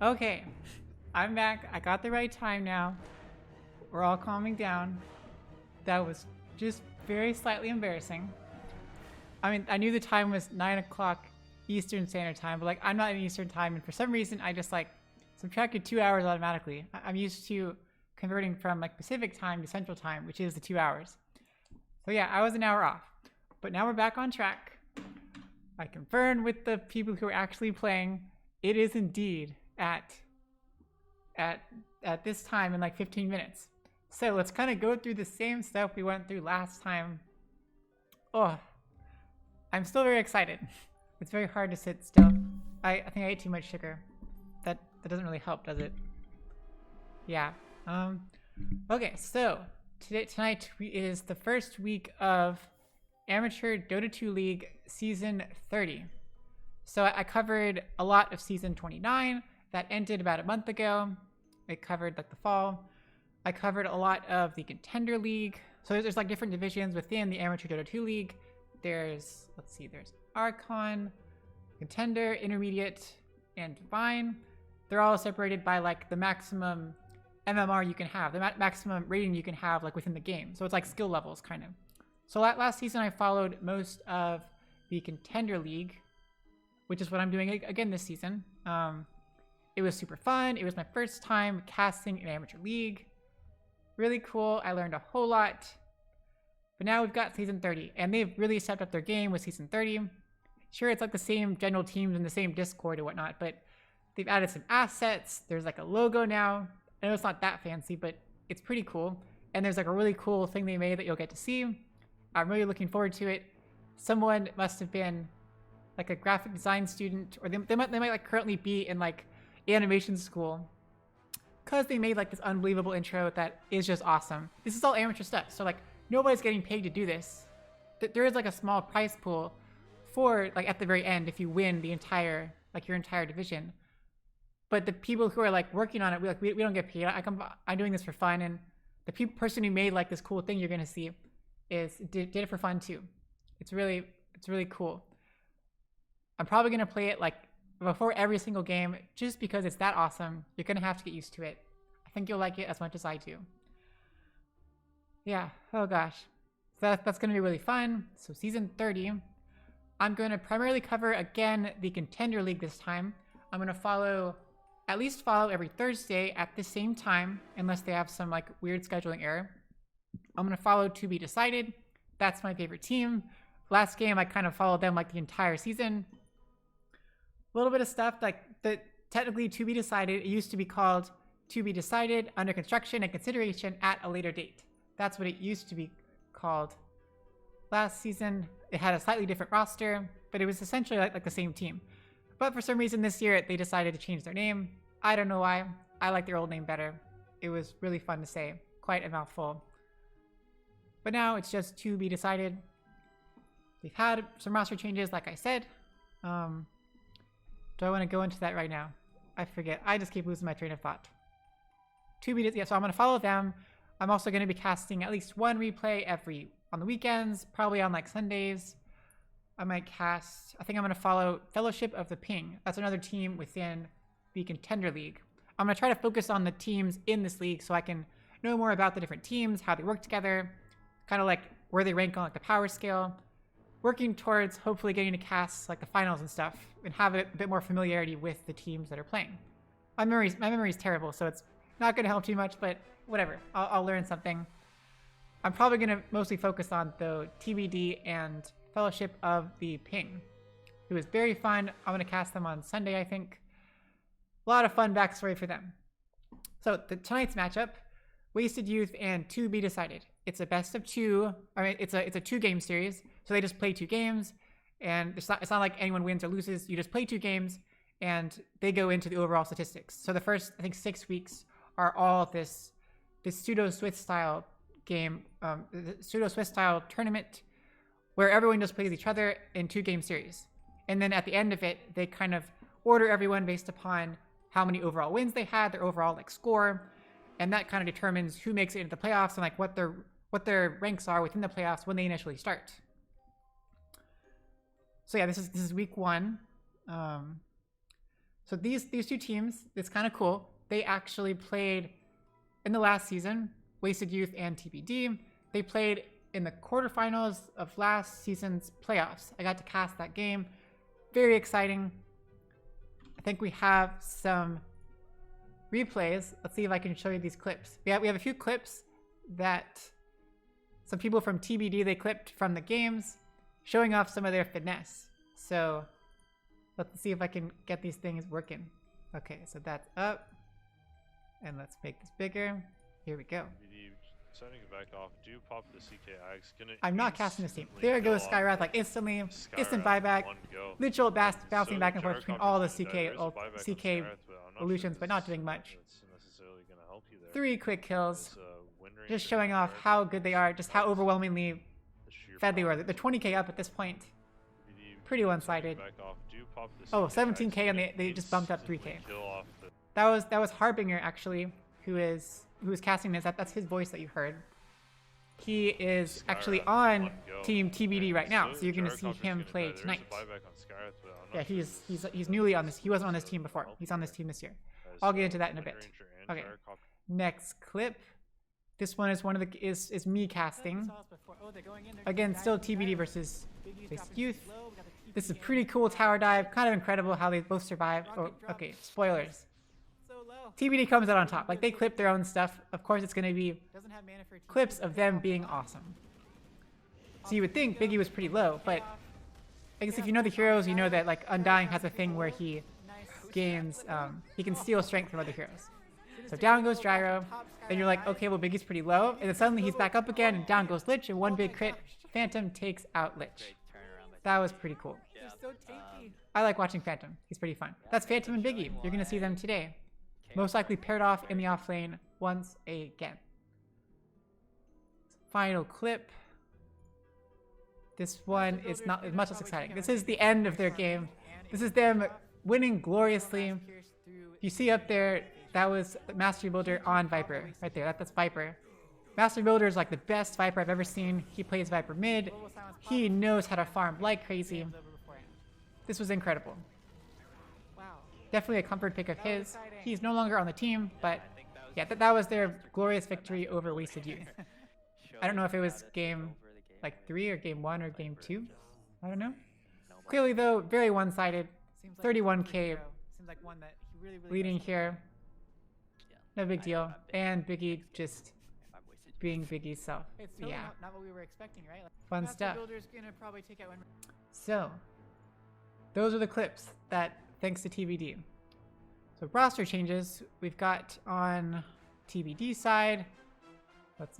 Okay, I'm back. I got the right time now. We're all calming down. That was just very slightly embarrassing. I mean, I knew the time was 9 o'clock Eastern Standard Time, but like I'm not in Eastern Time, and for some reason I just like subtracted 2 hours automatically. I'm used to converting from like Pacific Time to Central Time, which is the 2 hours. So yeah, I was an hour off, but now we're back on track. I confirmed with the people who are actually playing. It is indeed at this time in like 15 minutes. So let's kind of go through the same stuff we went through last time. Oh, I'm still very excited. It's very hard to sit still. I think I ate too much sugar. That doesn't really help, does it? Yeah. Okay, so tonight is the first week of Amateur Dota 2 League Season 30. So I covered a lot of Season 29 that ended about a month ago. It covered like the fall. I covered a lot of the Contender League. So there's like different divisions within the Amateur Dota 2 League. There's, let's see, there's Archon, Contender, Intermediate, and Divine. They're all separated by like the maximum MMR you can have, the maximum rating you can have like within the game. So it's like skill levels kind of. So last season I followed most of the Contender League, which is what I'm doing again this season. It was super fun. It was my first time casting an amateur league. Really cool. I learned a whole lot. But now we've got Season 30, and they've really stepped up their game with Season 30. Sure, it's like the same general teams in the same Discord and whatnot, but they've added some assets. There's like a logo now. I know it's not that fancy, but it's pretty cool. And there's like a really cool thing they made that you'll get to see. I'm really looking forward to it. Someone must have been like a graphic design student, or they might like currently be in like animation school, because they made like this unbelievable intro that is just awesome. This is all amateur stuff, so like nobody's getting paid to do this. There is like a small prize pool for like at the very end if you win the entire like your entire division. But the people who are like working on it, we don't get paid. I'm doing this for fun, and the person who made like this cool thing you're gonna see did it for fun too. It's really cool. I'm probably gonna play it like before every single game just because it's that awesome. You're gonna have to get used to it. I think you'll like it as much as I do. Yeah, oh gosh. So that's gonna be really fun. So Season 30, I'm gonna primarily cover again the Contender League this time. I'm gonna at least follow every Thursday at the same time, unless they have some like weird scheduling error. I'm gonna follow To Be Decided. That's my favorite team. Last game I kind of followed them like the entire season. A little bit of stuff like that technically To Be Decided. It used to be called To Be Decided, Under Construction and Consideration at a Later Date. That's what it used to be called. Last season it had a slightly different roster, but it was essentially like the same team. But for some reason this year they decided to change their name. I don't know why. I like their old name better. It was really fun to say. Quite a mouthful. But now it's just To Be Decided. They've had some roster changes, like I said. Do I want to go into that right now? I forget. I just keep losing my train of thought. Yeah, so I'm going to follow them. I'm also going to be casting at least one replay on the weekends, probably on like Sundays. I might cast, I think I'm going to follow Fellowship of the Ping. That's another team within the Contender League. I'm going to try to focus on the teams in this league so I can know more about the different teams, how they work together, kind of like where they rank on like the power scale, working towards hopefully getting to cast like the finals and stuff and have a bit more familiarity with the teams that are playing. My memory is terrible, so it's not going to help too much, but whatever. I'll learn something. I'm probably going to mostly focus on the TBD and Fellowship of the Ping. It was very fun. I'm going to cast them on Sunday, I think. A lot of fun backstory for them. So tonight's matchup, Wasted.Youth and To Be Decided. It's a best of two. I mean, it's a 2-game series, so they just play 2 games, and it's not like anyone wins or loses. You just play 2 games, and they go into the overall statistics. So the first, I think, 6 weeks are all this pseudo-Swiss style game, pseudo-Swiss style tournament, where everyone just plays each other in 2-game series. And then at the end of it, they kind of order everyone based upon how many overall wins they had, their overall like score, and that kind of determines who makes it into the playoffs and like what their ranks are within the playoffs when they initially start. So yeah, this is week 1. So these two teams, it's kind of cool. They actually played in the last season, Wasted.Youth and TBD. They played in the quarterfinals of last season's playoffs. I got to cast that game. Very exciting. I think we have some replays. Let's see if I can show you these clips. We have a few clips that some people from TBD, they clipped from the games, showing off some of their finesse. So let's see if I can get these things working. Okay, so that's up. And let's make this bigger. Here we go. Sending it back off. Do pop the CKX. I'm not casting this team. There goes Skywrath, like instantly. Instant buyback. Literal bouncing back and forth between all the CK illusions, but not doing much. 3 quick kills. Just showing off how good they are, just how overwhelmingly fed they were. They're 20k up at this point. Pretty one-sided. Oh, 17k and they just bumped up 3k. That was Harbinger actually, who is casting this. That's his voice that you heard. He is actually on Team TBD right now, so you're gonna see him play tonight. Yeah, he's newly on this. He wasn't on this team before. He's on this team this year. I'll get into that in a bit. Okay. Next clip. This one is is me casting. Again, still TBD versus Wasted.Youth. This is a pretty cool tower dive. Kind of incredible how they both survive. Oh, okay, spoilers. TBD comes out on top. Like, they clip their own stuff. Of course, it's going to be clips of them being awesome. So you would think Biggie was pretty low, but I guess if you know the heroes, you know that like Undying has a thing where he gains, he can steal strength from other heroes. So down goes Gyro, and you're like, okay, well Biggie's pretty low, and then suddenly he's back up again, and down goes Lich, and one big crit, Phantom takes out Lich. That was pretty cool. I like watching Phantom. He's pretty fun. That's Phantom and Biggie. You're going to see them today. Most likely paired off in the off lane once again. Final clip. This one is not as much as exciting. This is the end of their game. This is them winning gloriously. You see up there, that was Master Builder on Viper. Right there, that's Viper. Master Builder is like the best Viper I've ever seen. He plays Viper mid. He knows how to farm like crazy. This was incredible. Definitely a comfort pick of his. He's no longer on the team, but yeah, that was their glorious victory over Wasted.Youth. I don't know if it was game like 3 or game 1 or game 2. I don't know. Clearly though, very one-sided. 31k leading here. No big deal. And Biggie just being Biggie's self. Yeah. Not what we were expecting, right? Fun stuff. So, those are the clips that, thanks to TBD. So roster changes, we've got on TBD side.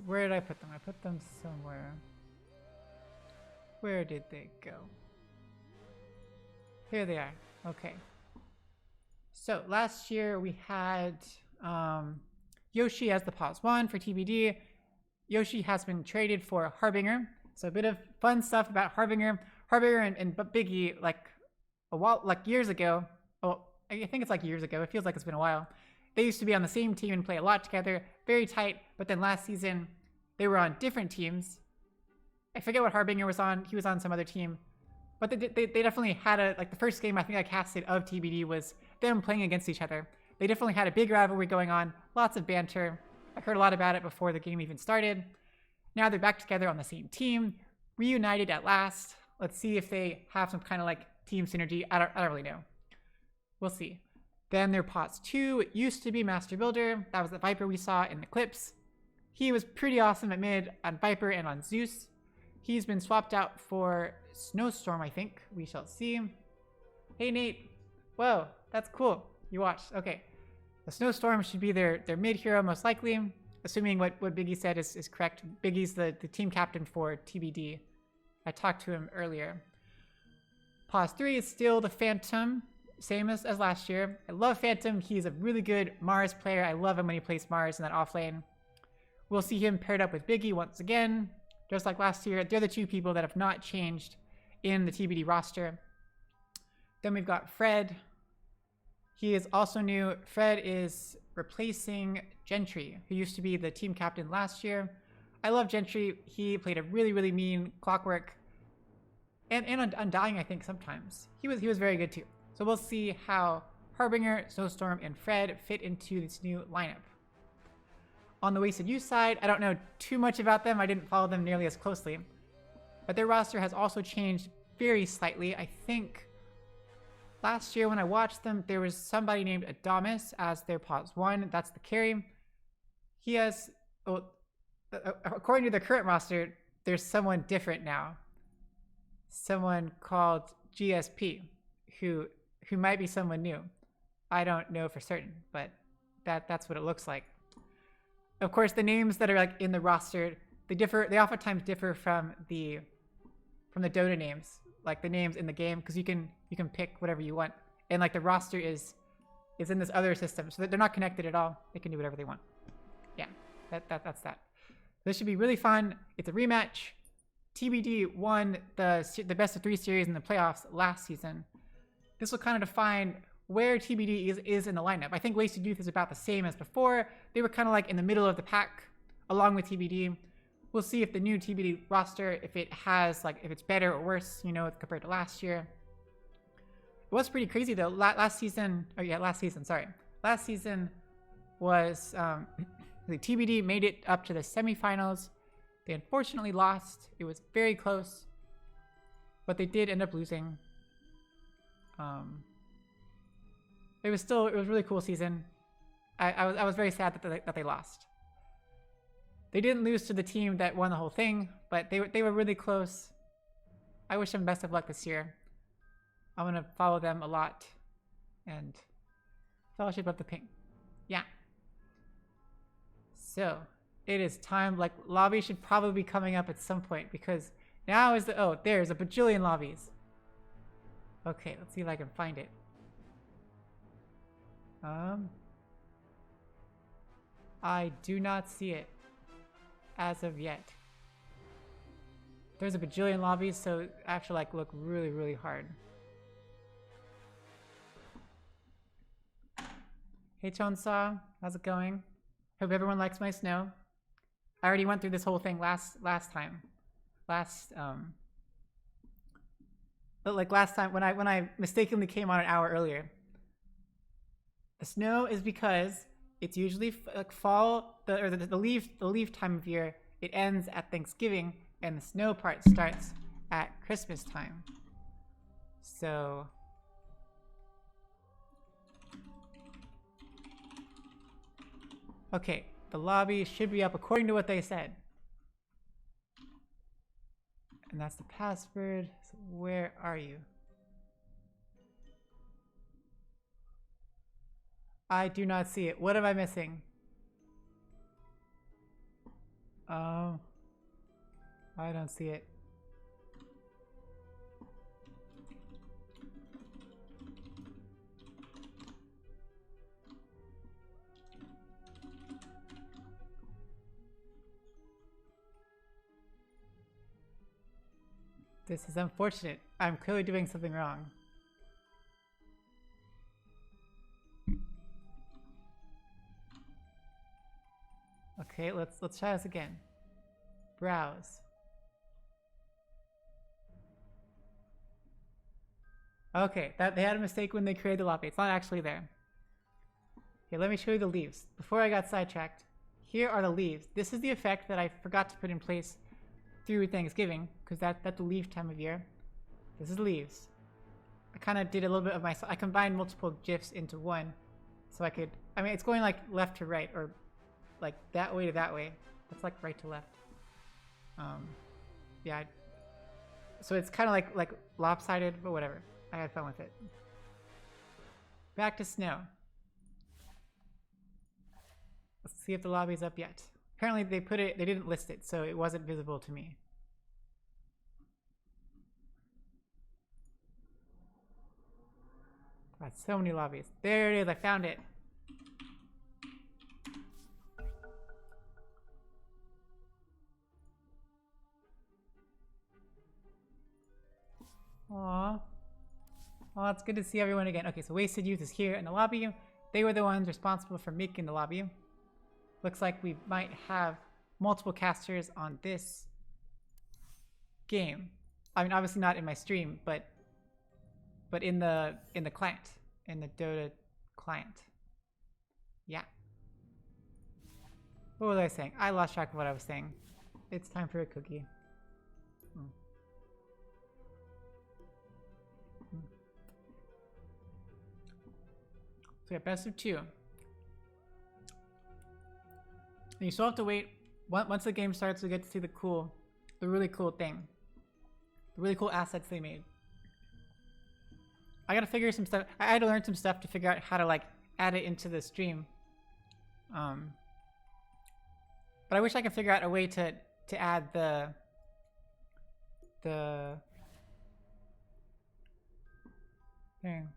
Where did I put them? I put them somewhere. Where did they go? Here they are. Okay. So last year we had Yoshi as the pause 1 for TBD. Yoshi has been traded for Harbinger. So a bit of fun stuff about Harbinger. Harbinger and Biggie, like years ago. Oh, I think it's like years ago. It feels like it's been a while. They used to be on the same team and play a lot together, very tight. But then last season, they were on different teams. I forget what Harbinger was on. He was on some other team. But they definitely had the first game I think I casted of TBD was them playing against each other. They definitely had a big rivalry going on, lots of banter. I heard a lot about it before the game even started. Now they're back together on the same team, reunited at last. Let's see if they have some kind of like team synergy. I don't really know. We'll see. Then their pause 2, it used to be Master Builder. That was the Viper we saw in the clips. He was pretty awesome at mid on Viper and on Zeus. He's been swapped out for Snowstorm, I think. We shall see. Hey, Nate. Whoa, that's cool. You watched. Okay. The Snowstorm should be their mid hero, most likely. Assuming what Biggie said is correct. Biggie's the team captain for TBD. I talked to him earlier. Pause 3 is still the Phantom. Same as last year. I love Phantom. He's a really good Mars player. I love him when he plays Mars in that off lane. We'll see him paired up with Biggie once again. Just like last year, they're the two people that have not changed in the TBD roster. Then we've got Fred. He is also new. Fred is replacing Gentry, who used to be the team captain last year. I love Gentry. He played a really, really mean Clockwork. And Undying, I think, sometimes. He was very good too. So we'll see how Harbinger, Snowstorm, and Fred fit into this new lineup. On the Wasted.Youth side, I don't know too much about them. I didn't follow them nearly as closely. But their roster has also changed very slightly. I think last year when I watched them, there was somebody named Adamus as their pause 1. That's the carry. He has, according to the current roster, there's someone different now. Someone called GSP, who might be someone new. I don't know for certain, but that's what it looks like. Of course, the names that are like in the roster, they oftentimes differ from the Dota names, like the names in the game, because you can pick whatever you want. And like the roster is in this other system, so they're not connected at all. They can do whatever they want. Yeah, that's that. This should be really fun. It's a rematch. TBD won the best of 3 series in the playoffs last season. This will kind of define where TBD is in the lineup. I think Wasted.Youth is about the same as before. They were kind of like in the middle of the pack along with TBD. We'll see if the new TBD roster, if it's better or worse, compared to last year. It was pretty crazy though. Last season was the TBD made it up to the semifinals. They unfortunately lost. It was very close, but they did end up losing. It was a really cool season. I was very sad that they lost. They didn't lose to the team that won the whole thing, but they were really close. I wish them best of luck this year. I'm gonna follow them a lot, and Fellowship of the Ping. Yeah. So it is time. Like, lobby should probably be coming up at some point, because now is there's a bajillion lobbies. Okay, let's see if I can find it. I do not see it as of yet. There's a bajillion lobbies, so I have to like look really, really hard. Hey Chonsa, how's it going? Hope everyone likes my snow. I already went through this whole thing last time. Last time when I mistakenly came on an hour earlier. The snow is because it's usually like fall, the leaf time of year. It ends at Thanksgiving, and the snow part starts at Christmas time. So okay, the lobby should be up according to what they said. And that's the password. So where are you? I do not see it. What am I missing? I don't see it. This is unfortunate. I'm clearly doing something wrong. Okay, let's try this again. Browse. Okay, they had a mistake when they created the lobby. It's not actually there. Okay, let me show you the leaves. Before I got sidetracked, here are the leaves. This is the effect that I forgot to put in place through Thanksgiving, because that's the leaf time of year. This is leaves. I kind of did a little bit of I combined multiple GIFs into one, so I could, it's going like left to right, or like that way to that way. That's like right to left. Yeah. So it's kind of like lopsided, but whatever. I had fun with it. Back to snow. Let's see if the lobby's up yet. Apparently they didn't list it, so it wasn't visible to me. Got so many lobbies. There it is, I found it. Aww. Well, it's good to see everyone again. Okay, so Wasted.Youth is here in the lobby. They were the ones responsible for making the lobby. Looks like we might have multiple casters on this game. Obviously not in my stream, but in the client, in the Dota client. Yeah. What was I saying? I lost track of what I was saying. It's time for a cookie. So yeah, best of 2. And you still have to wait. Once the game starts, we get to see the really cool thing. The really cool assets they made. I gotta figure some stuff. I had to learn some stuff to figure out how to like add it into the stream. But I wish I could figure out a way to add the thing.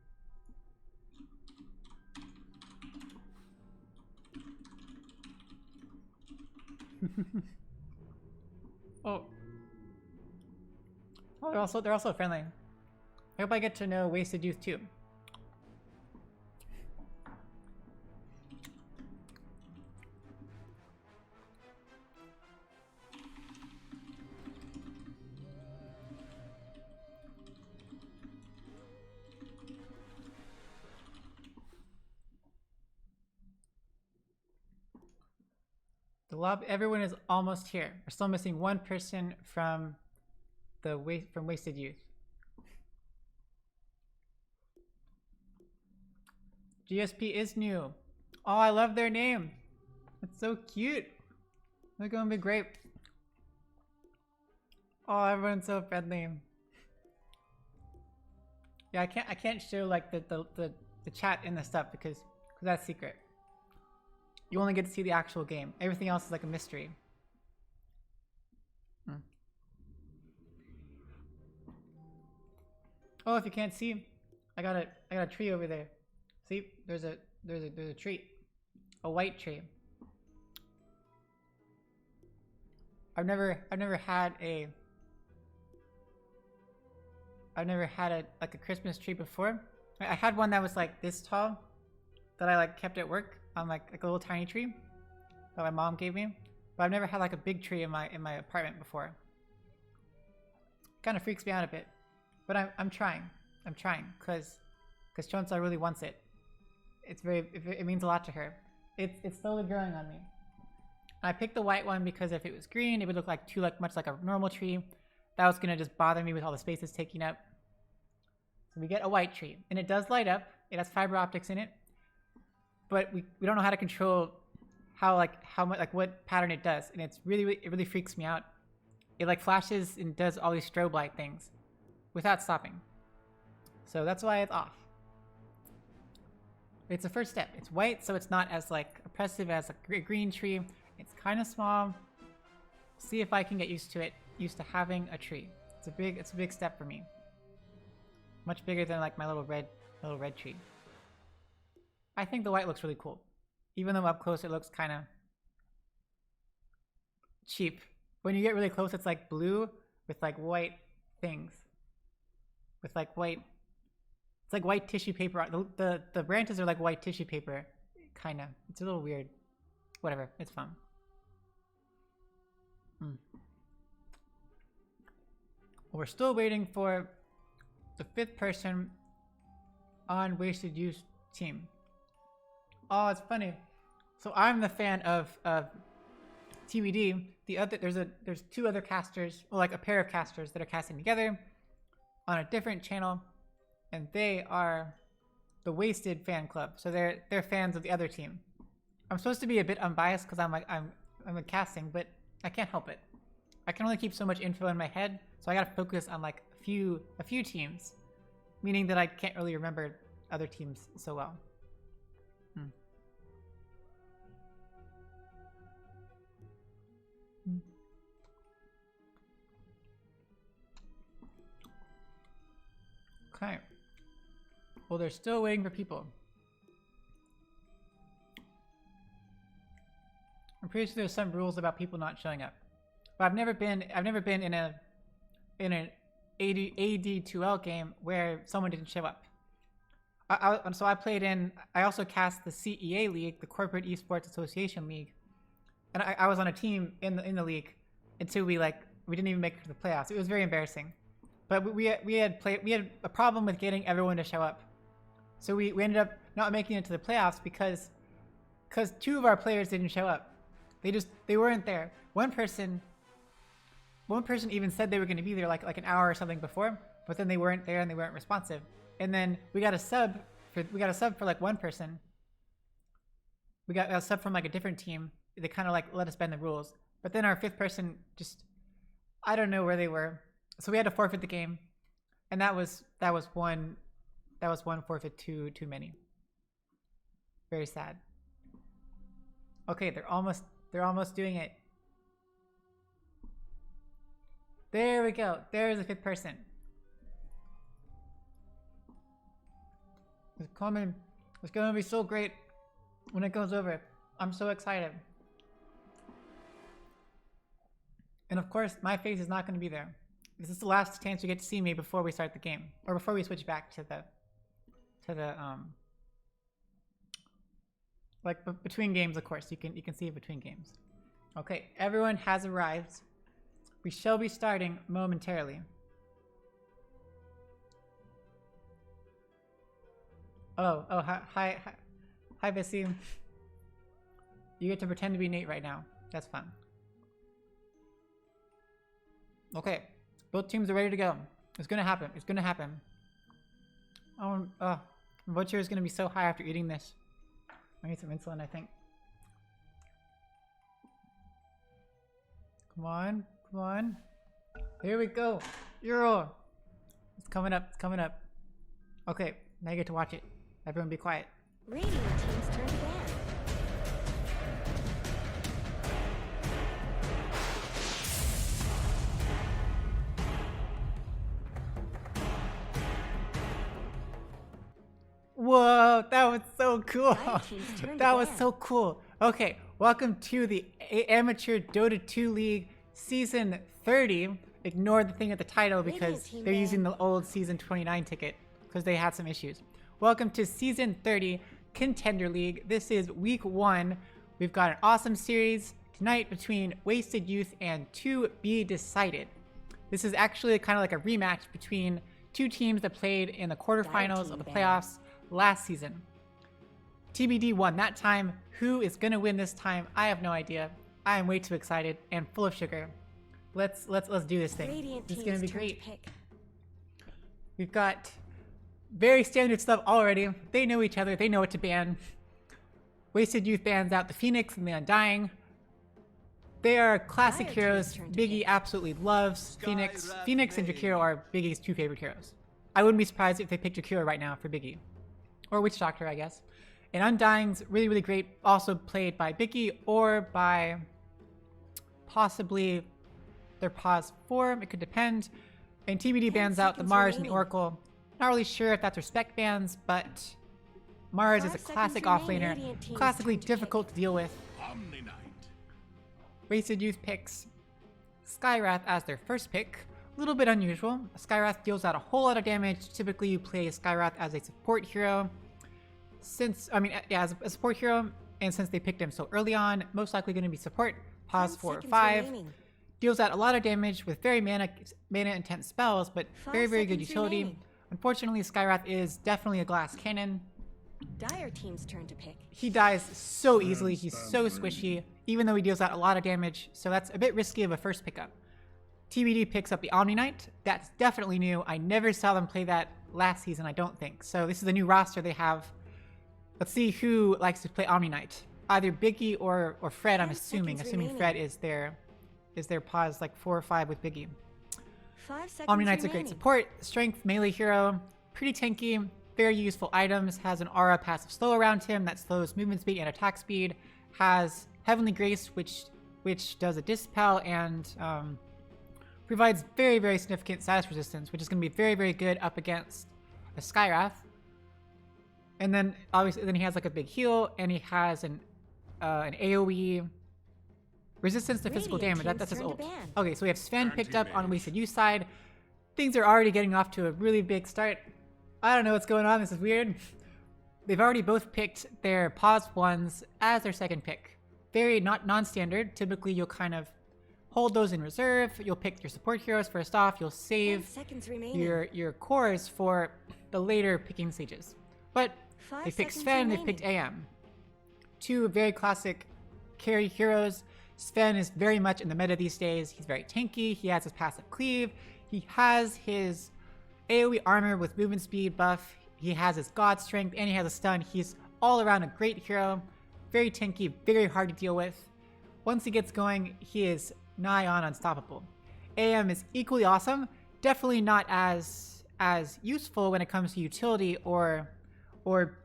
Oh, they're also friendly. I hope I get to know Wasted.Youth too. The lobby, everyone is almost here. We're still missing one person from Wasted.Youth. GSP is new. Oh, I love their name. It's so cute. They're gonna be great. Oh, everyone's so friendly. Yeah, I can't show like the chat in the stuff because that's secret. You only get to see the actual game. Everything else is like a mystery. Oh, if you can't see, I got a tree over there. See, there's a tree, a white tree. I've never had a like a Christmas tree before. I had one that was like this tall that I like kept at work on like a little tiny tree that my mom gave me. But I've never had like a big tree in my apartment before. Kind of freaks me out a bit. But I'm trying because Chonsa really wants it. It means a lot to her. It's slowly growing on me. I picked the white one because if it was green, it would look like too much like a normal tree. That was gonna just bother me with all the space it's taking up. So we get a white tree, and it does light up. It has fiber optics in it, but we don't know how to control how much like what pattern it does, and it really freaks me out. It like flashes and does all these strobe light things without stopping. So that's why it's off. It's a first step. It's white, so it's not as like oppressive as a green tree. It's kind of small. See if I can get used to it. Used to having a tree. It's a big step for me. Much bigger than like my little red tree. I think the white looks really cool. Even though up close it looks kind of cheap. When you get really close, it's like blue with like white things. With like white, it's like white tissue paper. The branches are like white tissue paper, kind of. It's a little weird. Whatever, it's fun. We're still waiting for the 5th person on Wasted.Youth team. Oh, it's funny. So I'm the fan of TBD. There's 2 other casters, or like a pair of casters that are casting together on a different channel, and they are the Wasted fan club. So they're fans of the other team. I'm supposed to be a bit unbiased because I'm a casting, but I can't help it. I can only keep so much info in my head, so I gotta focus on like a few teams, meaning that I can't really remember other teams so well. Okay. Well, they're still waiting for people. I'm pretty sure there's some rules about people not showing up. But I've never been in an AD2L game where someone didn't show up. So I played in. I also cast the CEA League, the Corporate Esports Association League, and I was on a team in the league until we didn't even make it to the playoffs. It was very embarrassing. But we had a problem with getting everyone to show up. So we ended up not making it to the playoffs because two of our players didn't show up. They weren't there. One person even said they were going to be there like an hour or something before, but then they weren't there and they weren't responsive. And then we got a sub for like one person. We got a sub from like a different team. They kind of like let us bend the rules. But then our fifth person just, I don't know where they were. So we had to forfeit the game. And that was one forfeit too many. Very sad. Okay, they're almost doing it. There we go. There's the fifth person. It's coming. It's gonna be so great when it goes over. I'm so excited. And of course, my face is not gonna be there. This is the last chance you get to see me before we start the game, or before we switch back to the like between games. Of course, you can see it between games. Okay, everyone has arrived. We shall be starting momentarily. Oh, hi, Bessie. You get to pretend to be Nate right now. That's fun. Okay, both teams are ready to go. It's gonna happen. It's gonna happen. Butcher is gonna be so high after eating this. I need some insulin, I think. Come on, come on. Here we go. Euro. It's coming up. It's coming up. Okay, now you get to watch it. Everyone be quiet. Radio team's turn to ban. Whoa, that was so cool. That was ban. so cool. Okay, welcome to the Amateur Dota 2 League Season 30. Ignore the thing at the title because they're using the old Season 29 ticket because they had some issues. Welcome to Season 30 Contender League. This is week 1. We've got an awesome series tonight between Wasted Youth and To Be Decided. This is actually kind of like a rematch between two teams that played in the quarterfinals of the playoffs last season. TBD won that time. Who is gonna win this time? I have no idea. I am way too excited and full of sugar. Let's do this thing. It's gonna be great. We've got very standard stuff already. They know each other. They know what to ban. Wasted Youth bans out the Phoenix and the Undying. They are classic heroes. Biggie absolutely loves Phoenix. Phoenix and Jakiro are Biggie's two favorite heroes. I wouldn't be surprised if they picked Jakiro right now for Biggie. Or Witch Doctor, I guess. And Undying's really, really great. Also played by Biggie or by possibly their pause form. It could depend. And TBD bans out the Mars and the Oracle. Not really sure if that's respect bans, but Mars is a classic offlaner. Classically difficult to deal with. Wasted Youth picks Skywrath as their first pick. A little bit unusual. Skywrath deals out a whole lot of damage. Typically you play Skywrath as a support hero. As a support hero, and since they picked him so early on, most likely going to be support. Pause 4 or 5. Deals out a lot of damage with very mana intense spells, but very, very good utility. Remaining. Unfortunately, Skywrath is definitely a glass cannon. Dire team's turn to pick. He dies so easily. He's so squishy, even though he deals out a lot of damage. So that's a bit risky of a first pickup. TBD picks up the Omni Knight. That's definitely new. I never saw them play that last season, I don't think. So this is the new roster they have. Let's see who likes to play Omni Knight. Either Biggie or Fred, I'm assuming. Fred is their pause like 4 or 5 with Biggie. 5 seconds Omni Knight's a great remaining. support, strength, melee hero, pretty tanky, very useful items, has an aura passive slow around him that slows movement speed and attack speed, has Heavenly Grace, which does a dispel and provides very, very significant status resistance, which is going to be very, very good up against a Skywrath. And then obviously he has like a big heal, and he has an AoE resistance to physical damage. That's his ult. Okay, so we have Sven picked up on Wasted Youth side. Things are already getting off to a really big start. I don't know what's going on. This is weird. They've already both picked their pause ones as their second pick. Very non-standard. Typically, you'll kind of hold those in reserve. You'll pick your support heroes first off. You'll 10 save seconds remaining. your cores for the later picking stages. But 5 They picked seconds Sven, they remaining. picked AM. Two very classic carry heroes. Sven is very much in the meta these days. He's very tanky. He has his passive cleave. He has his AoE armor with movement speed buff. He has his god strength and he has a stun. He's all around a great hero. Very tanky, very hard to deal with. Once he gets going, he is nigh on unstoppable. AM is equally awesome. Definitely not as useful when it comes to utility or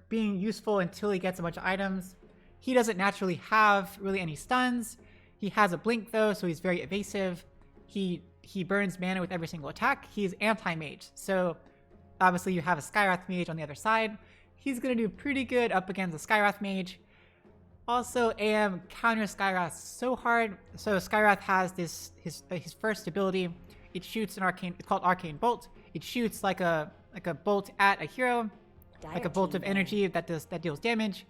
being useful until he gets a bunch of items. He doesn't naturally have really any stuns. He has a blink though, so he's very evasive. He burns mana with every single attack. He's anti-mage, so obviously you have a Skywrath mage on the other side. He's gonna do pretty good up against the Skywrath mage. Also, AM counters Skywrath so hard. So Skywrath has his first ability. It shoots an arcane. It's called Arcane Bolt. It shoots like a bolt at a hero, like a bolt of energy that deals damage.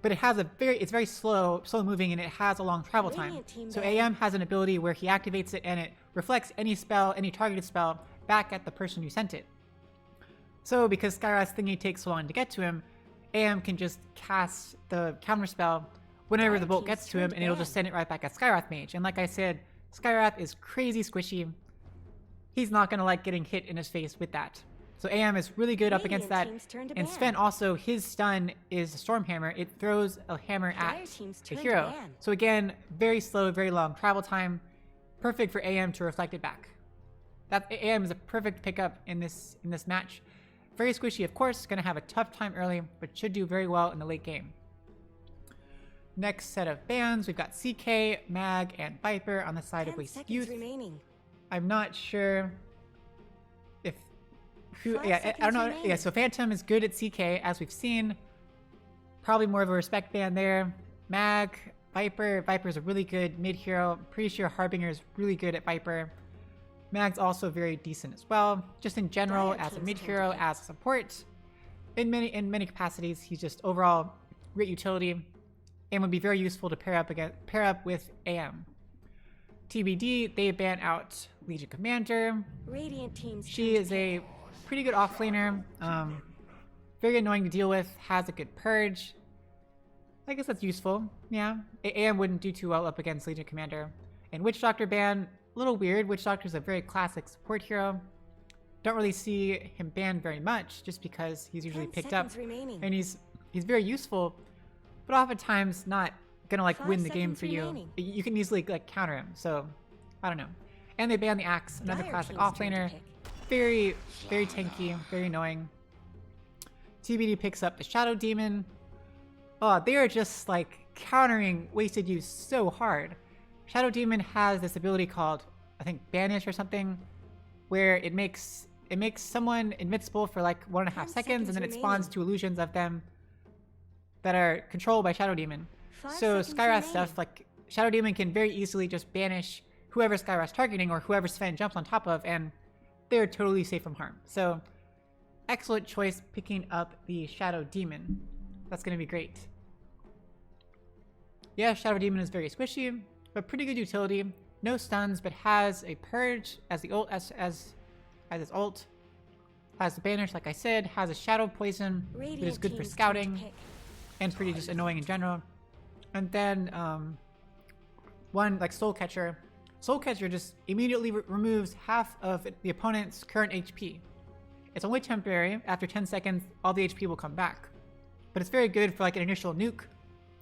But it's very slow moving, and it has a long travel time. So AM has an ability where he activates it and it reflects any targeted spell back at the person who sent it. So because Skywrath's thingy takes so long to get to him, AM can just cast the counter spell whenever the bolt gets to him, and it'll just send it right back at Skywrath Mage. And like I said, Skywrath is crazy squishy. He's not gonna like getting hit in his face with that. So AM is really good up against that. And Sven also, his stun is a Storm Hammer. It throws a hammer at the hero. So again, very slow, very long travel time. Perfect for AM to reflect it back. AM is a perfect pickup in this match. Very squishy, of course, gonna have a tough time early, but should do very well in the late game. Next set of bans, we've got CK, Mag, and Viper on the side of Wasted.Youth. I'm not sure if I don't know. Yeah, so Phantom is good at CK, as we've seen. Probably more of a respect ban there. Mag, Viper's a really good mid hero. Pretty sure Harbinger is really good at Viper. Mag's also very decent as well. Just in general, as a mid hero, as a support, in many capacities, he's just overall great utility, and would be very useful to pair up with AM. TBD, they ban out Legion Commander. She is a pretty good offlaner. Very annoying to deal with. Has a good purge. I guess that's useful. Yeah, AM wouldn't do too well up against Legion Commander. And Witch Doctor ban. A little weird. Witch Doctor is a very classic support hero. Don't really see him banned very much, just because he's usually picked up, and he's very useful, but oftentimes not gonna like win the game for you. You can easily like counter him. So I don't know. And they ban the Axe, another classic offlaner. Very tanky, very annoying. TBD picks up the Shadow Demon. Oh, they are just like countering Wasted.Youth so hard. Shadow Demon has this ability called, I think, Banish or something, where it makes someone invincible for like 1.5 seconds, and then it spawns 2 illusions of them that are controlled by Shadow Demon. So Skywrath stuff, like Shadow Demon can very easily just banish whoever Skywrath's targeting or whoever Sven jumps on top of, and they're totally safe from harm. So excellent choice picking up the Shadow Demon. That's going to be great. Yeah, Shadow Demon is very squishy, but pretty good utility. No stuns, but has a purge as the ult as its ult. Has the banish, like I said. Has a shadow poison, which is good for scouting, and pretty just annoying in general. And then one like Soul Catcher. Soul Catcher just immediately removes half of the opponent's current HP. It's only temporary. After 10 seconds, all the HP will come back. But it's very good for like an initial nuke,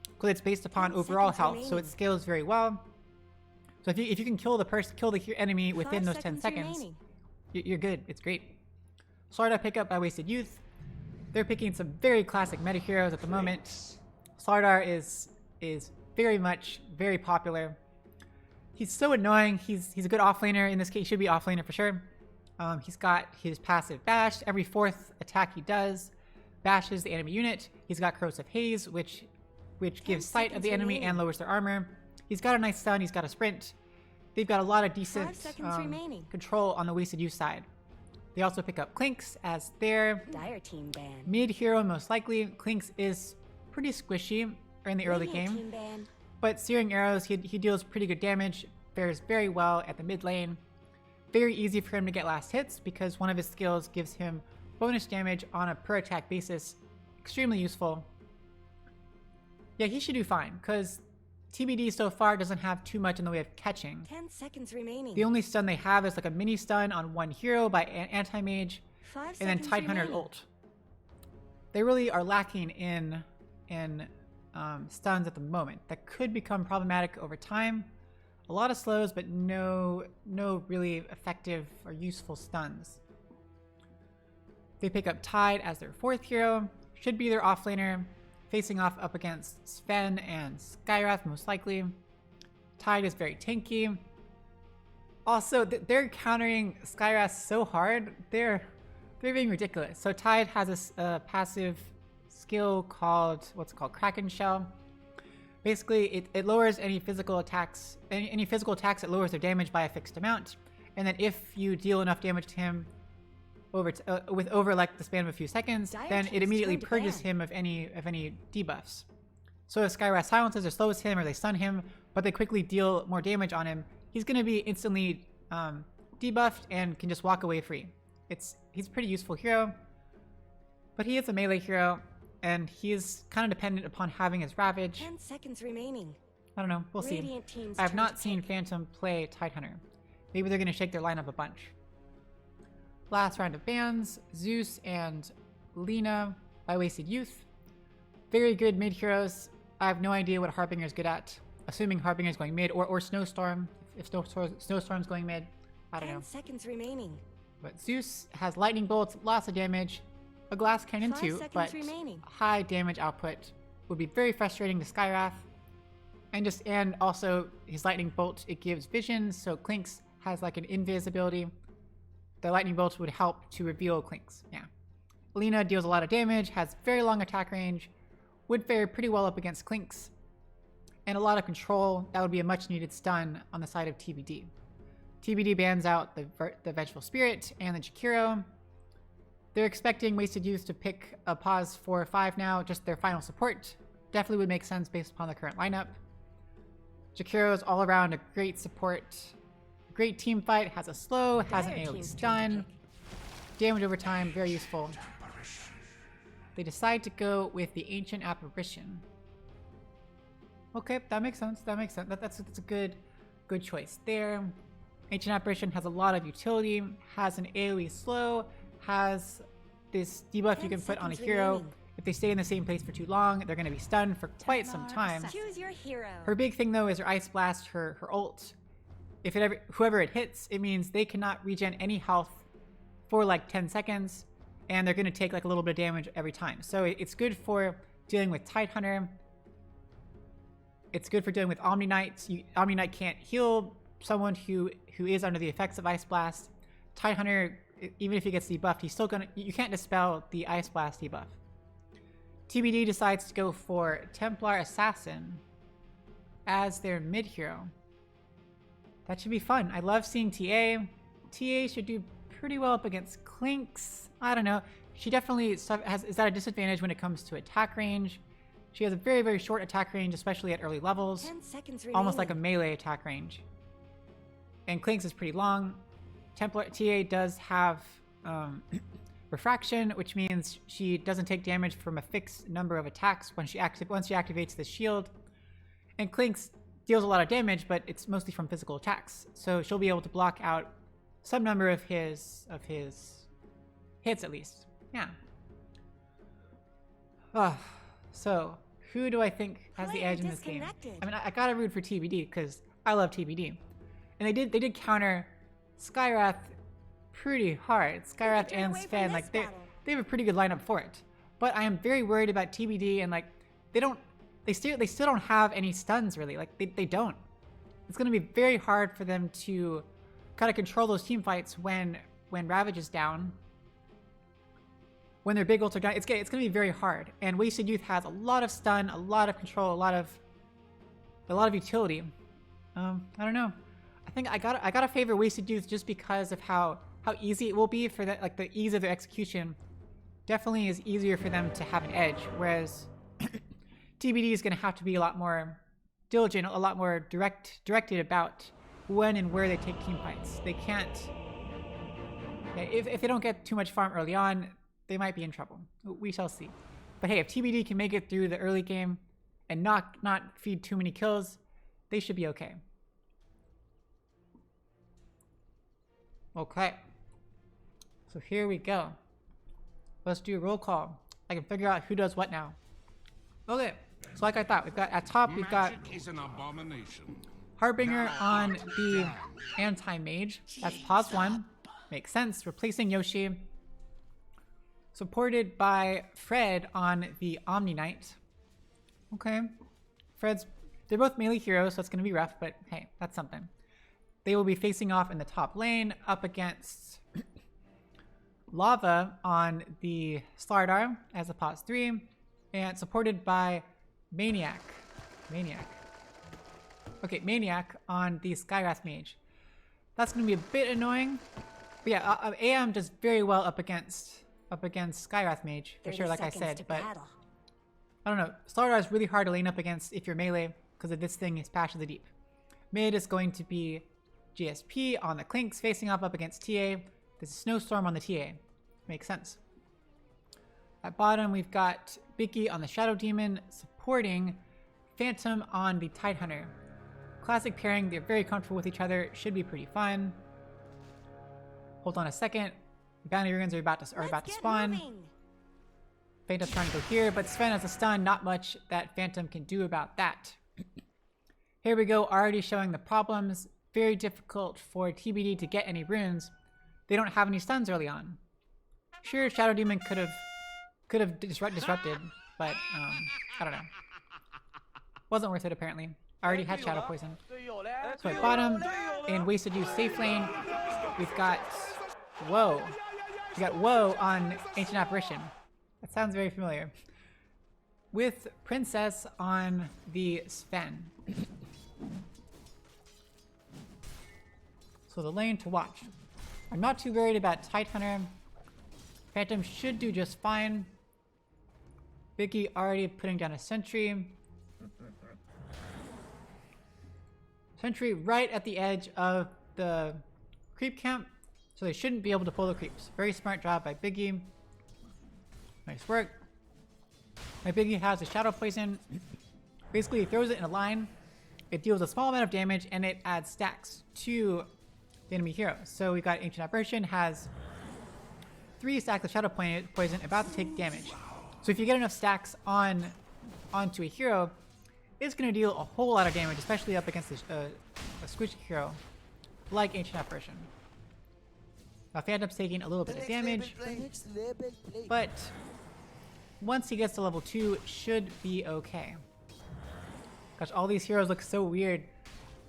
because it's based upon overall health, so it scales very well. So if you can kill the enemy within those 10 seconds, you're good. It's great. Slardar pickup by Wasted.Youth. They're picking some very classic meta heroes at the moment. Slardar is very popular. He's so annoying. He's a good offlaner. In this case, he should be offlaner for sure. He's got his passive bash. Every 4th attack he does bashes the enemy unit. He's got Corrosive Haze, which gives sight of the enemy and lowers their armor. He's got a nice stun. He's got a sprint. They've got a lot of decent control on the Wasted.Youth side. They also pick up Clinks as their mid hero, most likely. Clinks is pretty squishy in the early game, but Searing Arrows, he deals pretty good damage, fares very well at the mid lane. Very easy for him to get last hits, because one of his skills gives him bonus damage on a per attack basis extremely useful. Yeah, he should do fine, because TBD so far doesn't have too much in the way of catching. 10 seconds remaining. The only stun they have is like a mini stun on one hero by anti-mage, 5 and then seconds Tidehunter's remaining. ult. They really are lacking in stuns at the moment. That could become problematic over time. A lot of slows, but no really effective or useful stuns. They pick up Tide as their 4th hero. Should be their offlaner, facing off up against Sven and Skywrath most likely. Tide is very tanky. Also, they're countering Skywrath so hard. They're being ridiculous. So Tide has a passive skill called Kraken Shell. Basically, it lowers any physical attacks. Any physical attacks, it lowers their damage by a fixed amount. And then if you deal enough damage to him over like the span of a few seconds, then it immediately purges him of any debuffs. So if Skywrath silences or slows him or they stun him, but they quickly deal more damage on him, he's going to be instantly debuffed and can just walk away free. He's a pretty useful hero, but he is a melee hero, and he's kind of dependent upon having his Ravage. 10 seconds remaining. I don't know, we'll see. Radiant team's I have turn not to seen pick. Phantom play Tidehunter. Maybe they're going to shake their lineup a bunch. Last round of bans, Zeus and Lina by Wasted.Youth. Very good mid heroes. I have no idea what Harbinger's good at. Assuming Harbinger's going mid, or Snowstorm. If Snowstorm's going mid, I don't 10 know. seconds remaining. But Zeus has lightning bolts, lots of damage, a glass cannon 5 too, seconds but remaining. high damage output would be very frustrating to Skywrath. And also his lightning bolt, it gives vision, so Clinks has like an invisibility. The lightning bolts would help to reveal Clinks. Yeah. Lina deals a lot of damage, has very long attack range, would fare pretty well up against Clinks, and a lot of control. That would be a much needed stun on the side of TBD. TBD bans out the Vengeful Spirit and the Jakiro. They're expecting Wasted.Youth to pick a pause 4 or 5 now, just their final support. Definitely would make sense based upon the current lineup. Jakiro is all around a great support. Great team fight, has a slow, has an Dire AoE team's turn to stun. pick. Damage over time, very useful. They decide to go with the Ancient Apparition. Okay, that makes sense. That's a good choice there. Ancient Apparition has a lot of utility, has an AoE slow, has this debuff you 10 can put on a seconds hero. remaining. If they stay in the same place for too long, they're going to be stunned for quite some time. Choose your hero. Her big thing though is her Ice Blast, her ult. If whoever it hits, it means they cannot regen any health for like 10 seconds, and they're going to take like a little bit of damage every time. So it's good for dealing with Tidehunter. It's good for dealing with Omni Knights. Omni Knight can't heal someone who is under the effects of Ice Blast. Tidehunter, even if he gets debuffed, he's still gonna. You can't dispel the Ice Blast debuff. TBD decides to go for Templar Assassin as their mid hero. That should be fun. I love seeing TA. TA should do pretty well up against Clinks. I don't know. She definitely is at a disadvantage when it comes to attack range. She has a very, very short attack range, especially at early levels. 10 seconds remaining. Almost like a melee attack range. And Clinks is pretty long. Templar TA does have refraction, which means she doesn't take damage from a fixed number of attacks once she activates the shield. And Clinks deals a lot of damage, but it's mostly from physical attacks. So she'll be able to block out some number of his hits at least. Yeah. So who do I think has the Player edge in this game? disconnected. I mean, I gotta root for TBD because I love TBD, and they did counter Skywrath pretty hard. Skywrath turn and away from Sven, this like battle. they have a pretty good lineup for it. But I am very worried about TBD, and like they still don't have any stuns really. Like they don't. It's gonna be very hard for them to kind of control those team fights when Ravage is down. When their big ults are down, it's gonna be very hard. And Wasted.Youth has a lot of stun, a lot of control, a lot of utility. I don't know. I think I gotta favor Wasted.Youth just because of how easy it will be for that. Like the ease of their execution definitely is easier for them to have an edge. Whereas TBD is gonna have to be a lot more diligent, a lot more directed about when and where they take team fights. They can't. Yeah, if they don't get too much farm early on, they might be in trouble. We shall see. But hey, if TBD can make it through the early game and not feed too many kills, they should be okay. Okay. So here we go. Let's do a roll call. I can figure out who does what now. Okay. So like I thought, we've got at top, we've got Harbinger on the anti-mage. That's pause 1. Makes sense. Replacing Yoshi. Supported by Fred on the Omni Knight. Okay. They're both melee heroes, so it's going to be rough, but hey, that's something. They will be facing off in the top lane up against Lava on the Slardar as a pause 3, and supported by Maniac. Okay, Maniac on the Skywrath Mage. That's going to be a bit annoying. But yeah, AM does very well up against Skywrath Mage, for sure, like I said, but battle. I don't know. Slardar is really hard to lane up against if you're melee, because of this thing is passionately deep. Mid is going to be GSP on the Clinks, facing off up against TA. There's a Snowstorm on the TA. Makes sense. At bottom, we've got Bicky on the Shadow Demon, supporting Phantom on the Tidehunter. Classic pairing, they're very comfortable with each other, should be pretty fun. Hold on a second. The bounty runes are about to spawn. Moving. Phantom's trying to go here, but Sven has a stun, not much that Phantom can do about that. Here we go, already showing the problems. Very difficult for TBD to get any runes. They don't have any stuns early on. Sure, Shadow Demon could have disrupted, but I don't know. Wasn't worth it apparently. I already had Shadow Poison. So at bottom, in Wasted.Youth safe lane, we've got Woe. We got Woe on Ancient Apparition. That sounds very familiar. With Princess on the Sven. So the lane to watch. I'm not too worried about Tidehunter. Phantom should do just fine. Vicky already putting down a sentry. Sentry right at the edge of the creep camp, so they shouldn't be able to pull the creeps. Very smart job by Biggie. Nice work. My Biggie has a Shadow Poison. Basically, he throws it in a line. It deals a small amount of damage, and it adds stacks to the enemy hero. So we've got Ancient Apparition, has 3 stacks of Shadow Poison, about to take damage. So if you get enough stacks onto a hero, it's going to deal a whole lot of damage, especially up against a squishy hero like Ancient Apparition. Now Phantom's taking a little bit of damage, but once he gets to level 2, should be okay. Gosh, all these heroes look so weird.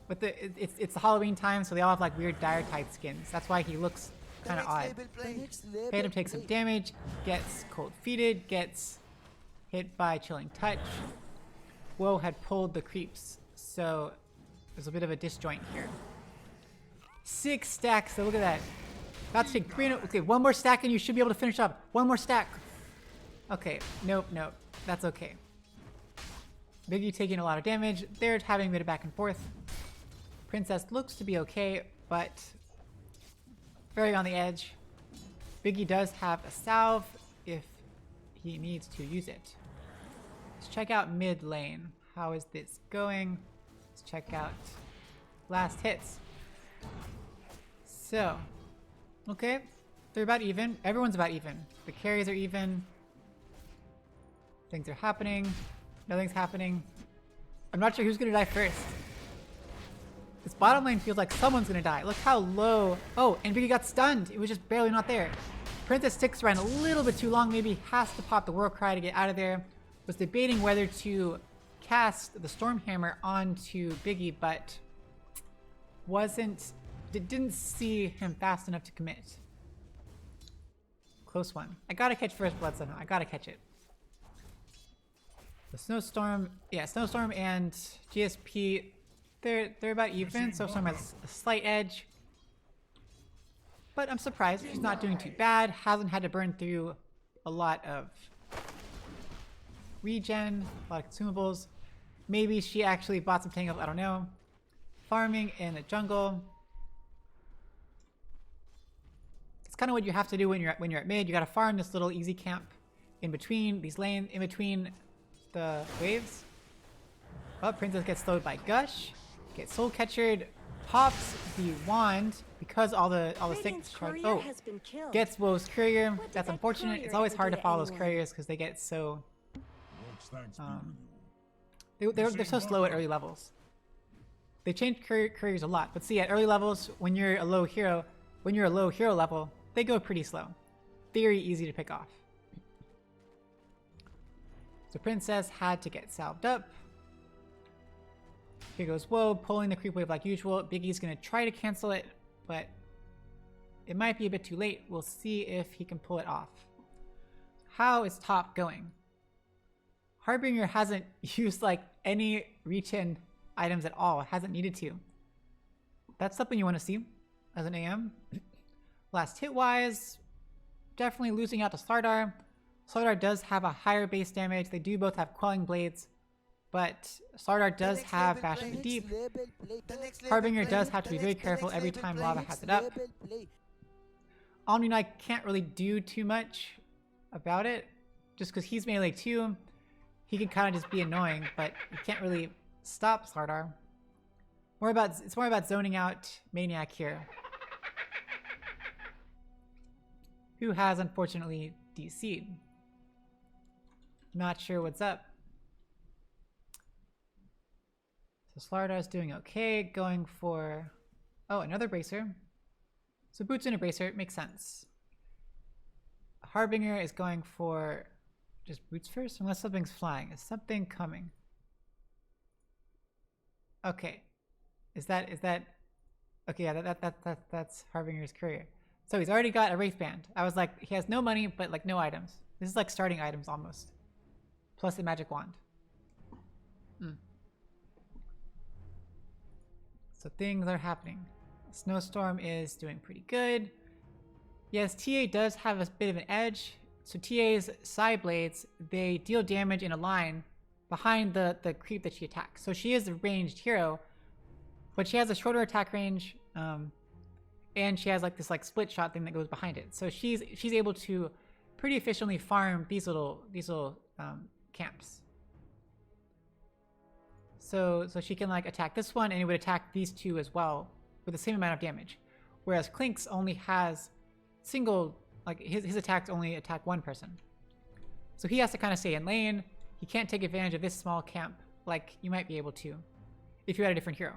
But it's the Halloween time, so they all have like weird dire type skins. That's why he looks kind of odd. Phantom takes some damage, gets cold feeted, gets hit by Chilling Touch. Woe had pulled the creeps, so there's a bit of a disjoint here. 6 stacks, so look at that. About to take 3. Okay, 1 more stack and you should be able to finish up. 1 more stack. Okay, nope. That's okay. Biggie taking a lot of damage. They're having a bit of back and forth. Princess looks to be okay, but very on the edge. Biggie does have a salve if he needs to use it. Let's check out mid lane. How is this going? Let's check out last hits. So, okay, they're about even. Everyone's about even. The carries are even. Things are happening. Nothing's happening. I'm not sure who's gonna die first. This bottom lane feels like someone's gonna die. Look how low. Oh, and Biggie got stunned. It was just barely not there. Princess sticks around a little bit too long. Maybe has to pop the War Cry to get out of there. Was debating whether to cast the Stormhammer onto Biggie, but didn't see him fast enough to commit. Close one. I gotta catch First Blood somehow. I gotta catch it. The Snowstorm, yeah, Snowstorm and GSP, they're about even. Snowstorm has a slight edge. But I'm surprised. She's not doing too bad. Hasn't had to burn through a lot of regen, a lot of consumables. Maybe she actually bought some tangles, I don't know. Farming in the jungle. It's kind of what you have to do when you're at mid. You gotta farm this little easy camp in between these lanes, in between the waves. Oh, Princess gets slowed by Gush. Gets Soul Catchered. Pops the wand because all the sticks Radiant's charge. courier Oh, has been killed. gets Woe's courier. What did That's that unfortunate. courier It's always ever hard do to to follow those anyone? couriers because they get so Lord's thanks they're so slow at early levels. They change couriers a lot, but see, at early levels, when you're a low hero level, they go pretty slow. Very easy to pick off. So Princess had to get salved up. Here goes Woe, pulling the creep wave like usual. Biggie's gonna try to cancel it, but it might be a bit too late. We'll see if he can pull it off. How is top going? Harbinger hasn't used like any reach-in items at all. Hasn't needed to. That's something you want to see as an AM. Last hit-wise, definitely losing out to Slardar. Slardar does have a higher base damage. They do both have Quelling Blades, but Slardar does have Bash from the Deep. Harbinger does have to be very careful every time Lava has it up. Omni Knight can't really do too much about it, just because he's melee too. He can kind of just be annoying, but you can't really stop Slardar. It's more about zoning out Maniac here, who has unfortunately DC'd. Not sure what's up. So Slardar's doing okay, going for another bracer. So boots and a bracer, it makes sense. Harbinger is going for just boots first, unless something's flying. Is something coming? Okay. Is that okay, yeah, that's Harbinger's courier. So he's already got a Wraith Band. I was like, he has no money, but like no items. This is like starting items almost. Plus a magic wand. So things are happening. Snowstorm is doing pretty good. Yes, TA does have a bit of an edge. So TA's side blades, they deal damage in a line behind the creep that she attacks. So she is a ranged hero, but she has a shorter attack range, and she has like this like split shot thing that goes behind it. So she's able to pretty efficiently farm these little camps. So she can like attack this one, and it would attack these two as well with the same amount of damage. Whereas Clink's only has single, like his attacks only attack one person. So he has to kind of stay in lane. He can't take advantage of this small camp like you might be able to if you had a different hero.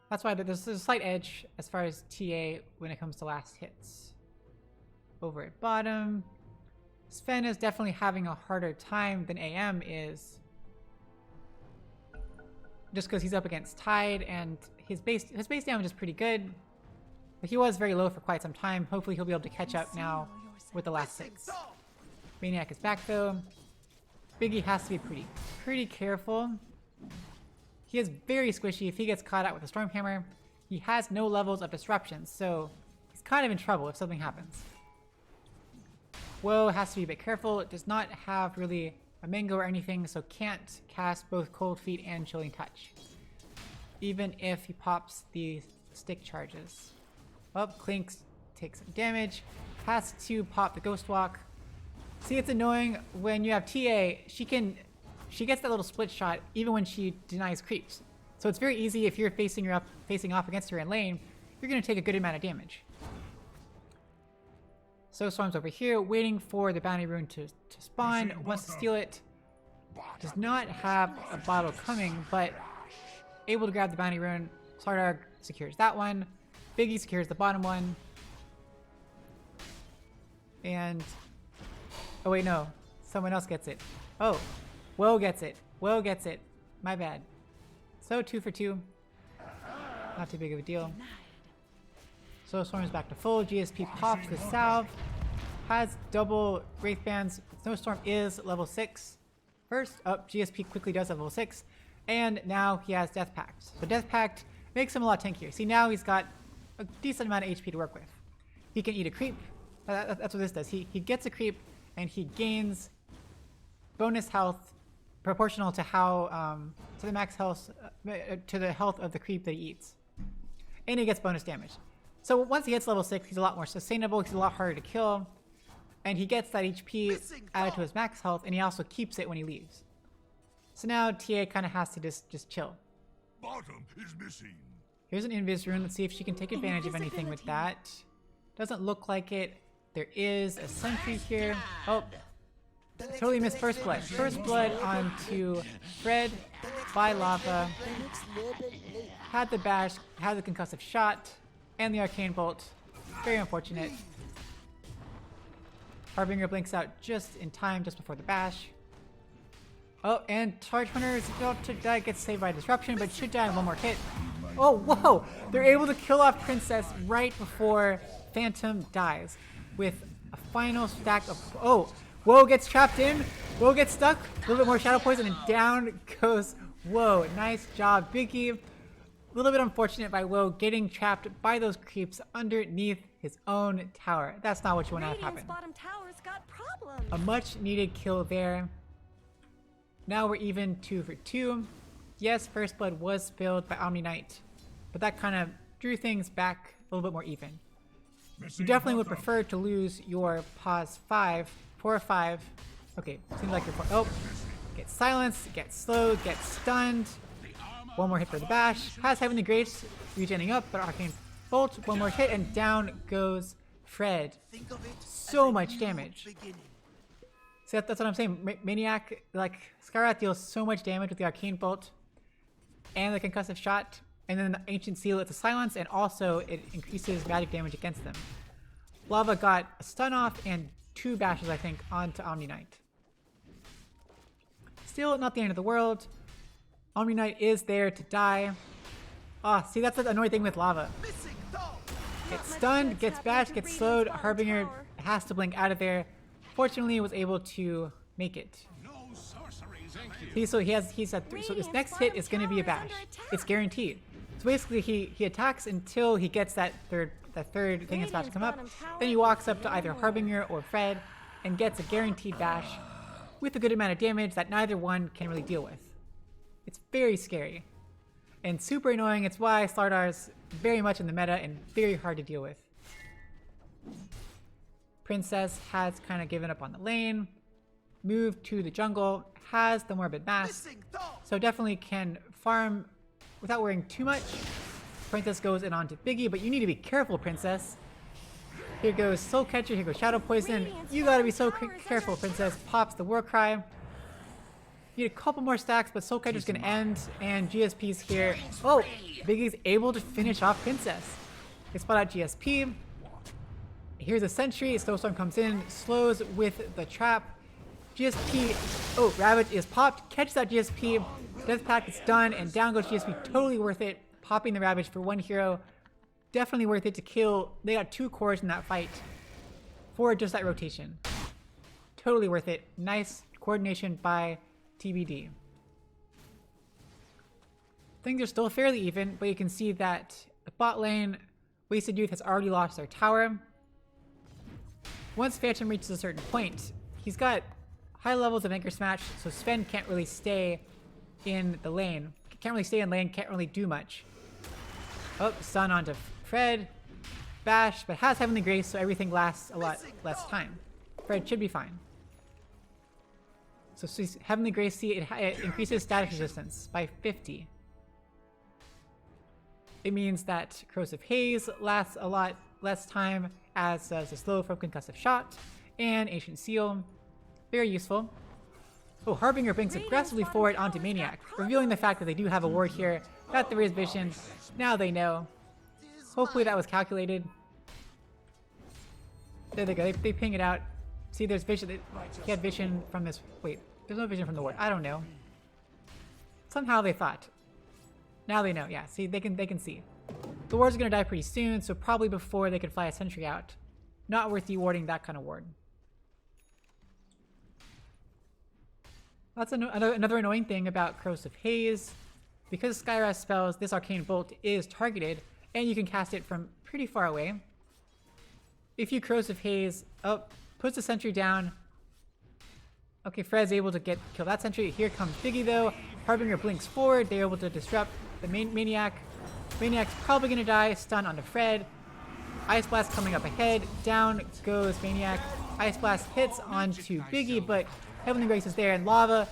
That's why there's a slight edge as far as TA when it comes to last hits. Over at bottom, Sven is definitely having a harder time than AM is. Just because he's up against Tide and his base damage is pretty good. But he was very low for quite some time. Hopefully he'll be able to catch up now with the last 6. Maniac is back though. Biggie has to be pretty careful. He is very squishy. If he gets caught out with a Stormhammer, he has no levels of disruption, so he's kind of in trouble if something happens. Woe has to be a bit careful. It does not have really a mango or anything, so can't cast both Cold Feet and Chilling Touch, even if he pops the stick charges. Clink takes some damage. Has to pop the Ghost Walk. See, it's annoying when you have TA. She gets that little split shot even when she denies creeps. So it's very easy if you're facing off against her in lane, you're going to take a good amount of damage. So Storm's over here waiting for the bounty rune to spawn, wants to steal it. Does not have a bottle coming, but able to grab the bounty rune. Slardar secures that one. Biggie secures the bottom one. And oh wait, no. Someone else gets it. Oh, Woe gets it. Woe gets it. My bad. So 2 for 2. Not too big of a deal. So Storm is back to full. GSP pops the salve. Has double Wraith Bands. Snowstorm is level 6. First up, GSP quickly does have level 6. And now he has Death Pact. So Death Pact makes him a lot tankier. See, now he's got a decent amount of HP to work with. He can eat a creep. That's what this does. He gets a creep and he gains bonus health proportional to how to the max health to the health of the creep that he eats, and he gets bonus damage. So once he hits level 6, he's a lot more sustainable. He's a lot harder to kill, And he gets that HP added to his max health, and he also keeps it when he leaves. So now TA kind of has to just chill. Bottom is missing. Here's an invis rune. Let's see if she can take advantage of anything with that. Doesn't look like it. There is a sentry here. Oh, totally missed first blood. First blood onto Fred by lava. Had the bash, had the concussive shot, and the arcane bolt. Very unfortunate. Harbinger blinks out just in time, just before the bash. Oh, and Charge Hunter is about to die, gets saved by disruption, but should die in one more hit. Oh, whoa! They're able to kill off Princess right before Phantom dies with a final stack of... Oh, Woe gets trapped in. Woe gets stuck. A little bit more Shadow Poison, and down goes Woe. Nice job, Biggie. A little bit unfortunate by Woe getting trapped by those creeps underneath his own tower. That's not what you want to have happen. Bottom tower's got problems. A much needed kill there. Now we're even 2 for 2. Yes, first blood was spilled by Omni Knight, but that kind of drew things back a little bit more even. You definitely would prefer to lose your pause 5, 4 or 5. Okay, seems like you're... Oh, get silenced, get slowed, get stunned. One more hit for the bash. Has Heavenly Grace regenerating up, but Arcane Bolt. One more hit, and down goes Fred. So much damage. See, that's what I'm saying. Maniac, like, Skywrath deals so much damage with the Arcane Bolt and the concussive shot, and then the Ancient Seal, it's a silence, and also it increases magic damage against them. Lava got a stun off and 2 bashes, I think, onto Omni Knight. Still not the end of the world. Omni Knight is there to die. Ah, see, that's the annoying thing with lava. Gets stunned, gets bashed, gets slowed. Harbinger has to blink out of there. Fortunately, was able to make it. See, so he's at 3. So this next hit is going to be a bash. It's guaranteed. So basically, he attacks until he gets that third thing that's about to come up. Then he walks up to either Harbinger or Fred and gets a guaranteed bash with a good amount of damage that neither one can really deal with. It's very scary and super annoying. It's why Slardar's very much in the meta and very hard to deal with. Princess has kind of given up on the lane, moved to the jungle, has the Morbid Mass, so definitely can farm without worrying too much. Princess goes in onto Biggie, but you need to be careful, Princess. Here goes Soul Catcher, here goes Shadow Poison. You gotta be so careful, Princess. Pops the War Cry. Need a couple more stacks, but Soul Catcher's gonna end, and GSP's here. Oh, Biggie's able to finish off Princess. They spot out GSP. Here's a sentry, Snowstorm comes in, slows with the trap. GSP, oh, Ravage is popped, catches that GSP, Death Pact is done, and down goes GSP, totally worth it. Popping the Ravage for 1 hero, definitely worth it to kill. They got 2 cores in that fight for just that rotation. Totally worth it. Nice coordination by TBD. Things are still fairly even, but you can see that the bot lane, Wasted.Youth has already lost their tower. Once Phantom reaches a certain point, he's got high levels of Anchor Smash, so Sven can't really stay in the lane. Can't really stay in lane, can't really do much. Oh, stun onto Fred. Bash, but has Heavenly Grace, so everything lasts a lot less time. Fred should be fine. So Heavenly Grace, see, it increases static resistance by 50. It means that Corrosive Haze lasts a lot less time, as does the slow from Concussive Shot, and Ancient Seal. Very useful. Oh, Harbinger blinks aggressively forward onto Maniac, revealing the fact that they do have a ward here, that there is vision. Now they know. Hopefully that was calculated. There they go, they ping it out. See, there's vision. He had vision from this. Wait, there's no vision from the ward. I don't know. Somehow they thought. Now they know. Yeah, see, they can see. The ward's gonna die pretty soon, so probably before they could fly a sentry out. Not worth dewarding that kind of ward. That's another annoying thing about Corrosive Haze. Because Skywrath spells, this Arcane Bolt is targeted, and you can cast it from pretty far away. If you Corrosive Haze, oh, puts the sentry down. Okay, Fred's able to kill that sentry. Here comes Biggie though. Harbinger blinks forward. They're able to disrupt the Maniac. Maniac's probably gonna die. Stun onto Fred. Ice Blast coming up ahead. Down goes Maniac. Ice Blast hits onto Biggie, but Heavenly Grace is there, and Lava.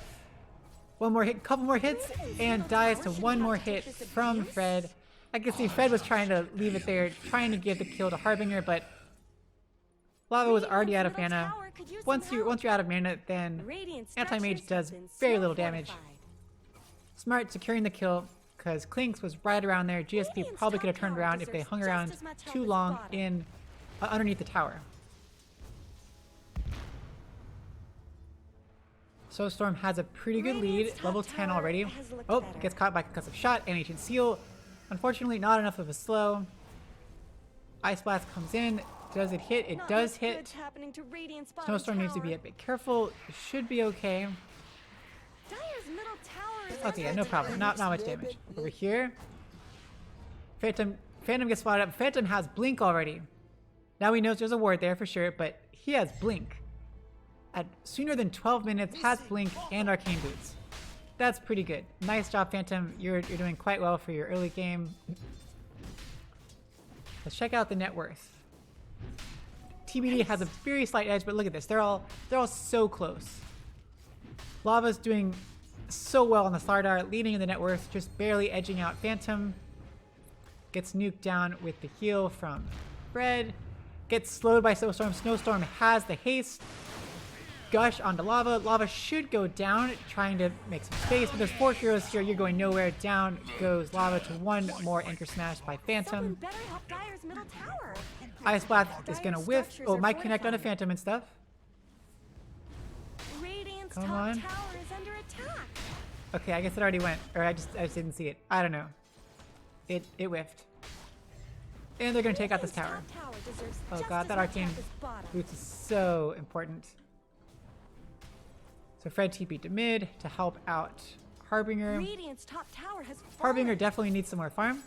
One more hit, couple more hits, and dies to one more hit from Fred. I can see Fred was trying to leave it there, trying to give the kill to Harbinger, but Lava was already out of mana. Once you're out of mana, then Anti-Mage does very little damage. Smart securing the kill, because Klinks was right around there. GSP probably could have turned around if they hung around too long in underneath the tower. Snowstorm has a pretty good lead, level 10 already. Oh, gets caught by concussive shot and Ancient Seal. Unfortunately, not enough of a slow. Ice Blast comes in. Does it hit? It does hit. Snowstorm needs to be a bit careful. It should be okay. Okay, yeah, no problem. Not much damage. Over here, Phantom gets spotted up. Phantom has Blink already. Now he knows there's a ward there for sure, but he has Blink. At sooner than 12 minutes, has Blink and Arcane Boots. That's pretty good. Nice job, Phantom. You're doing quite well for your early game. Let's check out the net worth. TBD has a very slight edge, but look at this. They're all so close. Lava's doing so well on the Slardar, leading in the net worth, just barely edging out Phantom. Gets nuked down with the heal from Fred. Gets slowed by Snowstorm. Snowstorm has the haste. Gush onto Lava. Lava should go down, trying to make some space, but there's 4 heroes here. You're going nowhere. Down goes Lava to one more Anchor Smash by Phantom. Ice Blast is gonna whiff. Oh, might connect onto Phantom and stuff. Come on. Okay, I guess it already went, or I just didn't see it. I don't know. It whiffed. And they're gonna take out this tower. Oh god, that Arcane Boots is so important. So Fred TP'd to mid to help out Harbinger. Harbinger definitely needs some more farm.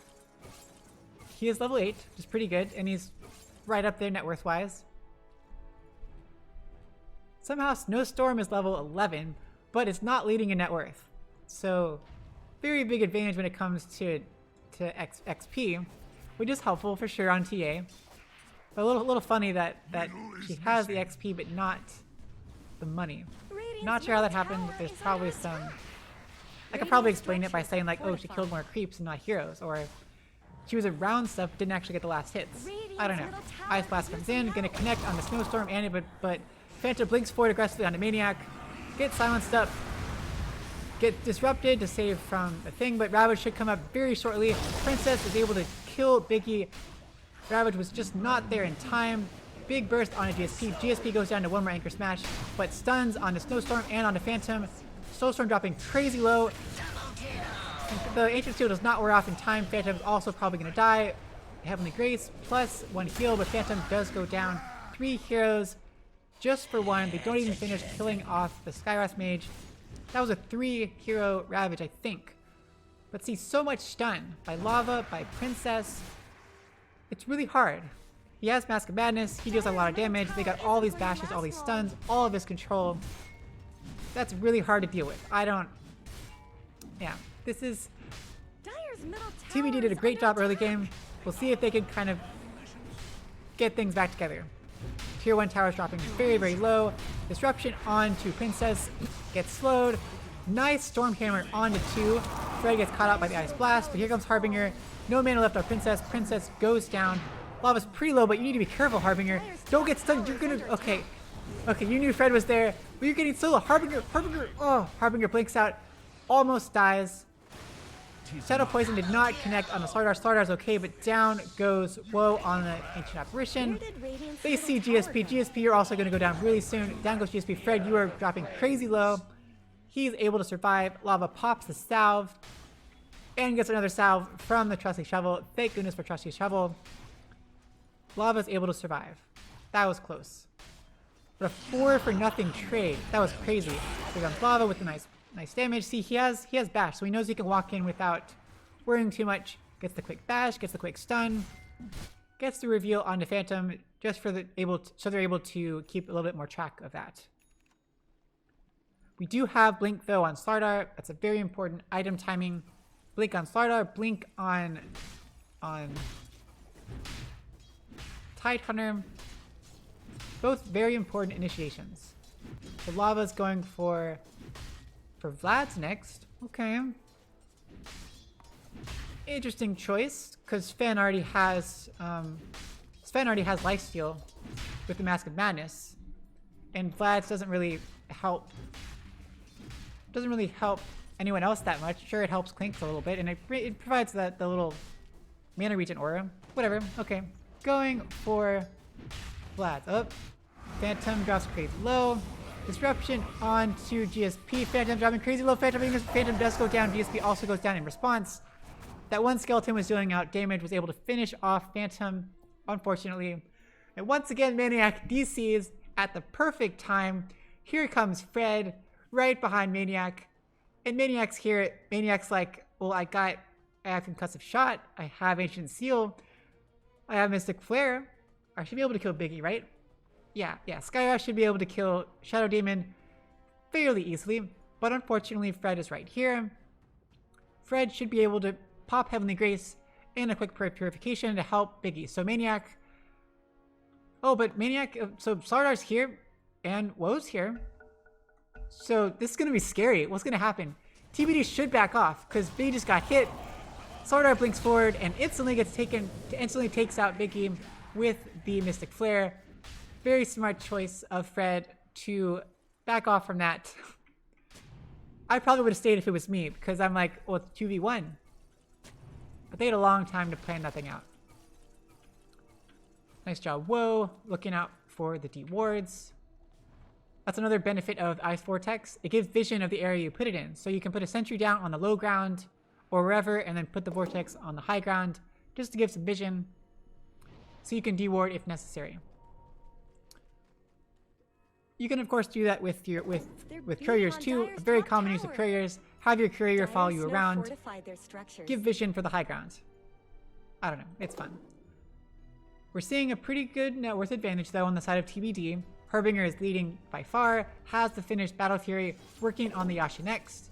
He is level 8, which is pretty good, and he's right up there net worth wise. Somehow Snowstorm is level 11, but it's not leading in net worth. So very big advantage when it comes to XP, which is helpful for sure on TA. But a little funny that he has the XP but not the money. Not sure how that happened. There's probably some... I could probably explain it by saying like, oh, she killed more creeps and not heroes, or she was around stuff but didn't actually get the last hits. I don't know. Ice Blast comes in, gonna connect on the Snowstorm, and but Phantom blinks forward aggressively on the Maniac, gets silenced up, get disrupted to save from the thing, but Ravage should come up very shortly. Princess is able to kill Biggie. Ravage was just not there in time. Big burst on a GSP. GSP goes down to one more Anchor Smash, but stuns on the Snowstorm and on the Phantom. Snowstorm dropping crazy low. The Ancient Steel does not wear off in time. Phantom's also probably going to die. Heavenly Grace plus 1 heal, but Phantom does go down. 3 heroes just for 1. They don't even finish killing off the Skyros Mage. That was a 3-hero Ravage, I think. But see, so much stun by Lava, by Princess. It's really hard. He has Mask of Madness. He deals a lot of damage. They got all these bashes, all these stuns, all of his control. That's really hard to deal with. Yeah, this is... TBD did a great job early game. We'll see if they can kind of get things back together. Tier 1 towers dropping very, very low. Disruption onto Princess. Gets slowed. Nice Storm Hammer onto 2. Fred gets caught out by the Ice Blast, but here comes Harbinger. No mana left on Princess. Princess goes down. Lava's pretty low, but you need to be careful, Harbinger. Don't get stunned. You're gonna... Okay. Okay, you knew Fred was there, but you're getting solo. Harbinger. Oh, Harbinger blinks out. Almost dies. Shadow Poison did not connect on the Slardar. Sardar's okay, but down goes Woe on the Ancient Apparition. They see GSP. GSP, you're also going to go down really soon. Down goes GSP. Fred, you are dropping crazy low. He's able to survive. Lava pops the salve and gets another salve from the Trusty Shovel. Thank goodness for Trusty Shovel. Lava's able to survive. That was close. But a 4-for-nothing trade. That was crazy. Here comes Lava with the nice damage. See, he has bash, so he knows he can walk in without worrying too much. Gets the quick bash, gets the quick stun, gets the reveal onto Phantom, just for so they're able to keep a little bit more track of that. We do have Blink though on Slardar. That's a very important item timing. Blink on Slardar, Blink on Tidehunter. Both very important initiations. The Lava's going for Vlad's next. Okay. Interesting choice, because Sven already has lifesteal with the Mask of Madness. And Vlad's doesn't really help anyone else that much. Sure, it helps Clinks a little bit, and it provides the little mana regen aura. Whatever. Okay. Going for Vlad's. Oh. Phantom drops crazy low. Disruption onto GSP. Phantom dropping crazy low. Phantom does go down. GSP also goes down in response. That one skeleton was dealing out damage, was able to finish off Phantom, unfortunately. And once again, Maniac DCs at the perfect time. Here comes Fred, right behind Maniac. And Maniac's here. Maniac's like, well, I have Concussive Shot. I have Ancient Seal. I have Mystic Flare. I should be able to kill Biggie, right? Yeah. Skyrash should be able to kill Shadow Demon fairly easily. But unfortunately, Fred is right here. Fred should be able to pop Heavenly Grace and a quick Purification to help Biggie. So Maniac... Oh, but Maniac... So Sardar's here, and Woe's here. So this is going to be scary. What's going to happen? TBD should back off, because Biggie just got hit. Sardar blinks forward and instantly takes out Biggie with the Mystic Flare. Very smart choice of Fred to back off from that. I probably would have stayed if it was me, because I'm like, well, it's 2v1. But they had a long time to plan nothing out. Nice job, Woe. Looking out for the D wards. That's another benefit of Ice Vortex. It gives vision of the area you put it in. So you can put a sentry down on the low ground or wherever, and then put the Vortex on the high ground just to give some vision. So you can deward if necessary. You can of course do that with couriers too. A very common use of couriers. Have your courier follow you around. Give vision for the high ground. I don't know, it's fun. We're seeing a pretty good net worth advantage though on the side of TBD. Harbinger is leading by far, has the finished Battle Fury, working on the Yasha next.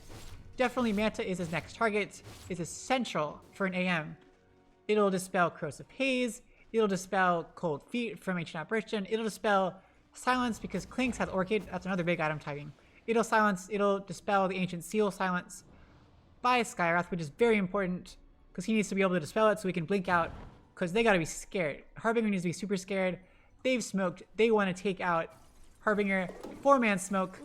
Definitely Manta is his next target, is essential for an AM. It'll dispel Corrosive Haze, it'll dispel Cold Feet from Ancient Apparition, it'll dispel Silence because Clinks has Orchid, that's another big item typing. It'll dispel the Ancient Seal Silence by Skyrath, which is very important because he needs to be able to dispel it so he can blink out, because they gotta be scared. Harbinger needs to be super scared. They've smoked. They want to take out Harbinger. 4-man smoke.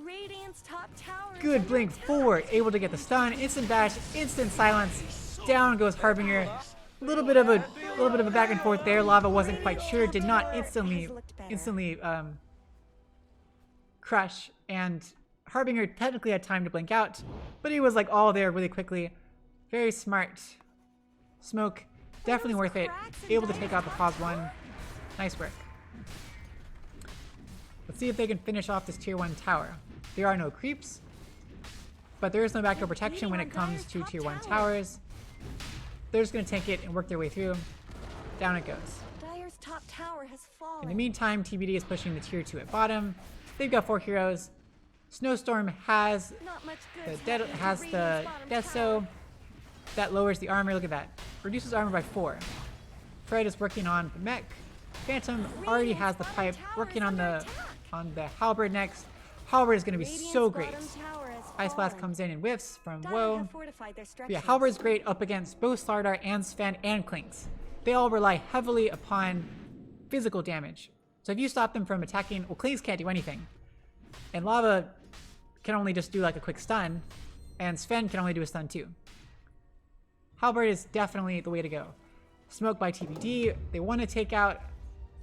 Good blink forward. Able to get the stun. Instant bash. Instant silence. Down goes Harbinger. A little bit of a back and forth there. Lava wasn't quite sure. Did not instantly crush. And Harbinger technically had time to blink out, but he was like all there really quickly. Very smart. Smoke. Definitely worth it. Able to take out the pause 1. Nice work. Let's see if they can finish off this tier 1 tower. There are no creeps, but there is no backdoor protection when it comes to tier 1 towers. They're just going to tank it and work their way through. Down it goes. Dire's top tower has fallen. In the meantime, TBD is pushing the tier 2 at bottom. They've got 4 heroes. Snowstorm has the Deso. That lowers the armor. Look at that. Reduces armor by 4. Fred is working on the mech. Phantom already has the pipe, working on the halberd next. Halberd is going to be so great. Ice Blast comes in and whiffs from Woe. But yeah, halberd is great up against both Slardar and Sven and Clinks. They all rely heavily upon physical damage. So if you stop them from attacking, well, Clinks can't do anything. And Lava can only just do like a quick stun, and Sven can only do a stun too. Halberd is definitely the way to go. Smoke by TBD. They want to take out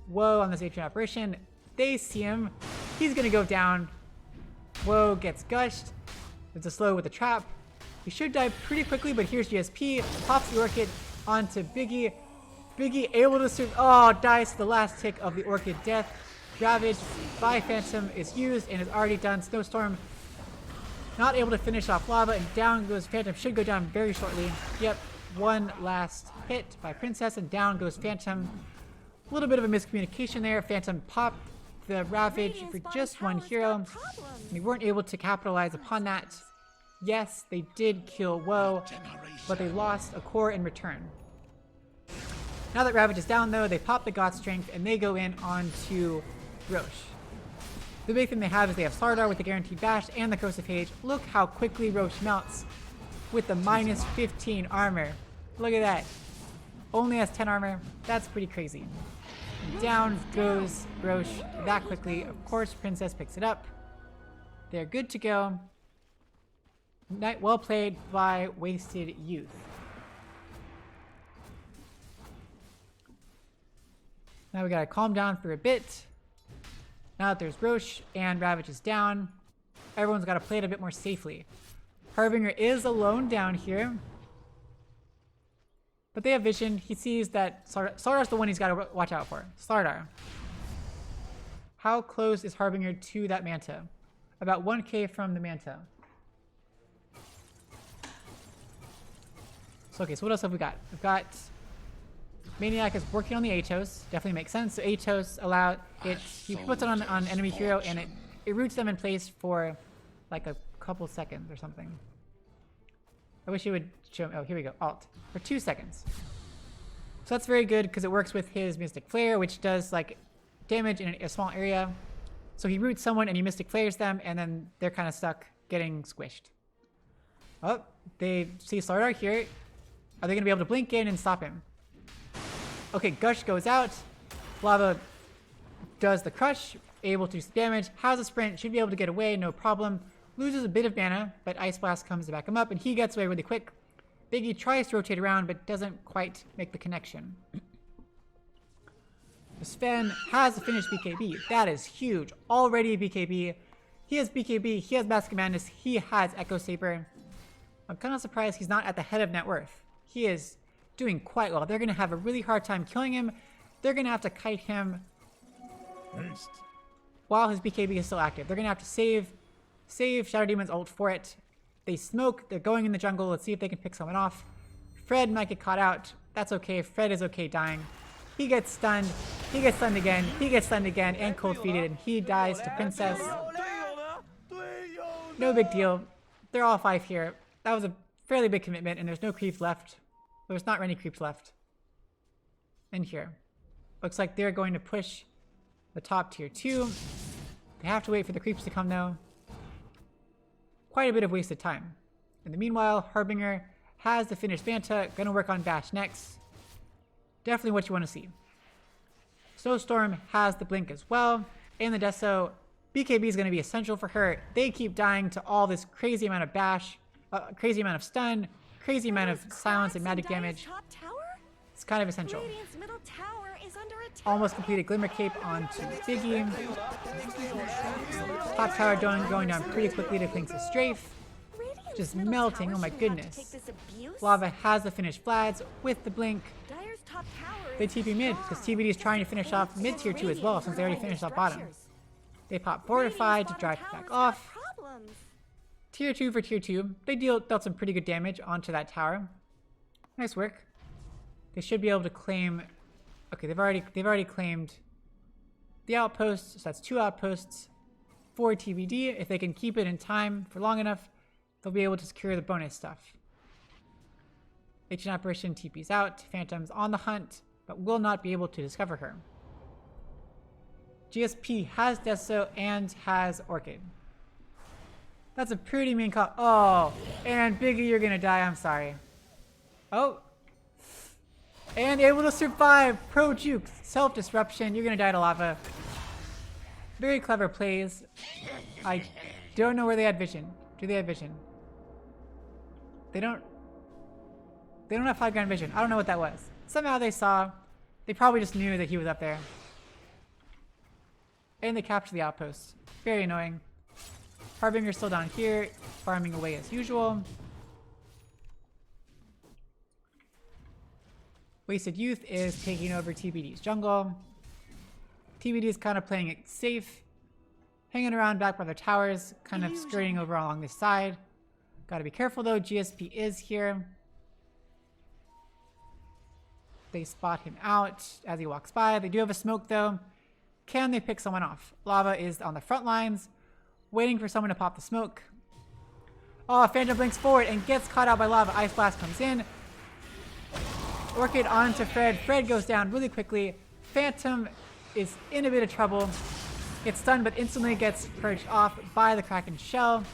Woe on this Ancient Apparition. They see him. He's going to go down. Woe gets gushed. There's a slow with the trap. He should die pretty quickly, but here's GSP. Pops the Orchid onto Biggie. Biggie able to survive. Oh, dies to the last tick of the Orchid death. Ravage by Phantom is used and is already done. Snowstorm not able to finish off Lava, and down goes Phantom. Should go down very shortly. Yep, one last hit by Princess, and down goes Phantom. A little bit of a miscommunication there. Phantom popped the Ravage for just one hero. They weren't able to capitalize upon that. Yes, they did kill Woe, but they lost a core in return. Now that Ravage is down though, they pop the God Strength and they go in onto Roche. The big thing they have is they have Slardar with the guaranteed bash and the Corrosive Haze. Look how quickly Roche melts with the minus 15 armor. Look at that. Only has 10 armor. That's pretty crazy. And down goes Roche that quickly. Of course, Princess picks it up. They're good to go. Well played by Wasted.Youth. Now we gotta calm down for a bit. Now that there's Roche and Ravage is down, everyone's gotta play it a bit more safely. Harbinger is alone down here. But they have vision. He sees that Sardar's the one he's gotta watch out for. Slardar. How close is Harbinger to that Manta? About 1k from the Manta. So okay, so what else have we got? We've got Maniac is working on the Atos. Definitely makes sense. So Atos allow it, he puts it on enemy hero and it roots them in place for like a couple seconds or something. I wish it would show, oh, here we go, alt. For 2 seconds. So that's very good because it works with his Mystic Flare, which does like damage in a small area. So he roots someone and he Mystic Flares them and then they're kind of stuck getting squished. Oh, they see Slardar here. Are they going to be able to blink in and stop him? Okay, Gush goes out. Lava does the crush, able to do some damage, has a sprint, should be able to get away, no problem. Loses a bit of mana, but Ice Blast comes to back him up, and he gets away really quick. Biggie tries to rotate around, but doesn't quite make the connection. Sven has a finished BKB. That is huge. Already a BKB. He has BKB, he has Mask of Madness, he has Echo Saber. I'm kind of surprised he's not at the head of net worth. He is doing quite well. They're going to have a really hard time killing him. They're going to have to kite him while his BKB is still active. They're going to have to save Shadow Demon's ult for it. They smoke. They're going in the jungle. Let's see if they can pick someone off. Fred might get caught out. That's okay. Fred is okay dying. He gets stunned. He gets stunned again. He gets stunned again and cold feeded, and he dies to Princess. No big deal. They're all 5 here. That was a fairly big commitment, and there's no creeps left. There's not any creeps left in here. Looks like they're going to push the top tier 2. They have to wait for the creeps to come though. Quite a bit of wasted time. In the meanwhile, Harbinger has the finished Manta, gonna work on Bash next. Definitely what you want to see. Snowstorm has the blink as well. And the Deso, BKB is gonna be essential for her. They keep dying to all this crazy amount of Bash, crazy amount of stun, crazy amount of silence and magic damage. It's kind of essential. Almost completed Glimmer Cape onto Biggie. Top tower going down pretty quickly to Klink's Strafe. Just melting, oh my goodness. Lava has the finished Vlads with the blink. They TP mid because TBD is trying to finish off mid tier 2 as well since they already finished off bottom. They pop Fortified to drive it back off. Tier 2 for tier 2. They dealt some pretty good damage onto that tower. Nice work. They should be able to claim. Okay, they've already claimed the outpost, so that's 2 outposts for TBD. If they can keep it in time for long enough, they'll be able to secure the bonus stuff. Ancient Apparition TP's out. Phantom's on the hunt, but will not be able to discover her. GSP has Deso and has Orchid. That's a pretty mean call. Oh, and Biggie, you're gonna die. I'm sorry. Oh. And able to survive. Pro Juke. Self-disruption. You're gonna die to lava. Very clever plays. I don't know where they had vision. Do they have vision? They don't have high ground vision. I don't know what that was. Somehow they saw. They probably just knew that he was up there. And they captured the outpost. Very annoying. Harbinger's still down here, farming away as usual. Wasted.Youth is taking over TBD's jungle. TBD is kind of playing it safe, hanging around back by their towers, kind of skirting over along this side. Gotta be careful though, GSP is here. They spot him out as he walks by. They do have a smoke though. Can they pick someone off? Lava is on the front lines, waiting for someone to pop the smoke. Oh, Phantom blinks forward and gets caught out by Lava. Ice Blast comes in. Orchid onto Fred. Fred goes down really quickly. Phantom is in a bit of trouble. It's stunned, but instantly gets purged off by the Kraken shell.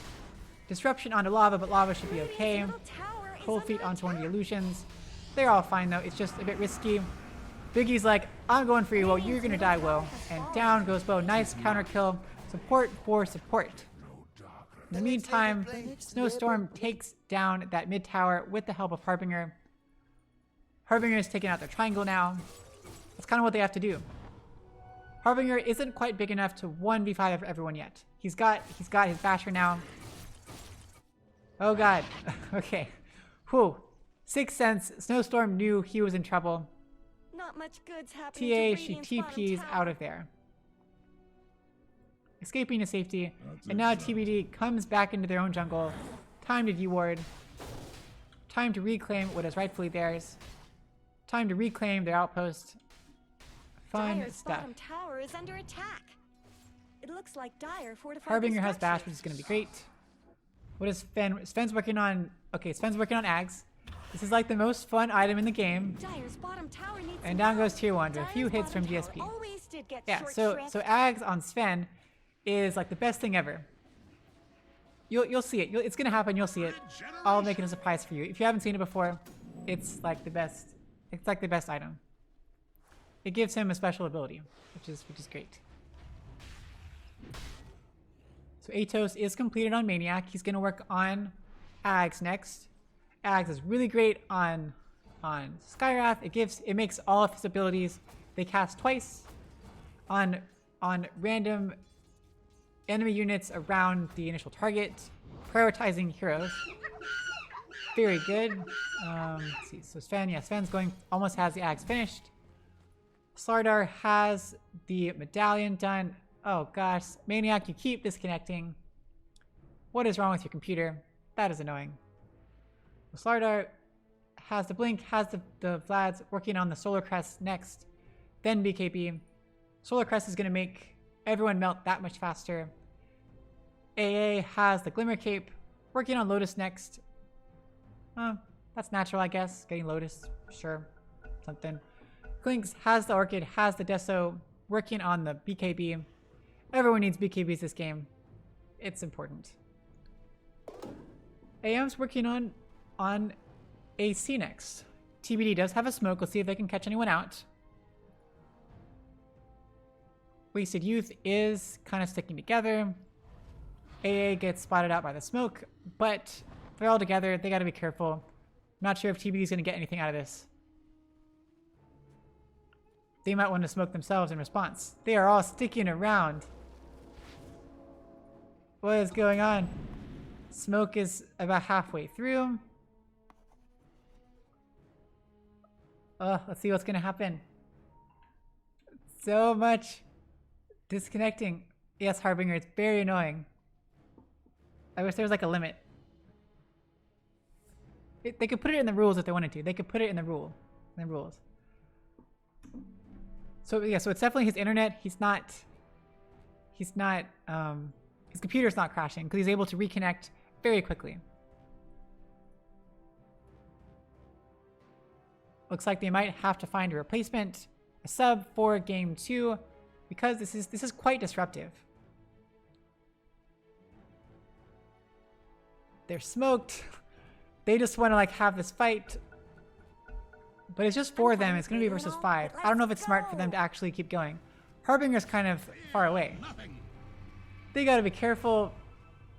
Disruption onto lava, but lava should be okay. Cold feet onto one of the illusions. They're all fine though, it's just a bit risky. Biggie's like, I'm going for you, Woe, you're gonna die, Woe. And down goes Woe, nice counter kill. Support for support. In the meantime, Snowstorm takes down that mid tower with the help of Harbinger. Harbinger is taking out their triangle now. That's kind of what they have to do. Harbinger isn't quite big enough to 1v5 everyone yet. He's got his basher now. Oh god. Okay. Whew. Sixth sense. Snowstorm knew he was in trouble. Not much good's happening TA, to she Radiant's bottom TPs tower. out of there. Escaping to safety. And now TBD comes back into their own jungle. Time to deward. Time to reclaim what is rightfully theirs. Time to reclaim their outpost. Fun Dire's stuff. bottom tower is under attack. It looks like Dire fortified Harbinger the has bash, structures. which is going to be great. What is Sven? Sven's working on... Okay, Sven's working on Ags. This is like the most fun item in the game. Dire's bottom tower needs And some down help. goes tier 1 to a few Dire's hits from bottom tower GSP. always did get Yeah, short so shrift. Ags on Sven is like the best thing ever. You'll see it. It's gonna happen. You'll see it. I'll make it a surprise for you. If you haven't seen it before, it's like the best. It's like the best item. It gives him a special ability, which is great. So Atos is completed on Maniac. He's gonna work on Ags next. Ags is really great on Skywrath. It makes all of his abilities they cast twice on random enemy units around the initial target, prioritizing heroes. Very good. Let's see. So Sven's almost has the Ags finished. Slardar has the medallion done. Oh gosh, Maniac, you keep disconnecting. What is wrong with your computer? That is annoying. Slardar has the blink, has the Vlads working on the Solar Crest next, then BKB. Solar Crest is going to make everyone melt that much faster. AA has the Glimmer Cape, working on Lotus next. That's natural, I guess. Getting Lotus, sure, something. Clinks has the Orchid, has the Deso, working on the BKB. Everyone needs BKBs this game. It's important. AM's working on AC next. TBD does have a smoke. Let's see if they can catch anyone out. Wasted.Youth is kind of sticking together. AA gets spotted out by the smoke, but they're all together. They got to be careful. I'm not sure if TBD is going to get anything out of this. They might want to smoke themselves in response. They are all sticking around. What is going on? Smoke is about halfway through. Let's see what's going to happen. So much disconnecting. Yes, Harbinger, it's very annoying. I wish there was like a limit. They could put it in the rules if they wanted to. They could put it in the rules. So yeah, so it's definitely his internet. His computer's not crashing because he's able to reconnect very quickly. Looks like they might have to find a replacement, a sub for game 2, because this is quite disruptive. They're smoked. They just want to like have this fight. But it's just 4 of them. It's going to be versus 5. I don't know if it's smart for them to actually keep going. Harbinger's kind of far away. They got to be careful.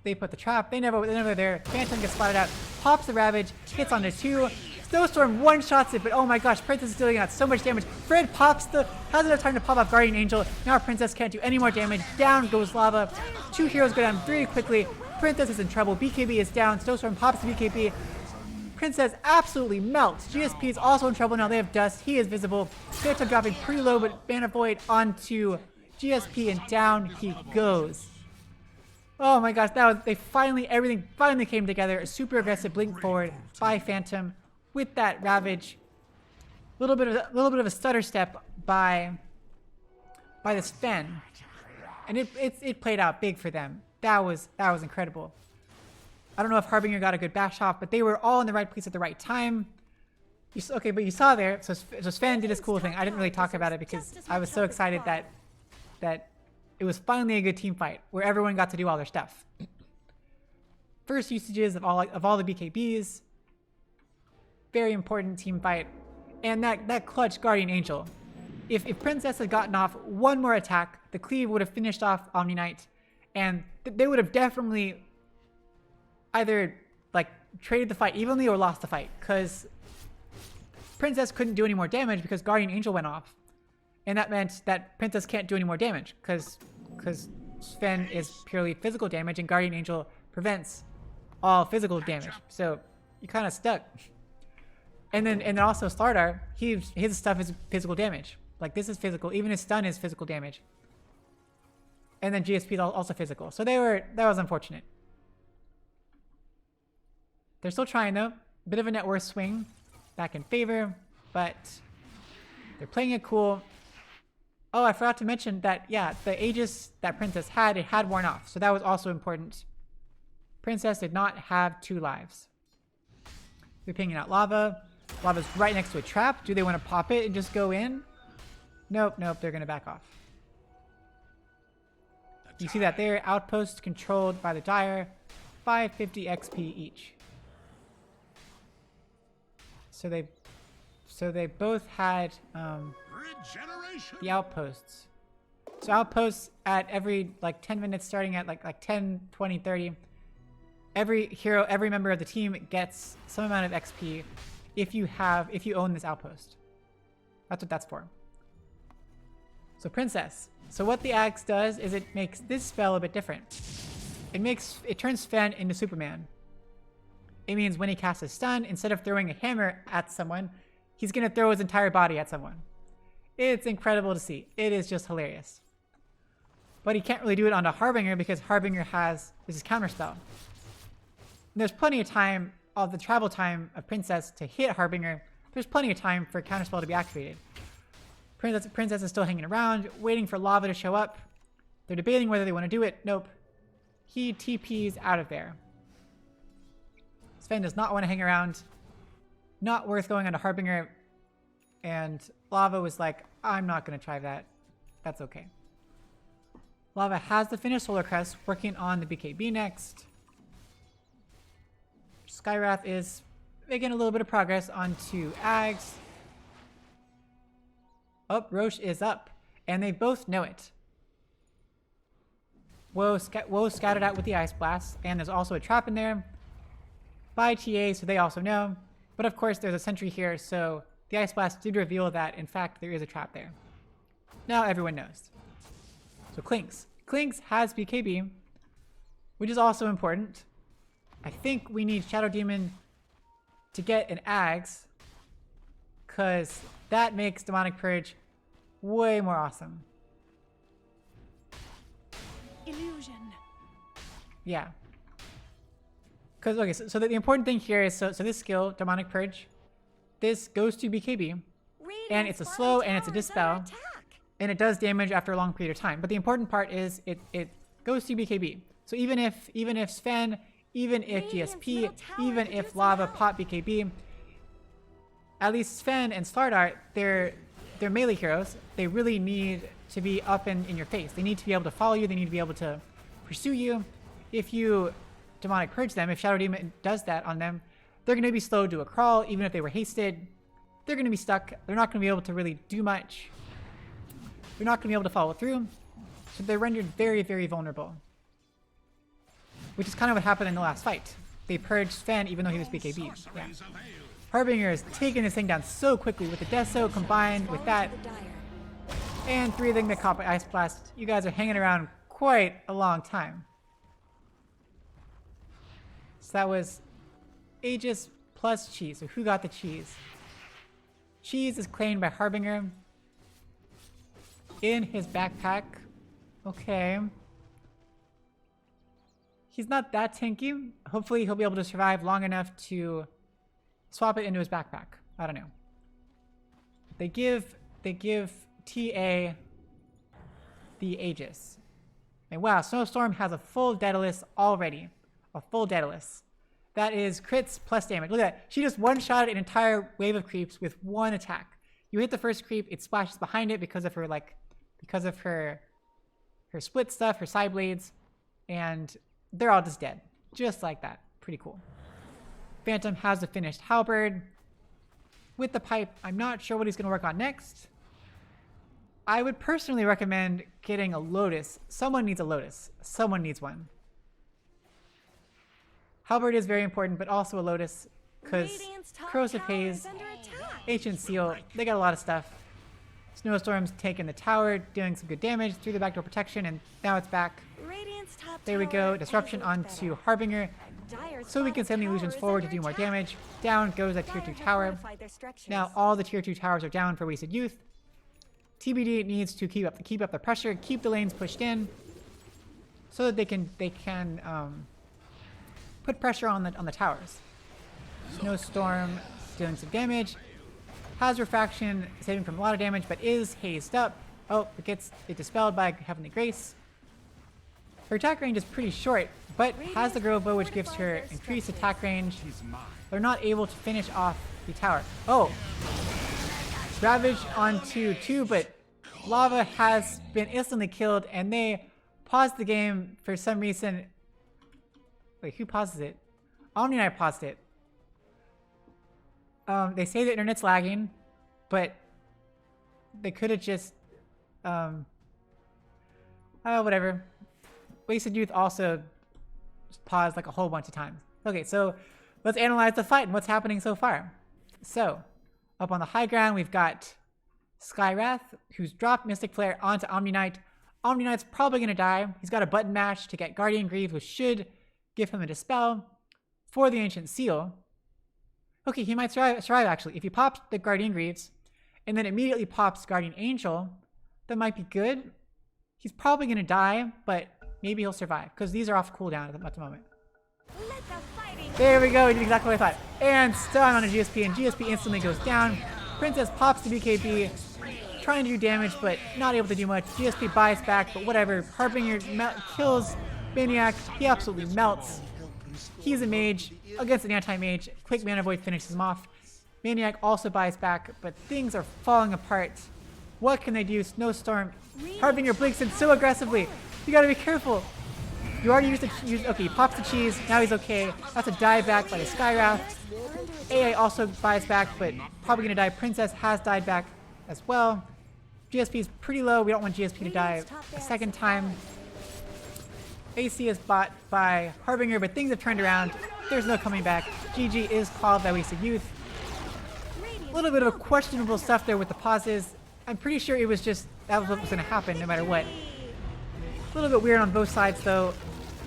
They put the trap. They're never there. Phantom gets spotted out. Pops the Ravage. Hits onto 2. Snowstorm one-shots it, but oh my gosh, Princess is dealing out so much damage. Fred has enough time to pop off Guardian Angel. Now Princess can't do any more damage. Down goes Lava. 2 heroes go down very quickly. Princess is in trouble. BKB is down. Snowstorm pops the BKB. Princess absolutely melts. GSP is also in trouble now. They have Dust. He is visible. Phantom dropping pretty low, but Mana Void onto GSP, and down he goes. Oh my gosh, everything finally came together. A super aggressive blink forward by Phantom with that Ravage. Little bit of a stutter step by the Sven, and it played out big for them. That was incredible. I don't know if Harbinger got a good bash off, but they were all in the right place at the right time. But you saw there. So Sven did this cool thing. I didn't really talk about it because I was so excited that It was finally a good team fight where everyone got to do all their stuff. First usages of all the BKBs. Very important team fight. And that clutch Guardian Angel. If Princess had gotten off one more attack, the cleave would have finished off Omni Knight, and they would have definitely either like traded the fight evenly or lost the fight, because Princess couldn't do any more damage because Guardian Angel went off, and that meant that Princess can't do any more damage because Sven is purely physical damage and Guardian Angel prevents all physical damage. So you're kind of stuck. And then also Slardar, his stuff is physical damage. Like this is physical. Even his stun is physical damage. And then GSP is also physical. So that was unfortunate. They're still trying though. Bit of a net worth swing back in favor, but they're playing it cool. Oh, I forgot to mention that, yeah, the Aegis that Princess had, it had worn off. So that was also important. Princess did not have 2 lives. They're pinging out lava. Lava's right next to a trap. Do they want to pop it and just go in? Nope, they're going to back off. You see that there, outpost controlled by the Dire, 550 XP each. So they both had the outposts. So outposts at every like 10 minutes, starting at like 10, 20, 30. Every member of the team gets some amount of XP if you own this outpost. That's what that's for. So Princess. So what the axe does is it makes this spell a bit different. It turns Sven into Superman. It means when he casts a stun, instead of throwing a hammer at someone, he's gonna throw his entire body at someone. It's incredible to see. It is just hilarious. But he can't really do it onto Harbinger because Harbinger has this counterspell. There's plenty of time, of the travel time of Princess to hit Harbinger. There's plenty of time for counterspell to be activated. Princess is still hanging around, waiting for lava to show up. They're debating whether they want to do it. Nope. He TP's out of there. Sven does not want to hang around. Not worth going onto Harbinger. And Lava was like, I'm not going to try that. That's okay. Lava has the finished Solar Crest, working on the BKB next. Skywrath is making a little bit of progress onto Ags. Oh, Roche is up. And they both know it. Woe scattered out with the Ice Blast. And there's also a trap in there by TA, so they also know. But of course, there's a sentry here, so the Ice Blast did reveal that, in fact, there is a trap there. Now everyone knows. So Clinks. Clinks has BKB, which is also important. I think we need Shadow Demon to get an Ags, because that makes Demonic Purge way more awesome. Illusion. Yeah. Because, okay, so the important thing here is, so this skill, Demonic Purge, this goes to BKB, and it's a slow and it's a dispel, and it does damage after a long period of time. But the important part is it goes to BKB. So even if Sven, even if GSP, even if Lava pop BKB, at least Sven and Slardar, they're melee heroes. They really need to be up in your face. They need to be able to follow you. They need to be able to pursue you. If you Demonic Purge them, if Shadow Demon does that on them, they're going to be slowed to a crawl. Even if they were hasted, they're going to be stuck. They're not going to be able to really do much. They're not going to be able to follow through. So they're rendered very, very vulnerable. Which is kind of what happened in the last fight. They purged Sven even though he was BKB. Yeah. Harbinger is taking this thing down so quickly with the Deso combined with that. And 3 of them get caught by Ice Blast. You guys are hanging around quite a long time. So that was Aegis plus Cheese. So who got the Cheese? Cheese is claimed by Harbinger in his backpack. Okay. He's not that tanky. Hopefully he'll be able to survive long enough to swap it into his backpack. I don't know. They give TA the Aegis. And wow, Snowstorm has a full Daedalus already. A full Daedalus. That is crits plus damage. Look at that. She just one-shotted an entire wave of creeps with 1 attack. You hit the first creep, it splashes behind it because of her her split stuff, her side blades, and they're all just dead. Just like that. Pretty cool. Phantom has a finished halberd. With the pipe, I'm not sure what he's going to work on next. I would personally recommend getting a lotus. Someone needs a lotus. Someone needs one. Halberd is very important, but also a lotus, because Corrosive Haze, Ancient Seal, they got a lot of stuff. Snowstorm's taking the tower, doing some good damage through the backdoor protection, and now it's back. There we go. Disruption onto Harbinger, so we can send the illusions forward to do more damage. Down goes that tier 2 tower. Now all the tier 2 towers are down for Wasted Youth. TBD needs to keep up the pressure, keep the lanes pushed in, so that they can put pressure on the towers. Snowstorm dealing some damage. Has Refraction, saving from a lot of damage, but is hazed up. Oh, it gets it dispelled by Heavenly Grace. Her attack range is pretty short, but has the Grove Bow, which gives her increased attack range. They're not able to finish off the tower. Oh! Ravage onto 2, but Lava has been instantly killed, and they paused the game for some reason. Wait, who pauses it? Omni and I paused it. They say the internet's lagging, but they could have just, whatever. Wasted Youth also paused like a whole bunch of times. Okay, so let's analyze the fight and what's happening so far. So, up on the high ground, we've got Skywrath, who's dropped Mystic Flare onto Omni Knight. Omni Knight's probably going to die. He's got a button mash to get Guardian Greaves, which should give him a Dispel for the Ancient Seal. Okay, he might survive actually. If he pops the Guardian Greaves and then immediately pops Guardian Angel, that might be good. He's probably going to die, but maybe he'll survive, because these are off cooldown at the moment. There we go, he did exactly what I thought. And stun on a GSP, and GSP instantly goes down. Princess pops the BKB, trying to do damage, but not able to do much. GSP buys back, but whatever. Harbinger kills Maniac. He absolutely melts. He's a mage against an anti-mage. Quick Mana Void finishes him off. Maniac also buys back, but things are falling apart. What can they do? Snowstorm. Harbinger blinks in so aggressively. You gotta be careful. You already used the okay, he pops the cheese. Now he's okay. That's a dive back by the Skywrath. AI also buys back, but probably gonna die. Princess has died back as well. GSP is pretty low. We don't want GSP to die a second time. AC is bought by Harbinger, but things have turned around. There's no coming back. GG is called by Wasted Youth. A little bit of questionable stuff there with the pauses. I'm pretty sure it was just, that was what was going to happen no matter what. A little bit weird on both sides though.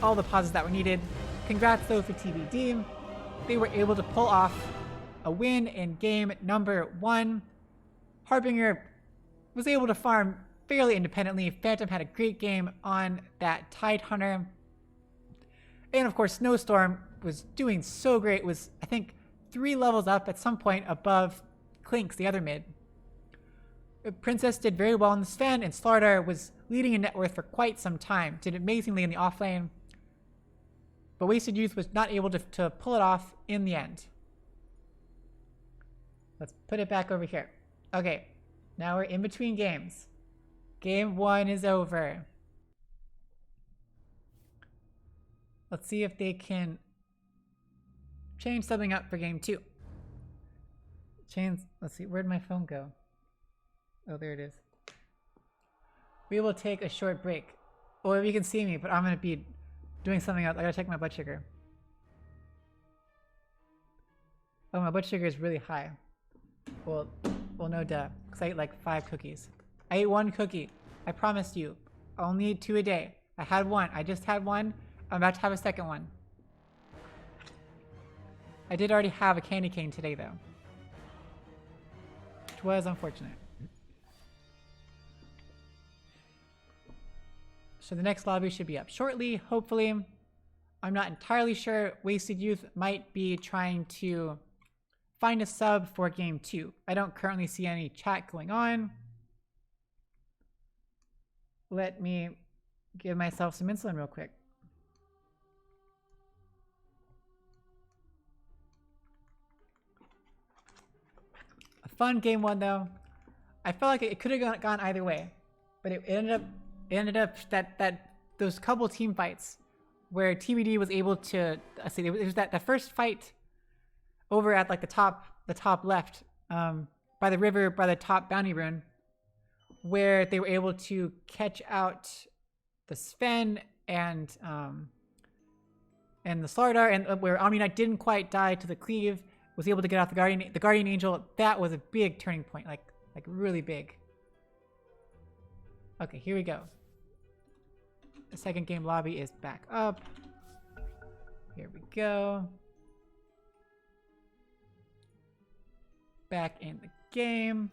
All the pauses that were needed. Congrats though for TBD. They were able to pull off a win in game number 1. Harbinger was able to farm fairly independently. Phantom had a great game on that Tide Hunter. And of course, Snowstorm was doing so great. Was, I think, 3 levels up at some point above Clinks, the other mid. Princess did very well in the Sven, and Slardar was leading in net worth for quite some time. Did amazingly in the offlane. But Wasted Youth was not able to pull it off in the end. Let's put it back over here. Okay, now we're in between games. Game 1 is over. Let's see if they can change something up for game 2. Let's see, where'd my phone go? Oh, there it is. We will take a short break. Well, you can see me, but I'm going to be doing something else. I gotta check my blood sugar. Oh, my blood sugar is really high. Well, no duh, because I ate like 5 cookies. I ate 1 cookie. I promised you. I only eat 2 a day. I had 1. I just had 1. I'm about to have a second one. I did already have a candy cane today, though. Which was unfortunate. So the next lobby should be up shortly, hopefully. I'm not entirely sure. Wasted Youth might be trying to find a sub for game 2. I don't currently see any chat going on. Let me give myself some insulin real quick. A fun game 1 though. I felt like it could have gone either way, but it ended up it ended up that those couple team fights where TBD was able to see it was that first fight over at like the top left by the river by the top bounty rune, where they were able to catch out the Sven and the Slardar, and where Omni Knight didn't quite die to the cleave, was able to get off the Guardian Angel. That was a big turning point, like really big. Okay, here we go. The second game lobby is back up. Here we go. Back in the game.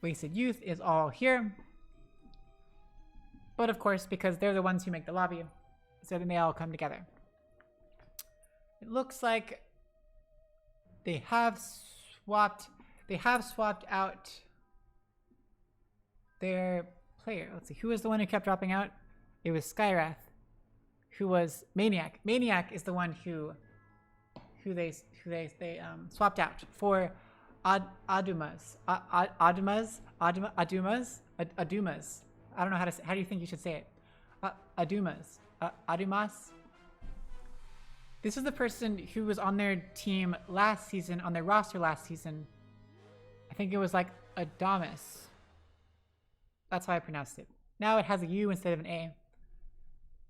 Wasted.Youth is all here. But of course, because they're the ones who make the lobby, so then they all come together. It looks like they have swapped out their player. Let's see, who was the one who kept dropping out? It was Skyrath, who was Maniac. Maniac is the one who they swapped out for Adumas. Adumas. I don't know how do you think you should say it? Adumas. Adumas. This is the person who was on their team last season, on their roster last season. I think it was like Adamus. That's how I pronounced it. Now it has a U instead of an A.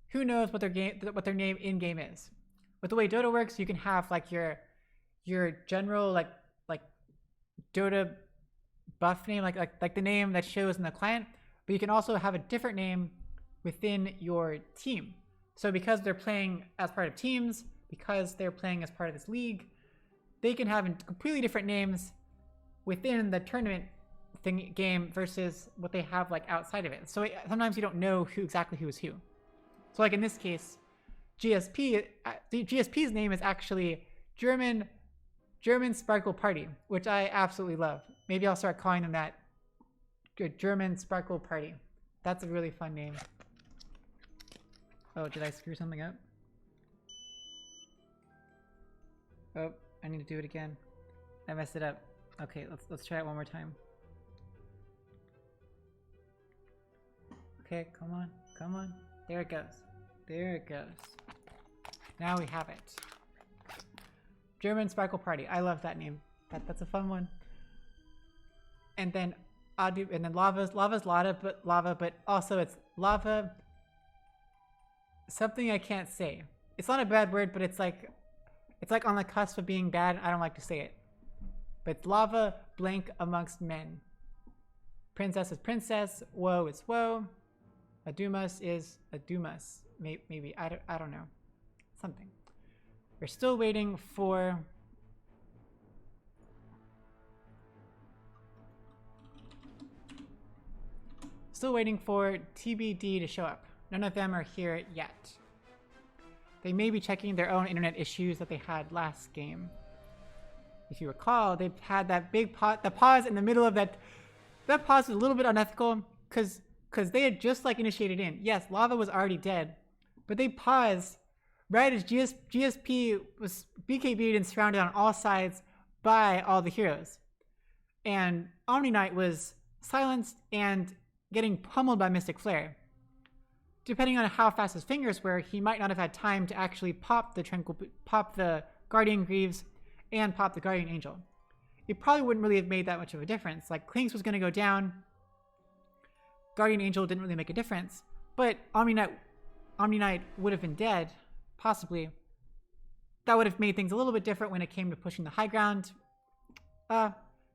Who knows what their name in game is? With the way Dota works, you can have like your general like Dota buff name, like the name that shows in the client, but you can also have a different name within your team. So because they're playing as part of teams, because they're playing as part of this league, they can have completely different names within the tournament game versus what they have like outside of it. So sometimes you don't know exactly who is who. So like in this case, GSP's name is actually German Sparkle Party, which I absolutely love. Maybe I'll start calling them that. Good, German Sparkle Party. That's a really fun name. Oh, did I screw something up? Oh, I need to do it again. I messed it up. Okay, let's try it one more time. Okay, come on. There it goes. Now we have it. German Sparkle Party. I love that name. That's a fun one. And then lava's lava, but also it's lava. Something I can't say. It's not a bad word, but it's like on the cusp of being bad. I don't like to say it. But it's lava blank amongst men. Princess is princess. Woe is woe. Adumas is Adumas. Maybe I don't know. Something. We're still waiting for TBD to show up. None of them are here yet. They may be checking their own internet issues that they had last game. If you recall, they had that big the pause in the middle of that. That pause was a little bit unethical because they had just like initiated in. Yes, lava was already dead, but they paused right as GSP was BKB'd and surrounded on all sides by all the heroes. And Omni Knight was silenced and getting pummeled by Mystic Flare. Depending on how fast his fingers were, he might not have had time to actually pop the Guardian Greaves and pop the Guardian Angel. It probably wouldn't really have made that much of a difference. Like, Klinks was going to go down. Guardian Angel didn't really make a difference. But Omni Knight would have been dead, possibly. That would have made things a little bit different when it came to pushing the high ground.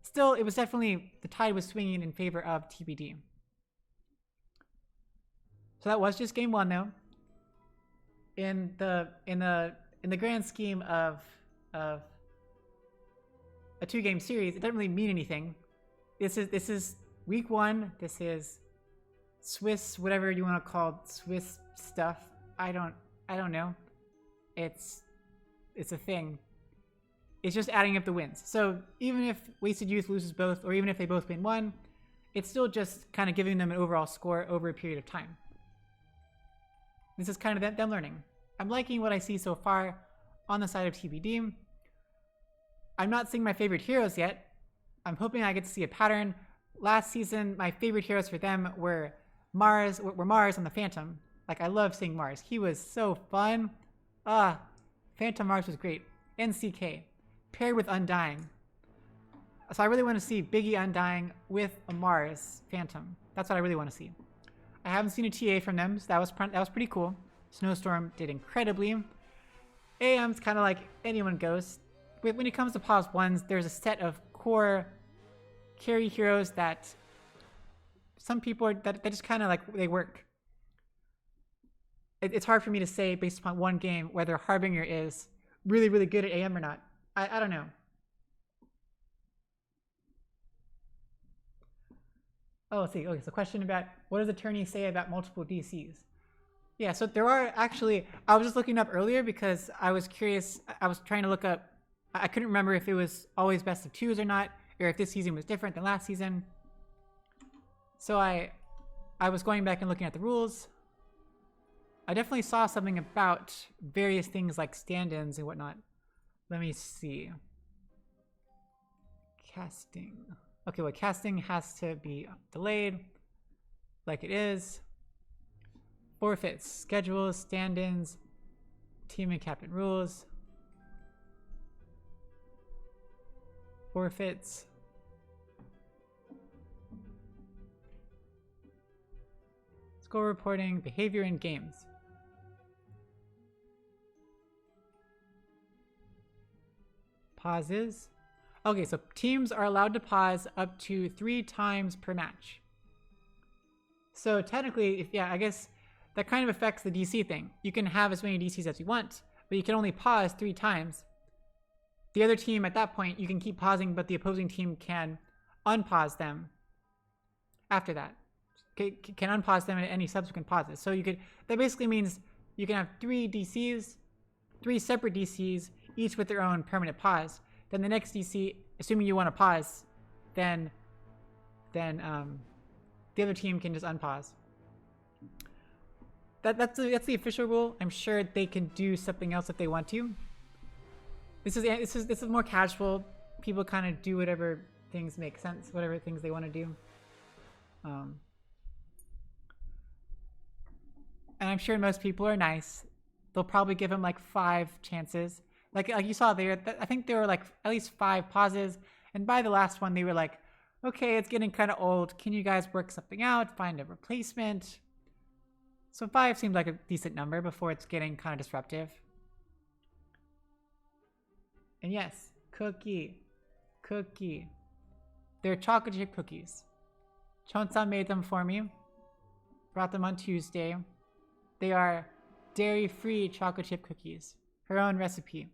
Still, it was definitely, the tide was swinging in favor of TBD. So that was just game one, though. In the grand scheme of a 2-game series, it doesn't really mean anything. This is week one. This is Swiss, whatever you want to call Swiss stuff. I don't know. It's a thing. It's just adding up the wins. So even if Wasted.Youth loses both, or even if they both win one, it's still just kind of giving them an overall score over a period of time. This is kind of them learning. I'm liking what I see so far on the side of TBD. I'm not seeing my favorite heroes yet. I'm hoping I get to see a pattern last season, my favorite heroes for them were Mars and the Phantom. Like, I love seeing Mars. He was so fun. Phantom Mars was great. And CK, paired with Undying. So I really want to see Biggie Undying with a Mars Phantom. That's what I really want to see. I haven't seen a TA from them, so that was pretty cool. Snowstorm did incredibly. AM's kind of like anyone goes. When it comes to pause ones, there's a set of core carry heroes that some people are, that just kind of like they work. It's hard for me to say based upon one game whether Harbinger is really, really good at AM or not. I don't know. Oh, let's see. Okay, so question about what does attorney say about multiple DCs? Yeah, so there are actually, I was just looking up earlier because I was curious. I was trying to look up, I couldn't remember if it was always best of twos or not, or if this season was different than last season. So I was going back and looking at the rules. I definitely saw something about various things like stand-ins and whatnot. Let me see. Casting. Okay, well, casting has to be delayed, like it is. Forfeits, schedules, stand-ins, team and captain rules. Forfeits. Score reporting, behavior in games. Pauses. Okay, so teams are allowed to pause up to 3 times per match. So technically, I guess that kind of affects the DC thing. You can have as many DCs as you want, but you can only pause 3 times. The other team at that point, you can keep pausing, but the opposing team can unpause them after that. Can unpause them at any subsequent pauses. So that basically means you can have 3 DCs, 3 separate DCs, each with their own permanent pause. Then the next DC, assuming you want to pause, then the other team can just unpause. That's the official rule. I'm sure they can do something else if they want to. This is more casual. People kind of do whatever things make sense, whatever things they want to do. And I'm sure most people are nice. They'll probably give him like 5 chances. Like you saw there, I think there were like at least 5 pauses. And by the last one, they were like, okay, it's getting kind of old. Can you guys work something out? Find a replacement? So 5 seemed like a decent number before it's getting kind of disruptive. And yes, cookie. They're chocolate chip cookies. Chonsa made them for me. Brought them on Tuesday. They are dairy-free chocolate chip cookies. Her own recipe.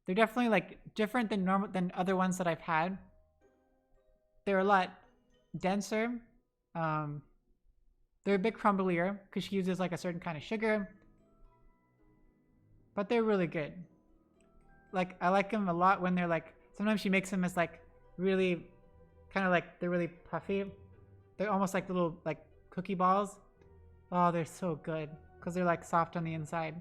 They're definitely like different than other ones that I've had. They're a lot denser. They're a bit crumblier because she uses like a certain kind of sugar. But they're really good. Like, I like them a lot when they're like, sometimes she makes them as like really, kind of like, they're really puffy. They're almost like little like cookie balls. Oh, they're so good because they're like soft on the inside.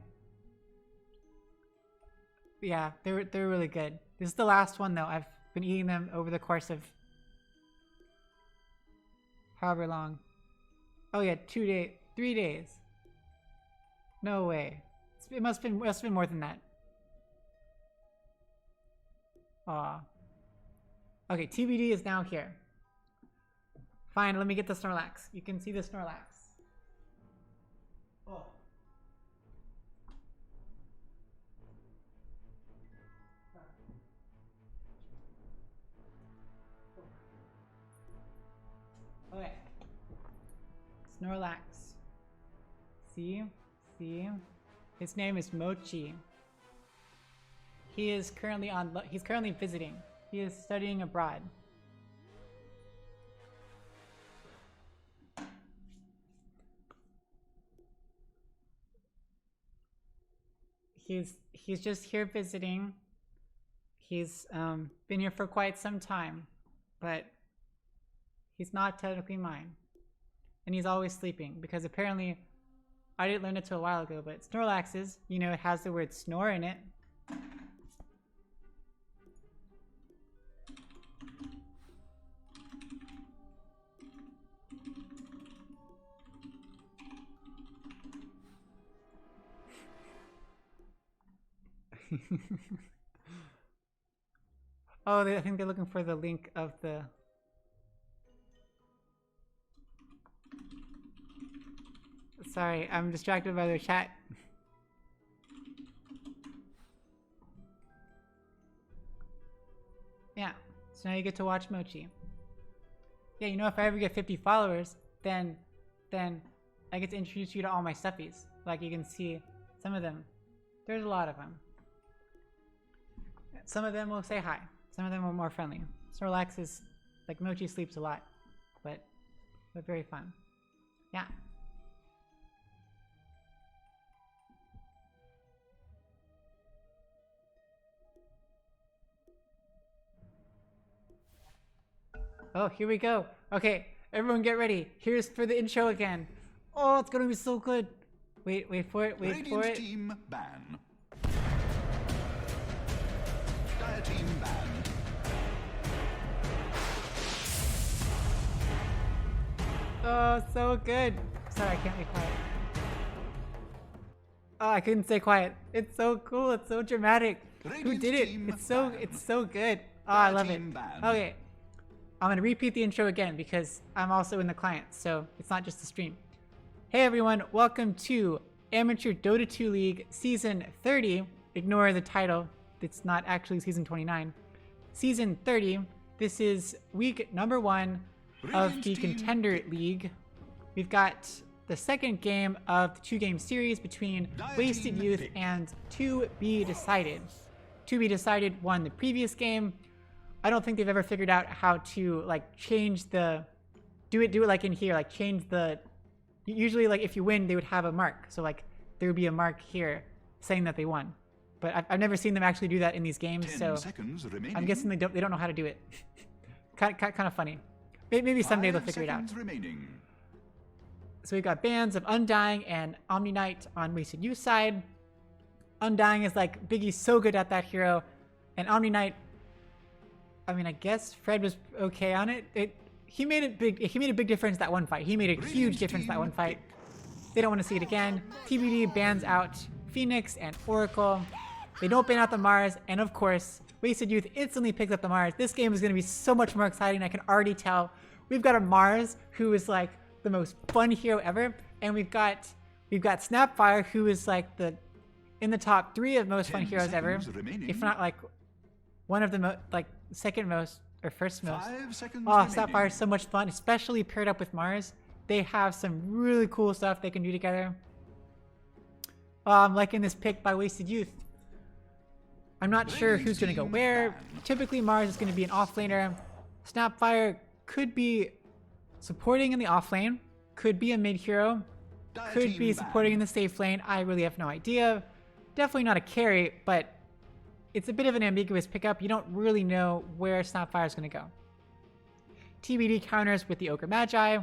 Yeah, they're really good. This is the last one though. I've been eating them over the course of however long. Oh yeah, 2 days, 3 days. No way. It must have been more than that. Aw. Okay, TBD is now here. Fine, let me get the Snorlax. You can see the Snorlax. Oh. Okay. Snorlax. See? His name is Mochi. He is currently he's currently visiting. He is studying abroad. He's just here visiting. He's been here for quite some time, but he's not technically mine. And he's always sleeping because apparently, I didn't learn it till a while ago, but Snorlax's, you know, it has the word snore in it. Oh, I think they're looking for the link of the... Sorry, I'm distracted by their chat. Yeah, so now you get to watch Mochi. Yeah, you know, if I ever get 50 followers, then I get to introduce you to all my stuffies. Like, you can see some of them. There's a lot of them. Some of them will say hi. Some of them are more friendly. Snorlax is, like, Mochi sleeps a lot, but very fun. Yeah. Oh, here we go. Okay, everyone get ready. Here's for the intro again. Oh, it's gonna be so good. Wait for it, wait for it. Team ban. Dire team ban. Oh, so good. Sorry, I can't be quiet. Oh, I couldn't stay quiet. It's so cool. It's so dramatic. Who did it? It's so good. Oh, I love it. Okay. I'm going to repeat the intro again because I'm also in the client, so it's not just the stream. Hey everyone, welcome to Amateur Dota 2 League Season 30. Ignore the title. It's not actually Season 29. Season 30. This is week number 1 of the Contender League. We've got the second game of the 2-game series between Wasted.Youth and To Be Decided. To Be Decided won the previous game. I don't think they've ever figured out how to like change the do it like in here, like change the usually like if you win they would have a mark, so like there would be a mark here saying that they won, but I've never seen them actually do that in these games, so I'm guessing they don't know how to do it. kind of funny. Maybe someday they'll figure it out. So we've got bands of Undying and Omni Knight on Wasted.Youth side. Undying is like Biggie's so good at that hero, and Omni Knight, I mean, I guess Fred was okay on it. He made a big difference that one fight. He made a huge difference that one fight. They don't want to see it again. TBD bans out Phoenix and Oracle. They don't ban out the Mars, and of course, Wasted.Youth instantly picks up the Mars. This game is going to be so much more exciting. I can already tell. We've got a Mars who is like the most fun hero ever, and we've got Snapfire, who is like in the top 3 of most fun heroes ever, if not like one of the second most or first most. Oh, Snapfire is so much fun, especially paired up with Mars. They have some really cool stuff they can do together. I'm liking this pick by Wasted.Youth. I'm not sure who's going to go where. Typically, Mars is going to be an offlaner. Snapfire could be supporting in the offlane, could be a mid hero, could be supporting in the safe lane. I really have no idea. Definitely not a carry, but it's a bit of an ambiguous pickup. You don't really know where Snapfire is going to go. TBD counters with the Ogre Magi.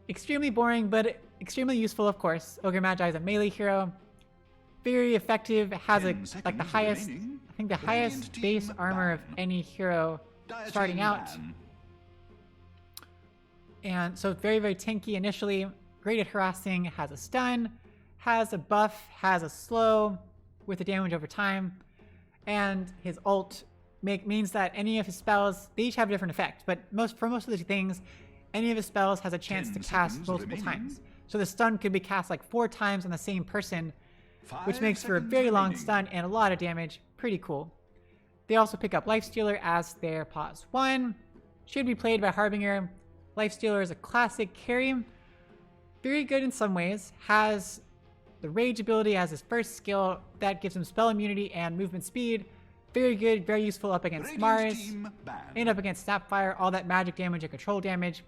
Extremely boring, but extremely useful, of course. Ogre Magi is a melee hero. Very effective. Has like the highest, I think the highest base armor of any hero starting out. And so very, very tanky initially. Great at harassing. Has a stun. Has a buff. Has a slow with the damage over time. And his ult means that any of his spells, they each have a different effect, but for most of the things, any of his spells has a chance to cast multiple times. So the stun could be cast like 4 times on the same person, which makes for a very long stun and a lot of damage. Pretty cool. They also pick up Lifestealer as their pause 1. Should be played by Harbinger. Lifestealer is a classic carry. Very good in some ways. Has the Rage ability as his first skill. That gives him spell immunity and movement speed. Very good, very useful up against Mars. And up against Snapfire, all that magic damage and control damage.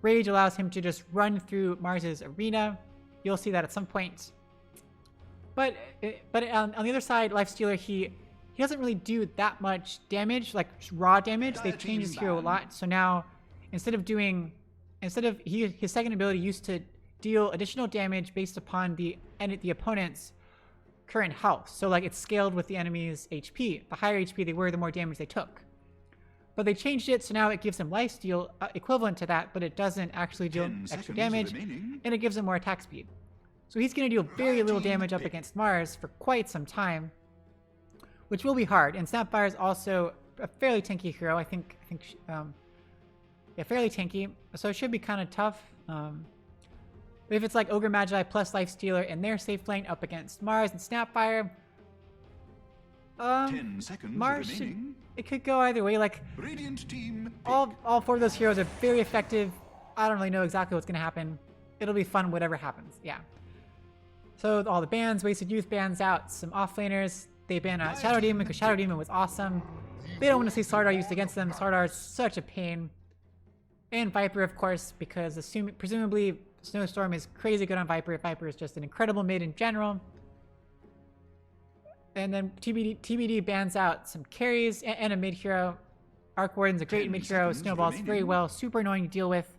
Rage allows him to just run through Mars's arena. You'll see that at some point. But on the other side, Lifestealer, he doesn't really do that much damage, like raw damage. They've changed his hero a lot. So now, his second ability used to deal additional damage based upon the opponent's current health. So like it's scaled with the enemy's HP. The higher HP they were, the more damage they took. But they changed it, so now it gives him lifesteal equivalent to that, but it doesn't actually deal extra damage, and it gives him more attack speed. So he's going to deal very little damage up against Mars for quite some time. which will be hard. And Snapfire is also a fairly tanky hero. I think yeah, fairly tanky. So it should be kind of tough. But if it's like Ogre Magi plus Lifestealer and their safe lane up against Mars and Snapfire, 10 seconds Mars remaining. it could go either way. Like Radiant team. all four of those heroes are very effective. I don't really know exactly what's gonna happen. It'll be fun whatever happens. Yeah. So all the bans, Wasted Youth bans out some offlaners. They ban out Shadow Demon because Shadow Demon was awesome. They don't want to see Slardar used against them. Slardar is such a pain. And Viper, of course, because presumably Snowstorm is crazy good on Viper. Viper is just an incredible mid in general. And then TBD bans out some carries and a mid hero. Arc Warden's a great mid hero. Snowball's very well, super annoying to deal with.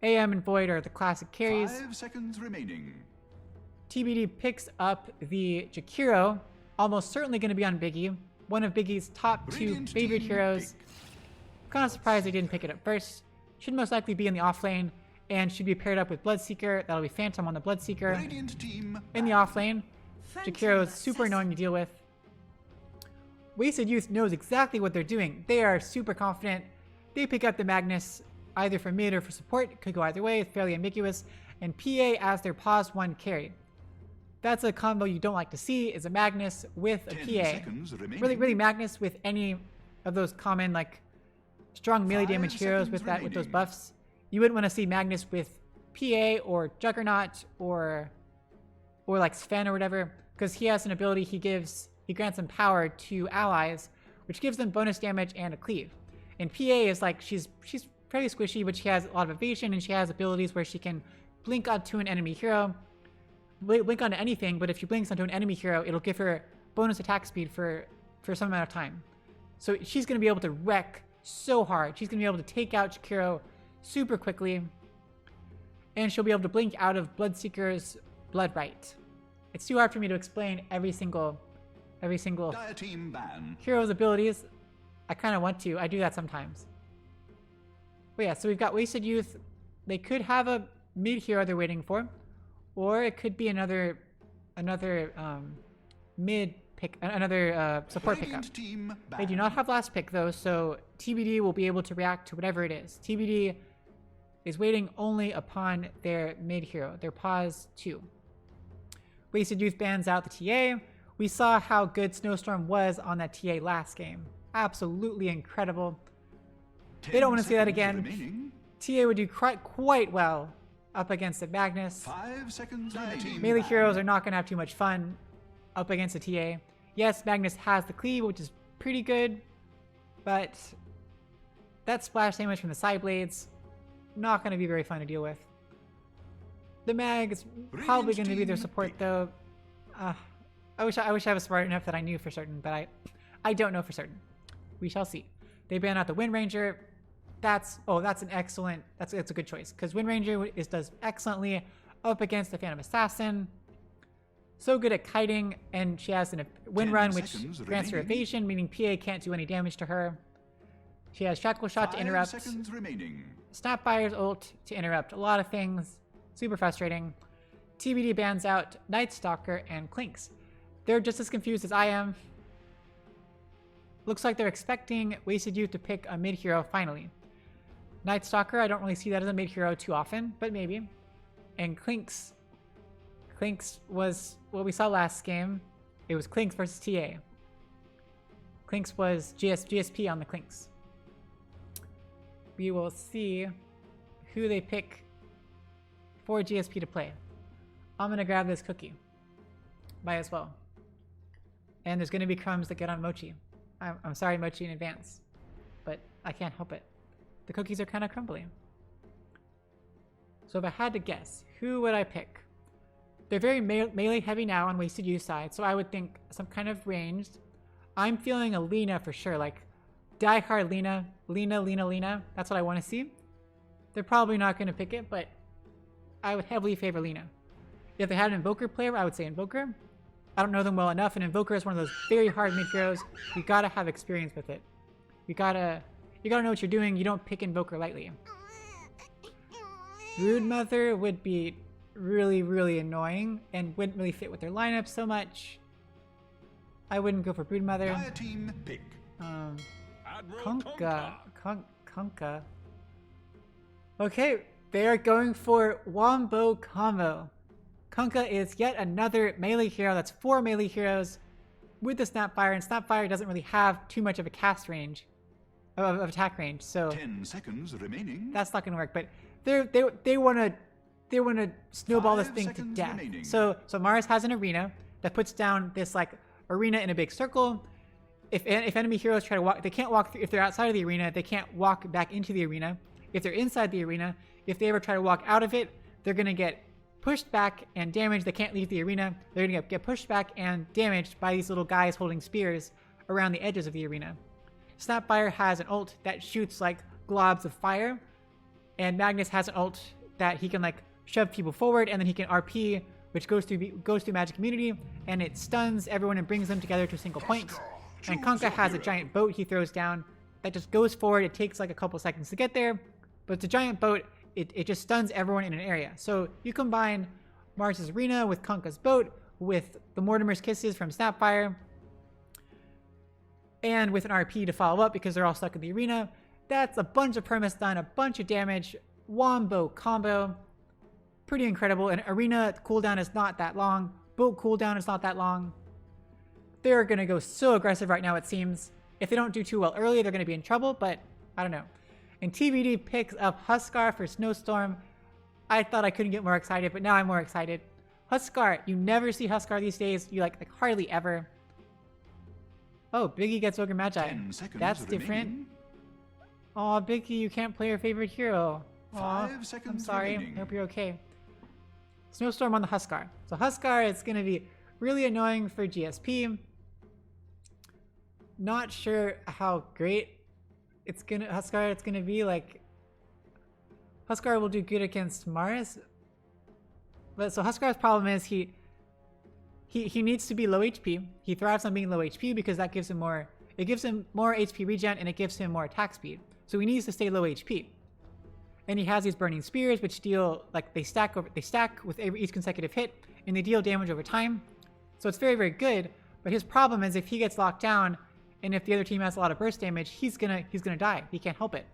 AM and Void are the classic carries. 5 seconds remaining. TBD picks up the Jakiro, almost certainly going to be on Biggie. One of Biggie's top 2 favorite heroes. Kind of surprised they didn't pick it up first. Should most likely be in the off lane and should be paired up with Bloodseeker. That'll be Phantom on the Bloodseeker. In the off lane, Jakiro is super annoying to deal with. Wasted Youth knows exactly what they're doing. They are super confident. They pick up the Magnus either for mid or for support. It could go either way. It's fairly ambiguous. And PA as their pause 1 carry. That's a combo you don't like to see, is a Magnus with a PA. Really Magnus with any of those common like strong melee damage heroes with those buffs. You wouldn't want to see Magnus with PA or Juggernaut or like Sven or whatever, because he has an ability he grants them power to allies, which gives them bonus damage and a cleave. And PA is like she's fairly squishy, but she has a lot of evasion and she has abilities where she can blink onto an enemy hero. Blink onto anything, but if she blinks onto an enemy hero, it'll give her bonus attack speed for some amount of time. So she's going to be able to wreck so hard. She's going to be able to take out Jakiro super quickly, and she'll be able to blink out of Bloodseeker's Blood Right. It's too hard for me to explain every single hero's abilities. I kind of want to. I do that sometimes. But yeah, so we've got Wasted Youth. They could have a mid hero they're waiting for. Or it could be another mid pick, another support pickup. They do not have last pick though, so TBD will be able to react to whatever it is. TBD is waiting only upon their mid hero, their pause 2. Wasted Youth bans out the TA. We saw how good Snowstorm was on that TA last game. Absolutely incredible. They don't want to see that again. TA would do quite well up against the Magnus. 5 seconds. Melee heroes are not going to have too much fun up against a TA. Yes, Magnus has the cleave, which is pretty good, but that splash damage from the side blades, not going to be very fun to deal with. The Mag is probably going to be their support though. I wish I was smart enough that I knew for certain, but I don't know for certain. We shall see. They ban out the Wind Ranger. That's a good choice, because Wind Ranger does excellently up against the Phantom Assassin. So good at kiting, and she has a Wind Run, which grants her evasion, meaning PA can't do any damage to her. She has Shackle Shot to interrupt. Snapfire's ult to interrupt a lot of things. Super frustrating. TBD bans out Night Stalker and Clinks. They're just as confused as I am. Looks like they're expecting Wasted Youth to pick a mid hero finally. Night Stalker, I don't really see that as a mid hero too often, but maybe. And Clinks was what we saw last game. It was Clinks versus TA. Clinks was GSP on the Clinks. We will see who they pick for GSP to play. I'm gonna grab this cookie. Might as well. And there's gonna be crumbs that get on Mochi. I'm sorry, Mochi, in advance, but I can't help it. The cookies are kind of crumbly. So if I had to guess, who would I pick? They're very melee heavy now on Wasted Youth side, so I would think some kind of ranged. I'm feeling a Lina for sure, like diehard Lina. That's what I want to see. They're probably not going to pick it, but I would heavily favor Lina. If they had an Invoker player, I would say Invoker. I don't know them well enough, and Invoker is one of those very hard mid heroes. You gotta have experience with it. You gotta know what you're doing. You don't pick Invoker lightly. Brood Mother would be really, really annoying and wouldn't really fit with their lineup so much. I wouldn't go for Broodmother. Dire team pick. Kunkka. Okay, they are going for Wombo combo. Kunkka is yet another melee hero. That's 4 melee heroes with the Snapfire, and Snapfire doesn't really have too much of a cast range, of attack range. So 10 seconds remaining. that's not gonna work. But they wanna snowball this 5 thing to seconds death. remaining. So Mars has an arena that puts down this like arena in a big circle. If enemy heroes try to walk, they can't walk through. If they're outside of the arena, they can't walk back into the arena. If they're inside the arena, if they ever try to walk out of it, they're gonna get pushed back and damaged. They can't leave the arena. They're gonna get pushed back and damaged by these little guys holding spears around the edges of the arena. Snapfire has an ult that shoots like globs of fire, and Magnus has an ult that he can like shove people forward, and then he can RP, which goes through magic immunity, and it stuns everyone and brings them together to a single point. And Kunkka has a giant boat he throws down that just goes forward. It takes like a couple seconds to get there, but it's a giant boat. It just stuns everyone in an area. So you combine Mars's arena with Kunkka's boat, with the Mortimer's Kisses from Snapfire, and with an RP to follow up because they're all stuck in the arena. That's a bunch of perma stun, a bunch of damage, Wombo combo. Pretty incredible. And arena cooldown is not that long. Boat cooldown is not that long. They're going to go so aggressive right now, it seems. If they don't do too well early, they're going to be in trouble, but I don't know. And TBD picks up Huskar for Snowstorm. I thought I couldn't get more excited, but now I'm more excited. Huskar, you never see Huskar these days. You like hardly ever. Oh, Biggie gets Ogre Magi. 10 seconds That's remaining. different. Aw, Biggie, you can't play your favorite hero. Aw, 5 I'm seconds sorry. remaining. I hope you're okay. Snowstorm on the Huskar. So Huskar is going to be really annoying for GSP. Not sure how great it's gonna be. Like, Huskar will do good against Mars, but so Huskar's problem is he needs to be low HP. He thrives on being low HP because that gives him more. It gives him more HP regen and it gives him more attack speed. So he needs to stay low HP. And he has these burning spears, which deal like they stack with each consecutive hit, and they deal damage over time. So it's very, very good. But his problem is if he gets locked down, and if the other team has a lot of burst damage, he's gonna die. He can't help it.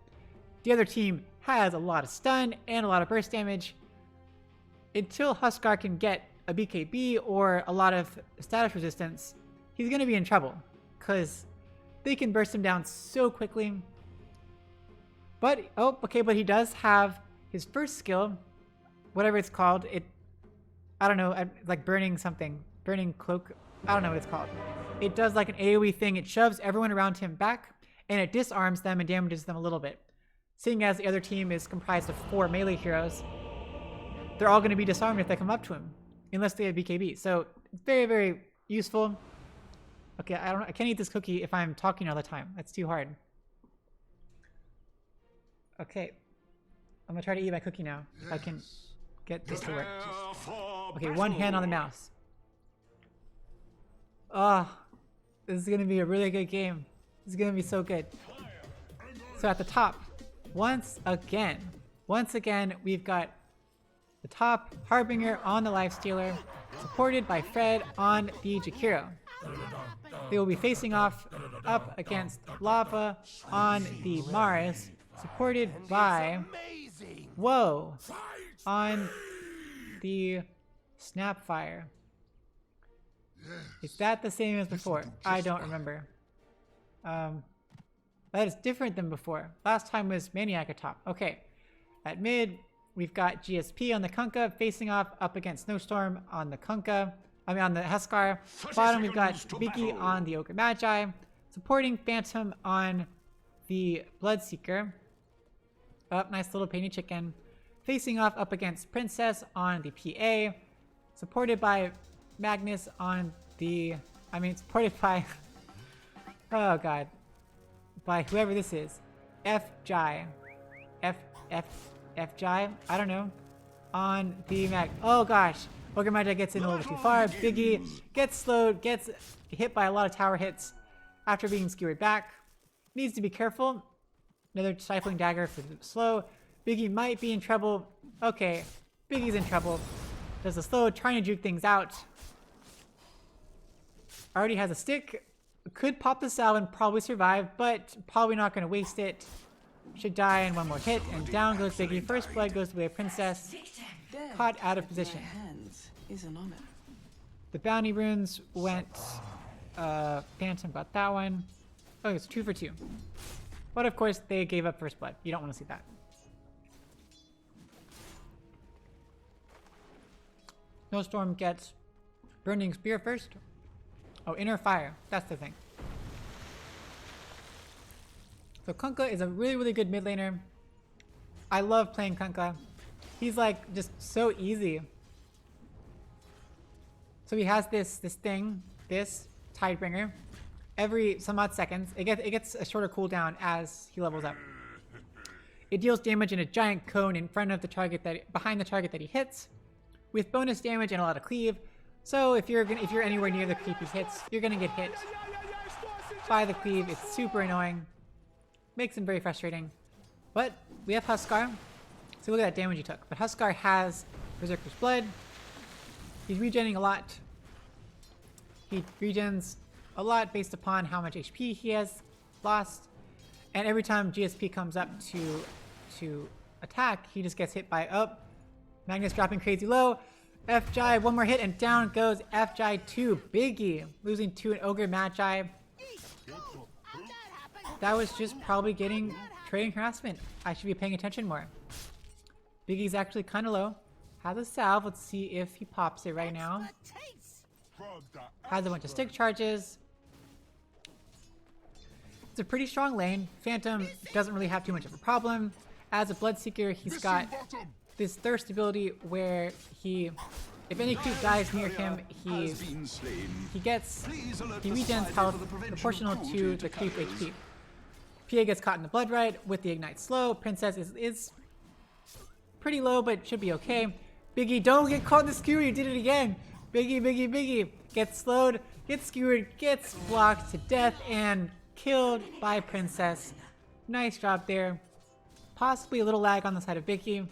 The other team has a lot of stun and a lot of burst damage. Until Huskar can get a BKB or a lot of status resistance, he's gonna be in trouble because they can burst him down so quickly. But but he does have his first skill, whatever it's called. I don't know, like burning cloak. I don't know what it's called. It does like an AoE thing. It shoves everyone around him back, and it disarms them and damages them a little bit. Seeing as the other team is comprised of 4 melee heroes, they're all going to be disarmed if they come up to him, unless they have BKB. So it's very, very useful. Okay, I can't eat this cookie if I'm talking all the time. That's too hard. Okay, I'm gonna try to eat my cookie now. If I can get this to work. Okay, one hand on the mouse. This is gonna be a really good game. This is gonna be so good. So at the top, once again, we've got the top Harbinger on the Lifestealer, supported by Fred on the Jakiro. They will be facing off up against Lava on the Mars, supported by Whoa on the Snapfire. Is that the same as before? I don't remember. That is different than before. Last time was Maniac at top. Okay. At mid, we've got GSP on the Kunkka facing off up against Snowstorm on the Kunkka. On the Huskar. Bottom, we've got Biki on the Ogre Magi, supporting Phantom on the Bloodseeker. Nice little painted chicken. Facing off up against Princess on the PA, supported by Magnus on the... supported by... oh god. By whoever this is. F-Jai. F-Jai? I don't know. On the oh gosh. Ogre Magi gets in a little bit too far. Biggie gets slowed, gets hit by a lot of tower hits after being skewered back. Needs to be careful. Another stifling dagger for the slow. Biggie might be in trouble. Okay. Biggie's in trouble. Does the slow, trying to juke things out. Already has a stick. Could pop the salve and probably survive, but probably not going to waste it. Should die in one more hit, and down goes Biggie. First blood goes the way of Princess. Caught out of position. Is an honor. The bounty runes went. Phantom got that one. Oh, it's 2 for 2. But of course, they gave up first blood. You don't want to see that. Snowstorm gets Burning Spear first. Oh, Inner Fire. That's the thing. So Kunkka is a really, really good mid laner. I love playing Kunkka. He's like just so easy. So he has this thing, this Tidebringer. Every some odd seconds, it gets a shorter cooldown as he levels up. It deals damage in a giant cone in front of the target behind the target that he hits, with bonus damage and a lot of cleave. So if you're anywhere near the cleave he hits, you're gonna get hit by the cleave. It's super annoying, makes him very frustrating. But we have Huskar. So look at that damage he took. But Huskar has Berserker's Blood. He's regenerating a lot. He regens a lot based upon how much HP he has lost. And every time GSP comes up to attack, he just gets hit by Magnus dropping crazy low. F-Jive, one more hit, and down goes F-Jive 2. Biggie, losing to an Ogre Magi. That was just probably getting trading harassment. I should be paying attention more. Biggie's actually kind of low. Has a salve. Let's see if he pops it right now. Has a bunch of stick charges. It's a pretty strong lane. Phantom doesn't really have too much of a problem. As a Bloodseeker, he's got this thirst ability where if any creep dies near him, he regens health proportional to the creep HP. PA gets caught in the blood rite with the Ignite slow. Princess is pretty low, but should be okay. Biggie, don't get caught in the skewer. You did it again. Biggie gets slowed, gets skewered, gets blocked to death, and killed by Princess. Nice job there. Possibly a little lag on the side of Biggie.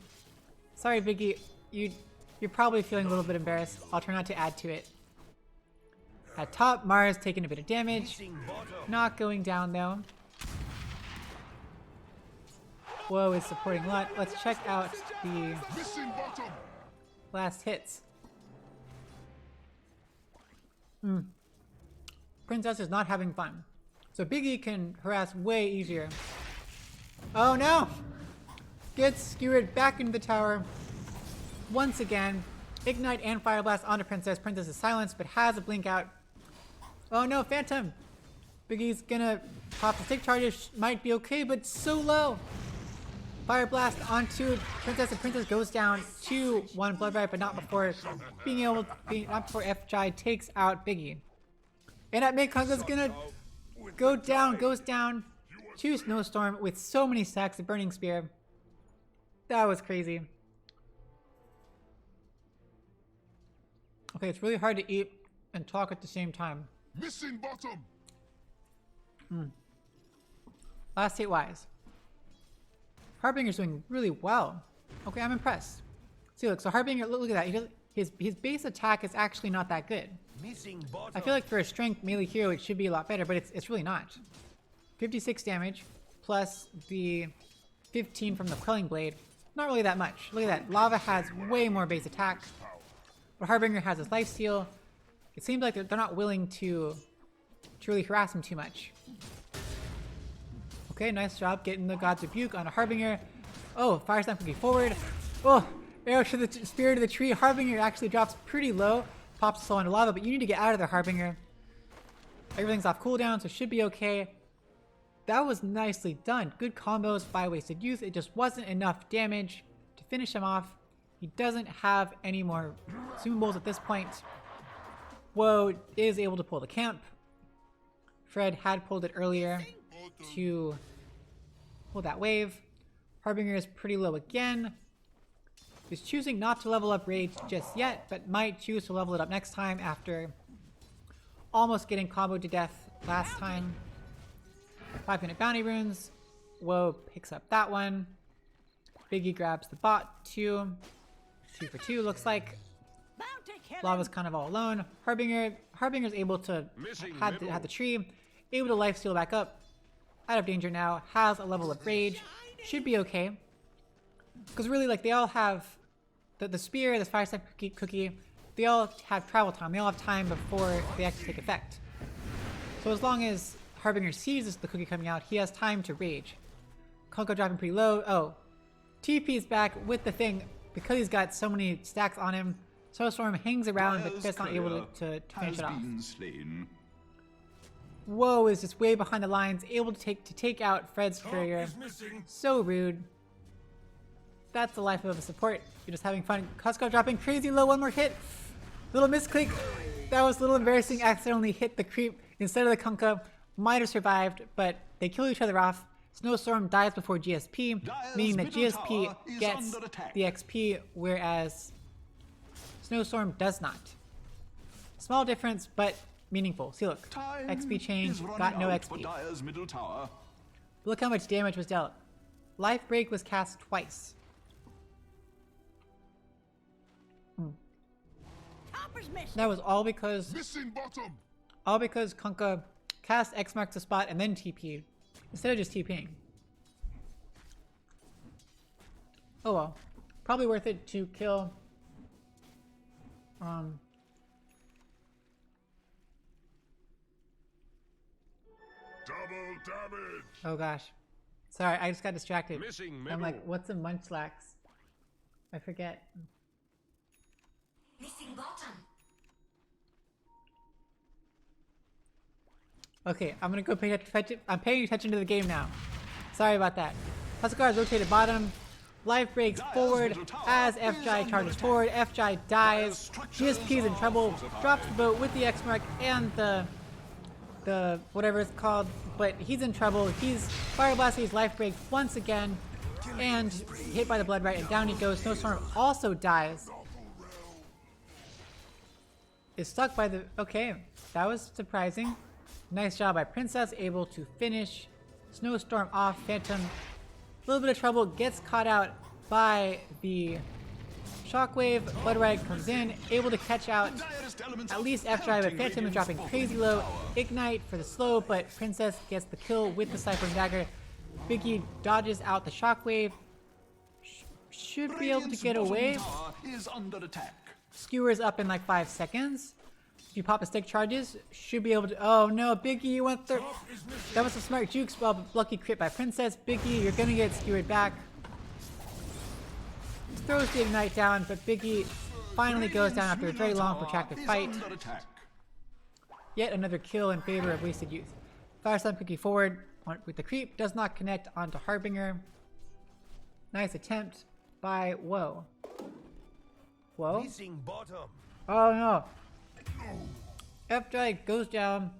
Sorry, Biggie. You're probably feeling a little bit embarrassed. I'll try not to add to it. At top, Mars taking a bit of damage. Not going down though. Whoa is supporting a lot. Let's check out the last hits. Princess is not having fun. So Biggie can harass way easier. Oh no! Gets skewered back into the tower. Once again, Ignite and Fire Blast onto Princess. Princess is silenced, but has a blink out. Oh no, Phantom! Biggie's gonna pop the stick charges. Might be okay, but so low. Fire Blast onto Princess, and Princess goes down to 1 Blood Rite, but not before not before F-Jai takes out Biggie. And at mid, Kunkka's gonna goes down to Snowstorm with so many stacks of Burning Spear. That was crazy. Okay, it's really hard to eat and talk at the same time. Missing bottom. Last hit wise. Harbinger's doing really well. Okay, I'm impressed. See, look, so Harbinger, look at that. His base attack is actually not that good. I feel like for a strength melee hero, it should be a lot better, but it's really not. 56 damage, plus the 15 from the Quelling Blade. Not really that much. Look at that. Lava has way more base attack. But Harbinger has his lifesteal. It seems like they're not willing to really harass him too much. Okay, nice job getting the God's Rebuke on a Harbinger. Oh, Fire Slam can be forward. Oh, arrow to the Spirit of the Tree. Harbinger actually drops pretty low. Pops slow into lava, but you need to get out of there, Harbinger. Everything's off cooldown, so should be okay. That was nicely done. Good combos by Wasted Youth. It just wasn't enough damage to finish him off. He doesn't have any more consumables at this point. Woe is able to pull the camp. Fred had pulled it earlier to pull that wave. Harbinger is pretty low again. He's choosing not to level up Rage just yet, but might choose to level it up next time after almost getting comboed to death last time. 5-minute bounty runes. Woe picks up that one. Biggie grabs the bot 2. 2 for 2 looks like. Lava's kind of all alone. Harbinger Harbinger's able to had the tree, able to life steal back up. Out of danger now, has a level of rage, should be okay. Because really, like, they all have the spear, the fire step cookie, they all have travel time. They all have time before they actually take effect. So as long as Harbinger sees the cookie coming out, he has time to rage. Konko dropping pretty low. Oh, TP's back with the thing because he's got so many stacks on him. Snowstorm hangs around, but just not able to finish it off. Woe is just way behind the lines, able to take out Fred's courier. So rude. That's the life of a support. You're just having fun. Huskar dropping crazy low, one more hit. Little misclick. That was a little embarrassing. Accidentally hit the creep instead of the Kunkka. Might have survived, but they kill each other off. Snowstorm dies before GSP, meaning that GSP gets the XP, whereas Snowstorm does not. Small difference, but meaningful. See, look. XP change, got no XP. Look how much damage was dealt. Life Break was cast twice. That was all because Kunkka cast X marks the spot and then TP'd instead of just TPing. Oh well, probably worth it to kill. Double damage. Oh gosh, sorry, I just got distracted. I'm like, what's a Munchlax? I forget. Missing bottom. Okay, I'm gonna go pay attention. I'm paying attention to the game now. Sorry about that. Huskar is rotated bottom. Life breaks forward as FJ charges forward. FJ dies. GSP is in trouble. Drops the boat with the X mark and the whatever it's called. But he's in trouble. He's fire blasting his life break once again, and hit by the blood right, and down he goes. Snowstorm also dies. Is stuck by the. Okay, that was surprising. Nice job by Princess, able to finish Snowstorm off. Phantom, a little bit of trouble, gets caught out by the Shockwave. Blood Ride comes in, able to catch out at least FJ, but Phantom is dropping crazy low. Ignite for the slow, but Princess gets the kill with the Cyclone Dagger. Biggie dodges out the Shockwave. Should be able to get away. Skewers up in like 5 seconds. If you pop a stick charges, should be able to. Oh no, Biggie, you went through. That was a smart jukes, well, lucky crit by Princess. Biggie, you're gonna get skewered back. Throws the ignite down, but Biggie finally goes down after a very long, protracted fight. Yet another kill in favor of Wasted Youth. Fire Slam Cookie forward with the creep, does not connect onto Harbinger. Nice attempt by Woe. Woe? Oh no. FJ goes down.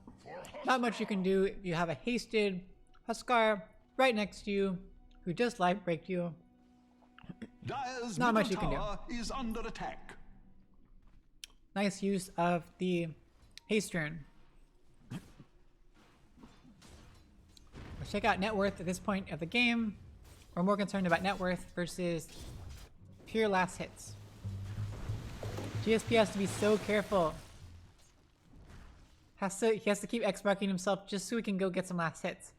Not much you can do. You have a hasted Huskar right next to you who just life breaked you. Not much you can do. Is under attack. Nice use of the haste rune. Let's check out net worth at this point of the game. We're more concerned about net worth versus pure last hits. GSP has to be so careful. He has to keep X-marking himself just so he can go get some last hits.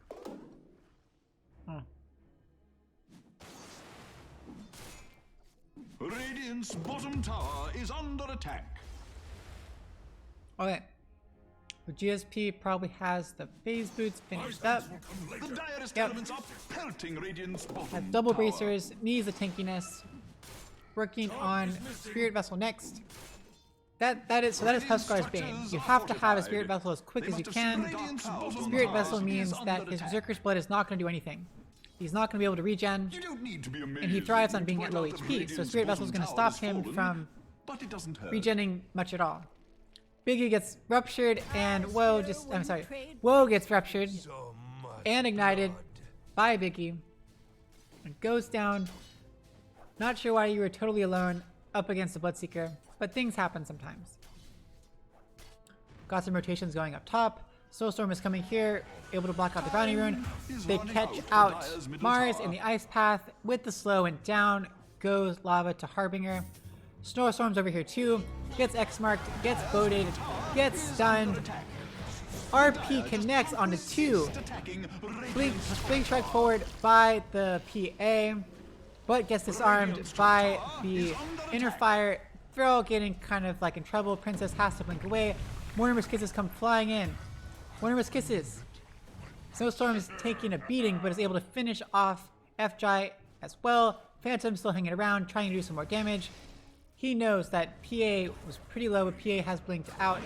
Radiant's bottom tower is under attack. Okay. The GSP probably has the phase boots finished up. The direst elements are pelting Radiant's bottom Has double tower. bracers, needs the tankiness. Working on Spirit Vessel next. That is Huskar's Bane. You have to have a Spirit Vessel as quick as you can. Spirit Vessel means that his Berserker's Blood is not going to do anything. He's not going to be able to regen, and he thrives on being at low HP, so Spirit Vessel is going to stop him from regenning much at all. Biggie gets ruptured, and Woe gets ruptured and ignited by Biggie, and goes down. Not sure why you were totally alone up against the Bloodseeker, but things happen sometimes. Got some rotations going up top. Snowstorm is coming here, able to block out the Bounty Rune. They catch out Mars in the Ice Path with the slow, and down goes Lava to Harbinger. Snowstorm's over here too. Gets X-marked, gets boated, gets stunned. RP connects onto 2. Blink strike forward by the PA, but gets disarmed by the inner fire. Throw getting kind of like in trouble. Princess has to blink away. Mortimer's Kisses come flying in. Mortimer's Kisses. Snowstorm is taking a beating, but is able to finish off FJ as well. Phantom still hanging around, trying to do some more damage. He knows that PA was pretty low, but PA has blinked out.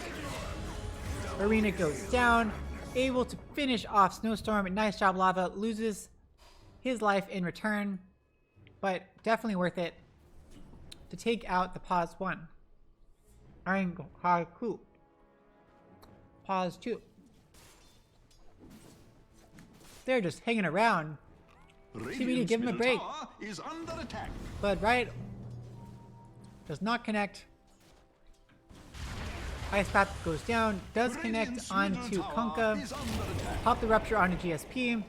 Arena goes down, able to finish off Snowstorm. Nice job, Lava. Loses his life in return, but definitely worth it to take out the Pause 1. Cool. Pause 2. They're just hanging around. TBD, give him a break. Blood right does not connect. Ice Path goes down, does connect onto Kunkka. Pop the Rupture onto GSP.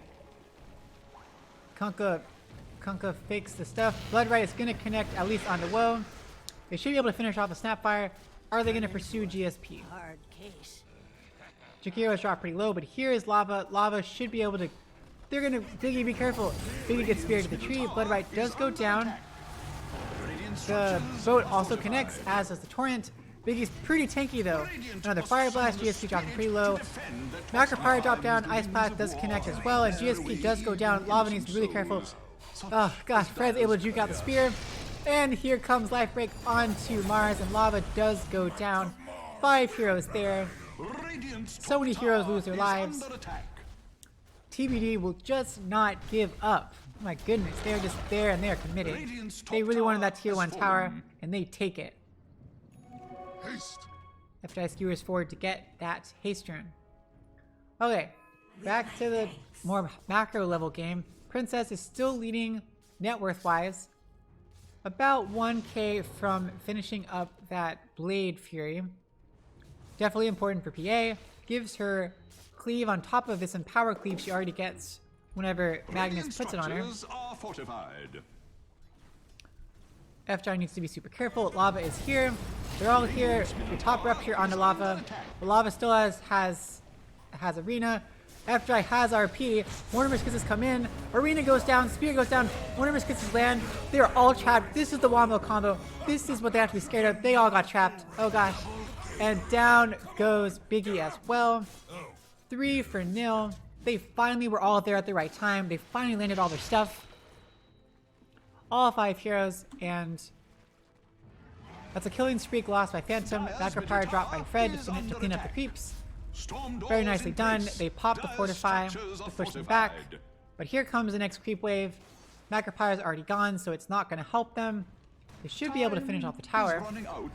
Kunkka fakes the stuff. Blood right is going to connect at least onto Woe. They should be able to finish off the Snapfire. Are they going to pursue GSP? Hard case. Jakiro is dropped pretty low, but here is Lava. Lava should be able to... They're going to... Biggie, be careful. Biggie gets speared to the tree. Blood right does go down. The boat also connects, as does the Torrent. Biggie's pretty tanky though. Another Fire Blast, GSP dropping pretty low. Macro Fire drop down, Ice Path does connect as well, and GSP does go down. Lava needs to be really careful. Oh gosh, Fred's able to juke out the spear. And here comes Life Break onto Mars, and Lava does go down. 5 heroes there. So many heroes lose their lives. TBD will just not give up. Oh my goodness, they're just there and they're committed. They really wanted that tier 1 tower, and they take it. FJ skewers forward to get that haste rune. Okay, back to the more macro level game. Princess is still leading net worth wise. About 1k from finishing up that Blade Fury. Definitely important for PA. Gives her cleave on top of this Empower cleave she already gets whenever Magnus puts it on her. FJ needs to be super careful. Lava is here. They're all here. The top Rupture onto Lava. The Lava still has Arena. FJ has RP. Mortimer's Kisses come in. Arena goes down. Spear goes down. Mortimer's Kisses land. They are all trapped. This is the Wombo combo. This is what they have to be scared of. They all got trapped. Oh gosh. And down goes Biggie as well. 3-0. They finally were all there at the right time. They finally landed all their stuff. All 5 heroes, and that's a killing streak lost by Phantom. Backup power dropped by Fred to clean up the creeps. Very nicely done. They pop the Fortify to push them back. But here comes the next creep wave. Backup power is already gone, so it's not going to help them. They should be able to finish off the tower.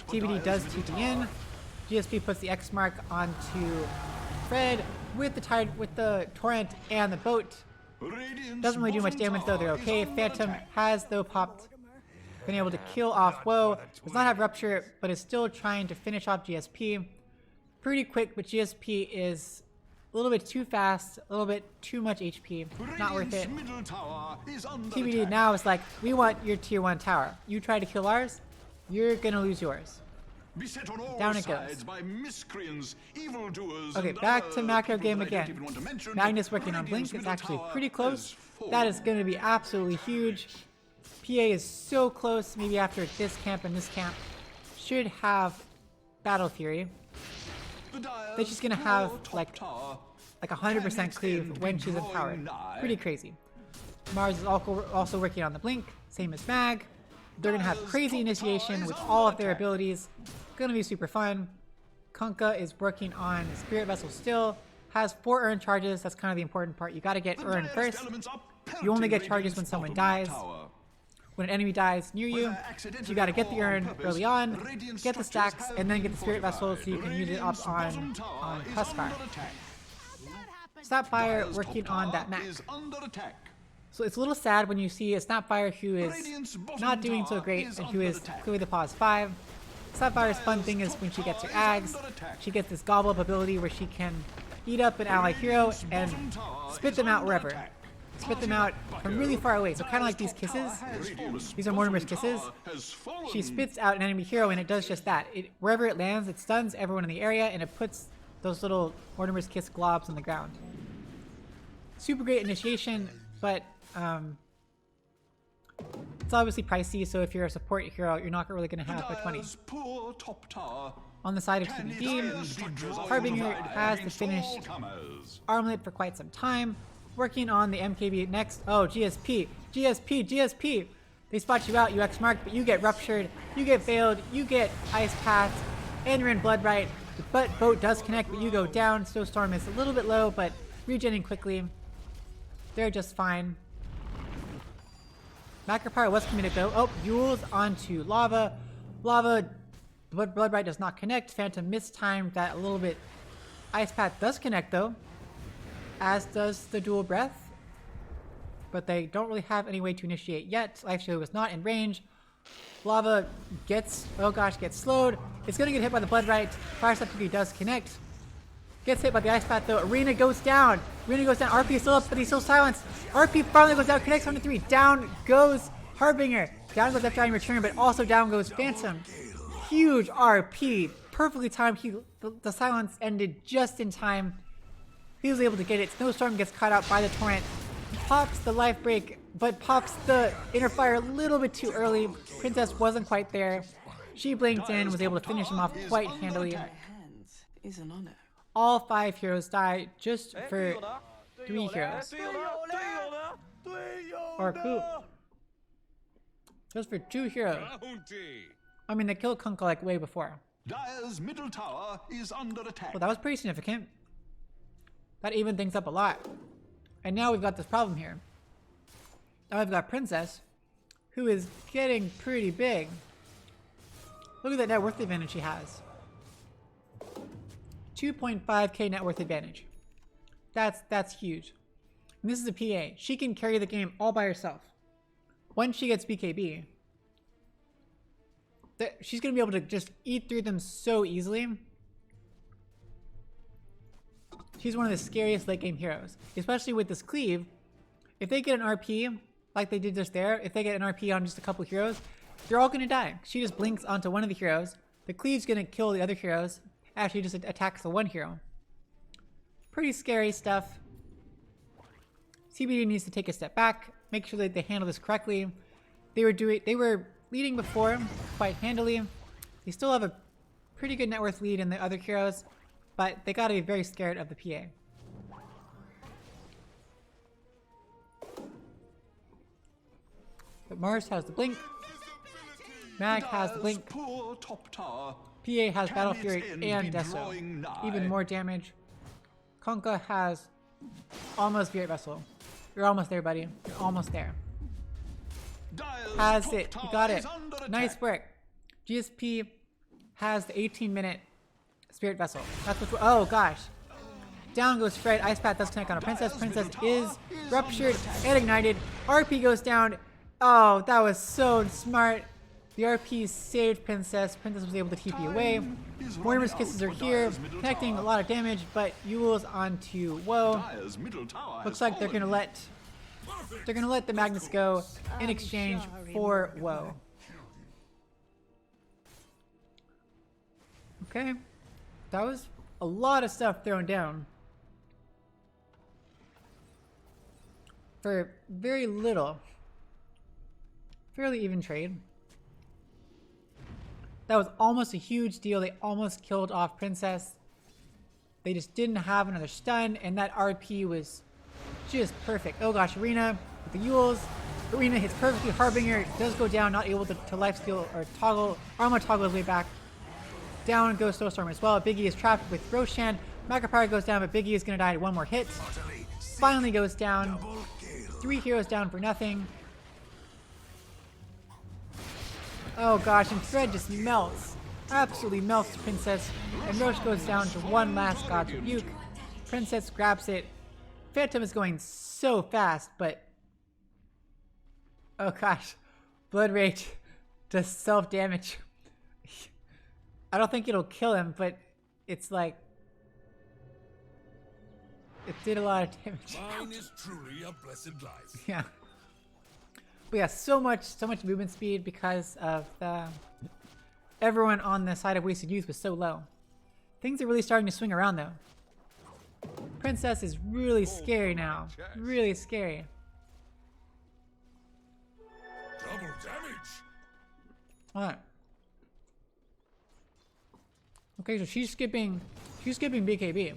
TBD does TP in. GSP puts the X mark onto Fred with the Torrent and the boat. Doesn't really do much damage though, they're okay. Phantom has though popped, been able to kill off Woe. Does not have Rupture, but is still trying to finish off GSP. Pretty quick, but GSP is a little bit too fast, a little bit too much HP. Not worth it. TBD now is like, we want your tier 1 tower. You try to kill ours, you're gonna lose yours. Down it goes. Okay, back to macro game again. Magnus working on Blink. It's actually pretty close. That is going to be absolutely huge. PA is so close. Maybe after this camp and this camp should have Battle Fury. They're just going to have like 100% cleave when she's empowered. Pretty crazy. Mars is also working on the Blink. Same as Mag. They're going to have crazy initiation with all of their abilities. Gonna be super fun. Kunkka is working on Spirit Vessel still. Has 4 earn charges. That's kind of the important part. You gotta get earn first. You only get charges when someone dies. When an enemy dies near you, you gotta get the urn early on, get the stacks, and then get the Spirit Vessel so you can use it up on Tuskar. Snapfire working on that mech. So it's a little sad when you see a Snapfire who is not doing so great and who is clearly the Pause 5. Snapfire's fun thing is when she gets her Ags, she gets this gobble up ability where she can eat up an ally hero and spit them out wherever. spit them out from really far away. So kind of like these kisses. These are Mortimer's kisses. She spits out an enemy hero and it does just that. Wherever it lands, it stuns everyone in the area and it puts those little Mortimer's kiss globs on the ground. Super great initiation, but it's obviously pricey, so if you're a support hero, you're not really going to have a 20. On the side of TBD, Harbinger has the finished armlet for quite some time, working on the MKB next. Oh, GSP, GSP, GSP! They spot you out, you X mark, but you get ruptured, you get failed, you get ice path, and you're in blood right. The boat does connect, but you go down. Snowstorm is a little bit low, but regenerating quickly. They're just fine. Macropar was coming to go. Oh, Yule's onto Lava. Lava, Blood Right does not connect. Phantom mistimed that a little bit. Ice Path does connect though, as does the Dual Breath. But they don't really have any way to initiate yet. Life Shield was not in range. Lava gets, oh gosh, gets slowed. It's gonna get hit by the Blood Right. Fire Septic does connect. Gets hit by the Ice Path though. Arena goes down. Arena goes down. RP is still up, but he's still silenced. RP finally goes down, connects 1-3. Down goes Harbinger. Down goes FDI in return, but also down goes Phantom. Huge RP. Perfectly timed. The silence ended just in time. He was able to get it. Snowstorm gets caught out by the Torrent. Pops the life break, but pops the inner fire a little bit too early. Princess wasn't quite there. She blinked in, was able to finish him off quite handily. All 5 heroes die just for 3 heroes. Or who? Just for 2 heroes. I mean, they killed Kunkka like way before. Dire's middle tower is under attack. Well, that was pretty significant. That evened things up a lot. And now we've got this problem here. Now we've got Princess, who is getting pretty big. Look at that net worth advantage she has. 2.5k net worth advantage. That's huge. And this is a PA. She can carry the game all by herself. Once she gets BKB, she's going to be able to just eat through them so easily. She's one of the scariest late game heroes, especially with this cleave. If they get an RP, like they did just there, if they get an RP on just a couple heroes, they're all going to die. She just blinks onto one of the heroes. The cleave's going to kill the other heroes. Actually, just attacks the one hero. Pretty scary stuff. CBD needs to take a step back, make sure that they handle this correctly. They were leading before quite handily. They still have a pretty good net worth lead in the other heroes, but they gotta be very scared of the PA. But Mars has the blink. Mag has the blink. PA has Battle Fury and Deso. Even more damage. Kunkka has almost Spirit Vessel. You're almost there, buddy. You're almost there. Has it. You got it. Nice work. GSP has the 18-minute Spirit Vessel. That's what. Oh gosh. Down goes Fred. Ice Path does connect on a Princess. Princess is ruptured and ignited. RP goes down. Oh, that was so smart. The RP saved Princess. Princess was able to TP away. Mortimer's kisses are here, connecting a lot of damage, but Yule's onto Woe. Looks like they're gonna let the Magnus go in exchange for Woe. Okay, that was a lot of stuff thrown down for very little. Fairly even trade. That was almost a huge deal. They almost killed off Princess. They just didn't have another stun, and that RP was just perfect. Oh gosh, Arena with the Yules. Arena hits perfectly. Harbinger does go down, not able to lifesteal or toggle. Armor toggle his way back. Down goes Snowstorm as well. Biggie is trapped with Roshan. Macropar goes down, but Biggie is going to die at one more hit. Finally goes down. 3 heroes down for nothing. Oh gosh, and Fred just melts. Absolutely melts Princess. And Roche goes down to one last God's Rebuke. Princess grabs it. Phantom is going so fast, but... oh gosh. Blood Rage does self-damage. I don't think it'll kill him, but it's like... it did a lot of damage. Mine is truly a blessed life. Yeah. But yeah, so much movement speed because of everyone on the side of Wasted Youth was so low. Things are really starting to swing around though. Princess is really scary now. Really scary. Double damage. Alright. Okay, so she's skipping BKB.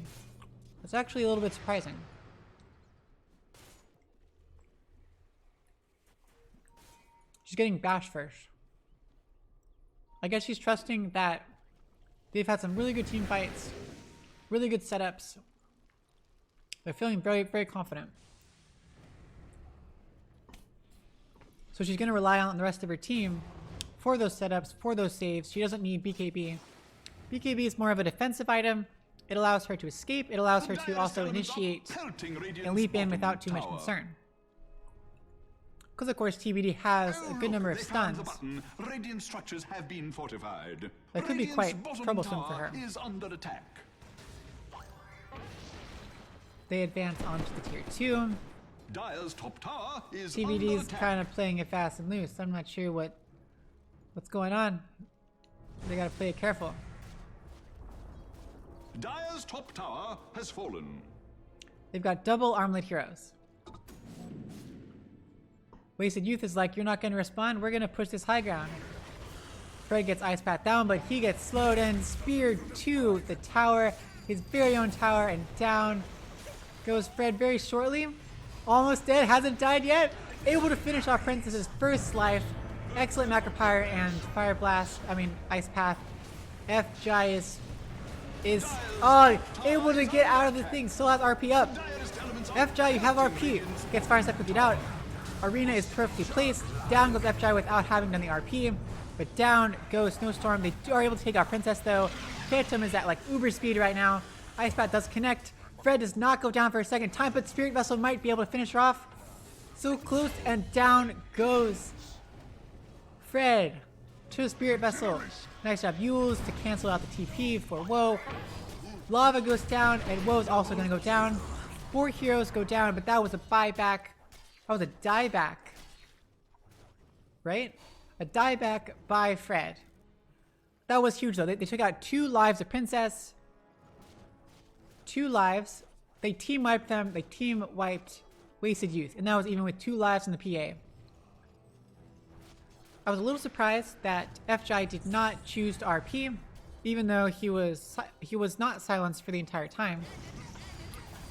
That's actually a little bit surprising. She's getting Bash first. I guess she's trusting that they've had some really good team fights, really good setups. They're feeling very, very confident. So she's going to rely on the rest of her team for those setups, for those saves. She doesn't need BKB. BKB is more of a defensive item. It allows her to escape. It allows her to also initiate and leap in without too much concern. Because of course TBD has a good number of stuns. Radiant structures have been fortified. That could be quite troublesome for her. Is under attack. They advance onto the tier 2. Dire's top tower is TBD under is attack. kind of playing it fast and loose. I'm not sure what's going on. They gotta play it careful. Dire's top tower has fallen. They've got double armlet heroes. Wasted Youth is like, you're not gonna respond, we're gonna push this high ground. Fred gets Ice Path down, but he gets slowed and speared to the tower, his very own tower, and down goes Fred very shortly. Almost dead, hasn't died yet. Able to finish off Princess's first life. Excellent Macro Pyre and Fire Blast, Ice Path. FJ is able to get out of the thing, still has RP up. FJ, you have RP. Gets Fire Step cookied out. Arena is perfectly placed. Down goes FJ without having done the RP. But down goes Snowstorm. They are able to take out Princess though. Phantom is at like uber speed right now. Ice Path does connect. Fred does not go down for a second time, but Spirit Vessel might be able to finish her off. So close, and down goes Fred to Spirit Vessel. Nice job, Yules, to cancel out the TP for Woe. Lava goes down, and Woe is also going to go down. 4 heroes go down, but that was a buyback. That was a dieback. Right? A dieback by Fred. That was huge though. They took out 2 lives of Princess. 2 lives. They team wiped them. They team wiped Wasted Youth. And that was even with 2 lives in the PA. I was a little surprised that FJ did not choose to RP, even though he was not silenced for the entire time.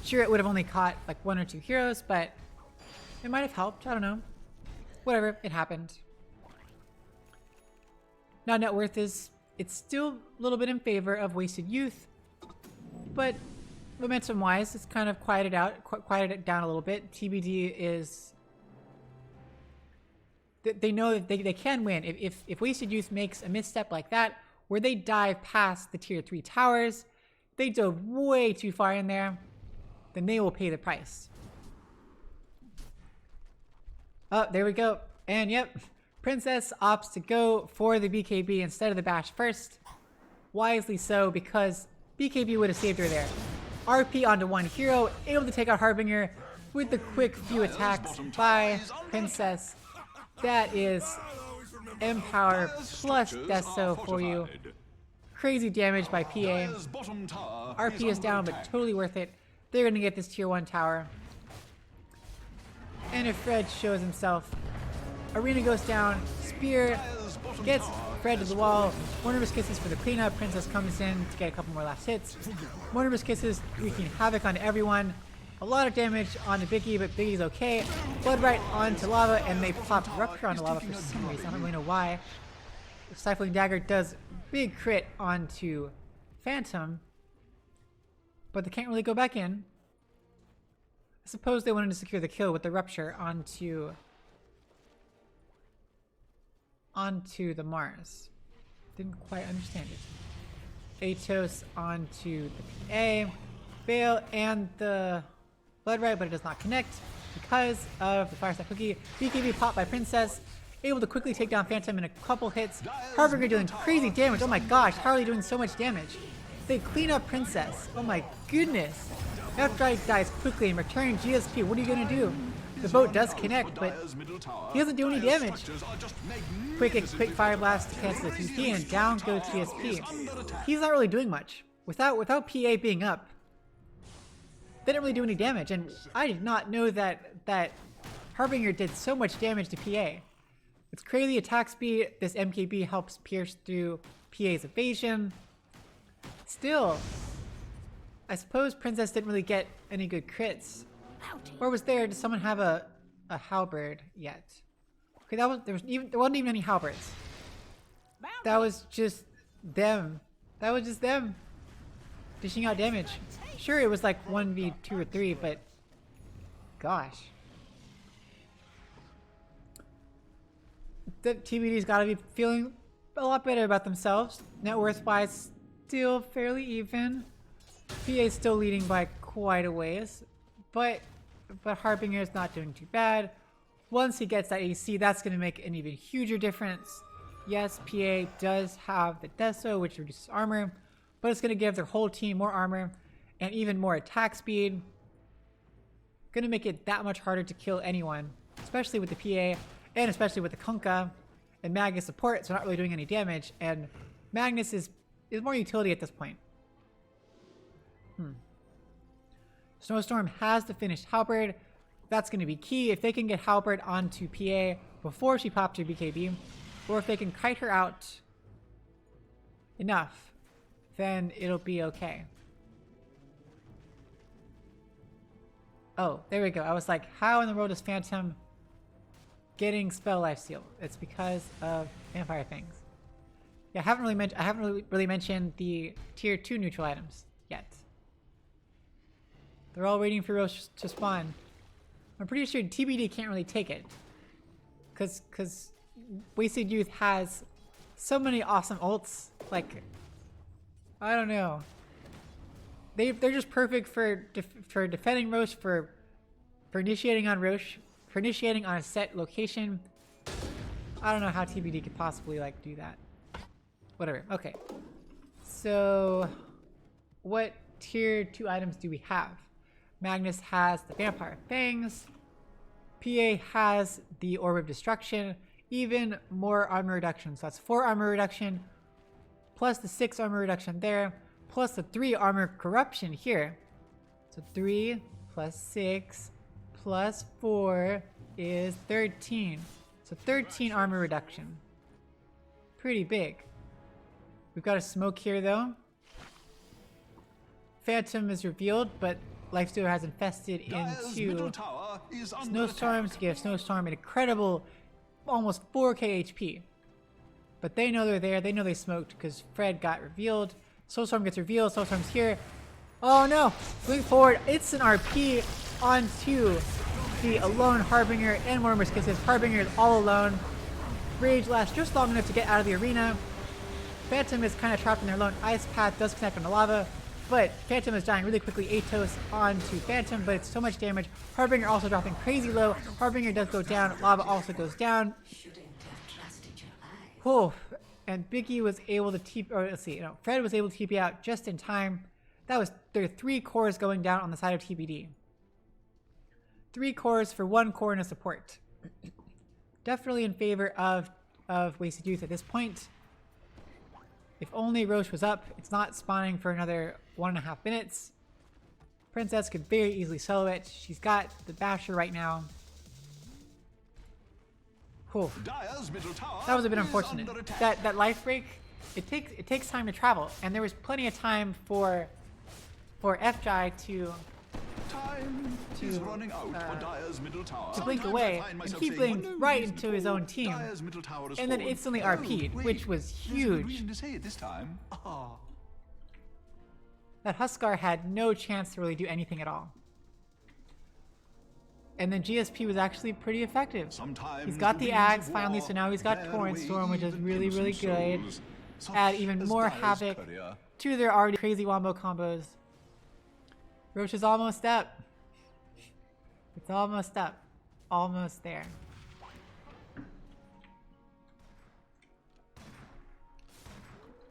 Sure, it would have only caught like 1 or 2 heroes, but it might have helped. I don't know. Whatever, it happened. Now net worth it's still a little bit in favor of Wasted Youth, but momentum wise, it's kind of quieted it down a little bit. TBD is, they know that they can win. If Wasted Youth makes a misstep like that, where they dive past the tier 3 towers, they dove way too far in there, then they will pay the price. Oh, there we go. And yep, Princess opts to go for the BKB instead of the Bash first. Wisely so, because BKB would have saved her there. RP onto 1 hero, able to take out Harbinger with the quick few attacks by Princess. That is Empower plus Deso for you. Crazy damage by PA. RP is down, but totally worth it. They're going to get this tier 1 tower. And if Fred shows himself, Arena goes down, Spear gets Fred to the wall, Wonderous Kisses for the cleanup, Princess comes in to get a couple more last hits. Wonderous Kisses wreaking havoc on everyone. A lot of damage on Biggie, but Biggie's okay. Blood right onto Lava, and they pop Rupture onto Lava for some reason, I don't really know why. Stifling Dagger does big crit onto Phantom, but they can't really go back in. I suppose they wanted to secure the kill with the Rupture onto the Mars. Didn't quite understand it. Atos onto the PA. Veil and the Blood Right, but it does not connect because of the Fire Step Cookie. BKB popped by Princess. Able to quickly take down Phantom in a couple hits. Harbinger doing crazy damage. Oh my gosh, how are they doing so much damage? They clean up Princess. Oh my goodness. F-Drive dies quickly and return GSP. What are you gonna do? The boat does connect, but he doesn't do any damage. Quick fire blast to cancel the TP, and down goes GSP. He's not really doing much. Without PA being up, they didn't really do any damage, and I did not know that Harbinger did so much damage to PA. It's crazy attack speed. This MKB helps pierce through PA's evasion. Still, I suppose Princess didn't really get any good crits. Or was there? Did someone have a halberd yet? Okay, there wasn't even any halberds. That was just them. That was just them dishing out damage. Sure, it was like 1v2 or 3, but gosh. The TBD's gotta be feeling a lot better about themselves. Net worth wise, still fairly even. PA's still leading by quite a ways, but Harbinger's not doing too bad. Once he gets that AC, that's going to make an even huger difference. Yes, PA does have the Deso, which reduces armor, but it's going to give their whole team more armor and even more attack speed. Going to make it that much harder to kill anyone, especially with the PA and especially with the Kunkka and Magnus support, so not really doing any damage. And Magnus is more utility at this point. Snowstorm has the finished halberd. That's going to be key. If they can get halberd onto PA before she pops her BKB, or if they can kite her out enough, then it'll be okay. Oh, there we go. I was like, how in the world is Phantom getting spell life steal? It's because of vampire things. Yeah, I haven't really mentioned the tier 2 neutral items yet. They're all waiting for Roche to spawn. I'm pretty sure TBD can't really take it. Cause Wasted.Youth has so many awesome ults. Like, I don't know. They're just perfect for defending Roche, for initiating on Roche, for initiating on a set location. I don't know how TBD could possibly like do that. Whatever. Okay. So, what tier 2 items do we have? Magnus has the Vampire Fangs. PA has the Orb of Destruction. Even more armor reduction. So that's 4 armor reduction, plus the 6 armor reduction there, plus the 3 armor corruption here. So 3 plus 6 plus 4 is 13. So 13 armor reduction. Pretty big. We've got a smoke here though. Phantom is revealed, but Lifestealer has infested into Snowstorm to give Snowstorm an incredible almost 4k HP. But they know they're there, they know they smoked because Fred got revealed. Snowstorm gets revealed, Snowstorm's here. Oh no! Going forward, it's an RP onto the alone Harbinger and Mortimer's Kisses. Harbinger is all alone. Rage lasts just long enough to get out of the arena. Phantom is kind of trapped in their lone ice path, does connect on the lava. But Phantom is dying really quickly. Atos onto Phantom, but it's so much damage. Harbinger also dropping crazy low. Harbinger does go down. Lava also goes down. Whew. And Biggie was able to TP, or let's see, Fred was able to TP out just in time. That was, there are 3 cores going down on the side of TBD. 3 cores for 1 core and a support. Definitely in favor of Wasted.Youth at this point. If only Roche was up, it's not spawning for another 1.5 minutes. Princess could very easily solo it. She's got the Basher right now. Whew. That was a bit unfortunate. That life break, it takes time to travel, and there was plenty of time for FJ to blink away, and he blinked right into his own team, and then instantly RP'd, which was huge. That Huskar had no chance to really do anything at all. And then GSP was actually pretty effective. He's got the Axe finally, so now he's got Torrent Storm, which is really, really good. Add even more havoc to their already crazy wombo combos. Roche is almost up. It's almost up. Almost there.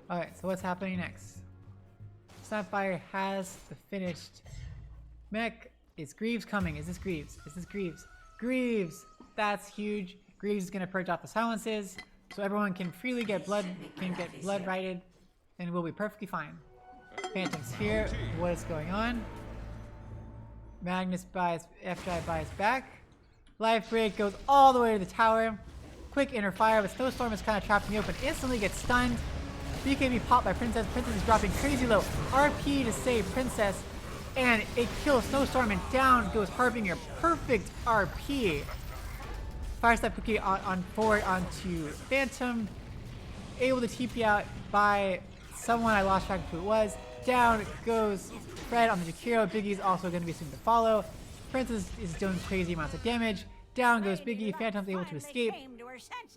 Alright, so what's happening next? Snapfire has the finished Mech. Is Greaves coming? Is this Greaves? Is this Greaves? Greaves! That's huge. Greaves is gonna purge off the silences, so everyone can freely get blood righted, and we'll be perfectly fine. Phantom Sphere, what is going on? Magnus buys FJ buys back. Life Break goes all the way to the tower. Quick inner fire, but Snowstorm is kind of trapped in the open. Instantly gets stunned. BKB popped by Princess. Princess is dropping crazy low. RP to save Princess. And it kills Snowstorm, and down goes Harbinger. Perfect RP. Fire Step Cookie on forward onto Phantom. Able to TP out by someone, I lost track of who it was. Down goes Fred on the Jakiro. Biggie's also going to be soon to follow. Princess is doing crazy amounts of damage. Down goes Biggie. Phantom's able to escape.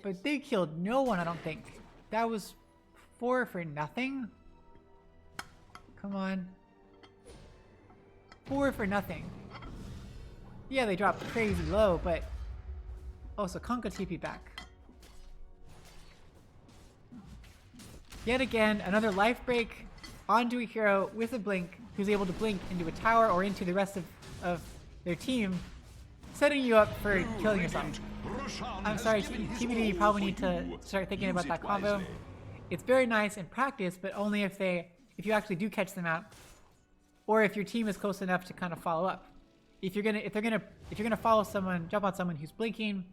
But they killed no one, I don't think. That was 4 for nothing. Come on. 4 for nothing. Yeah, they dropped crazy low, but also Konka TP back. Yet again, another life break onto a hero with a blink who's able to blink into a tower or into the rest of their team, setting you up for killing yourself. I'm sorry, TBD, you probably need to start thinking about that combo. It's very nice in practice, but only if you actually do catch them out, or if your team is close enough to kind of follow up. If you're gonna follow someone, jump on someone who's blinking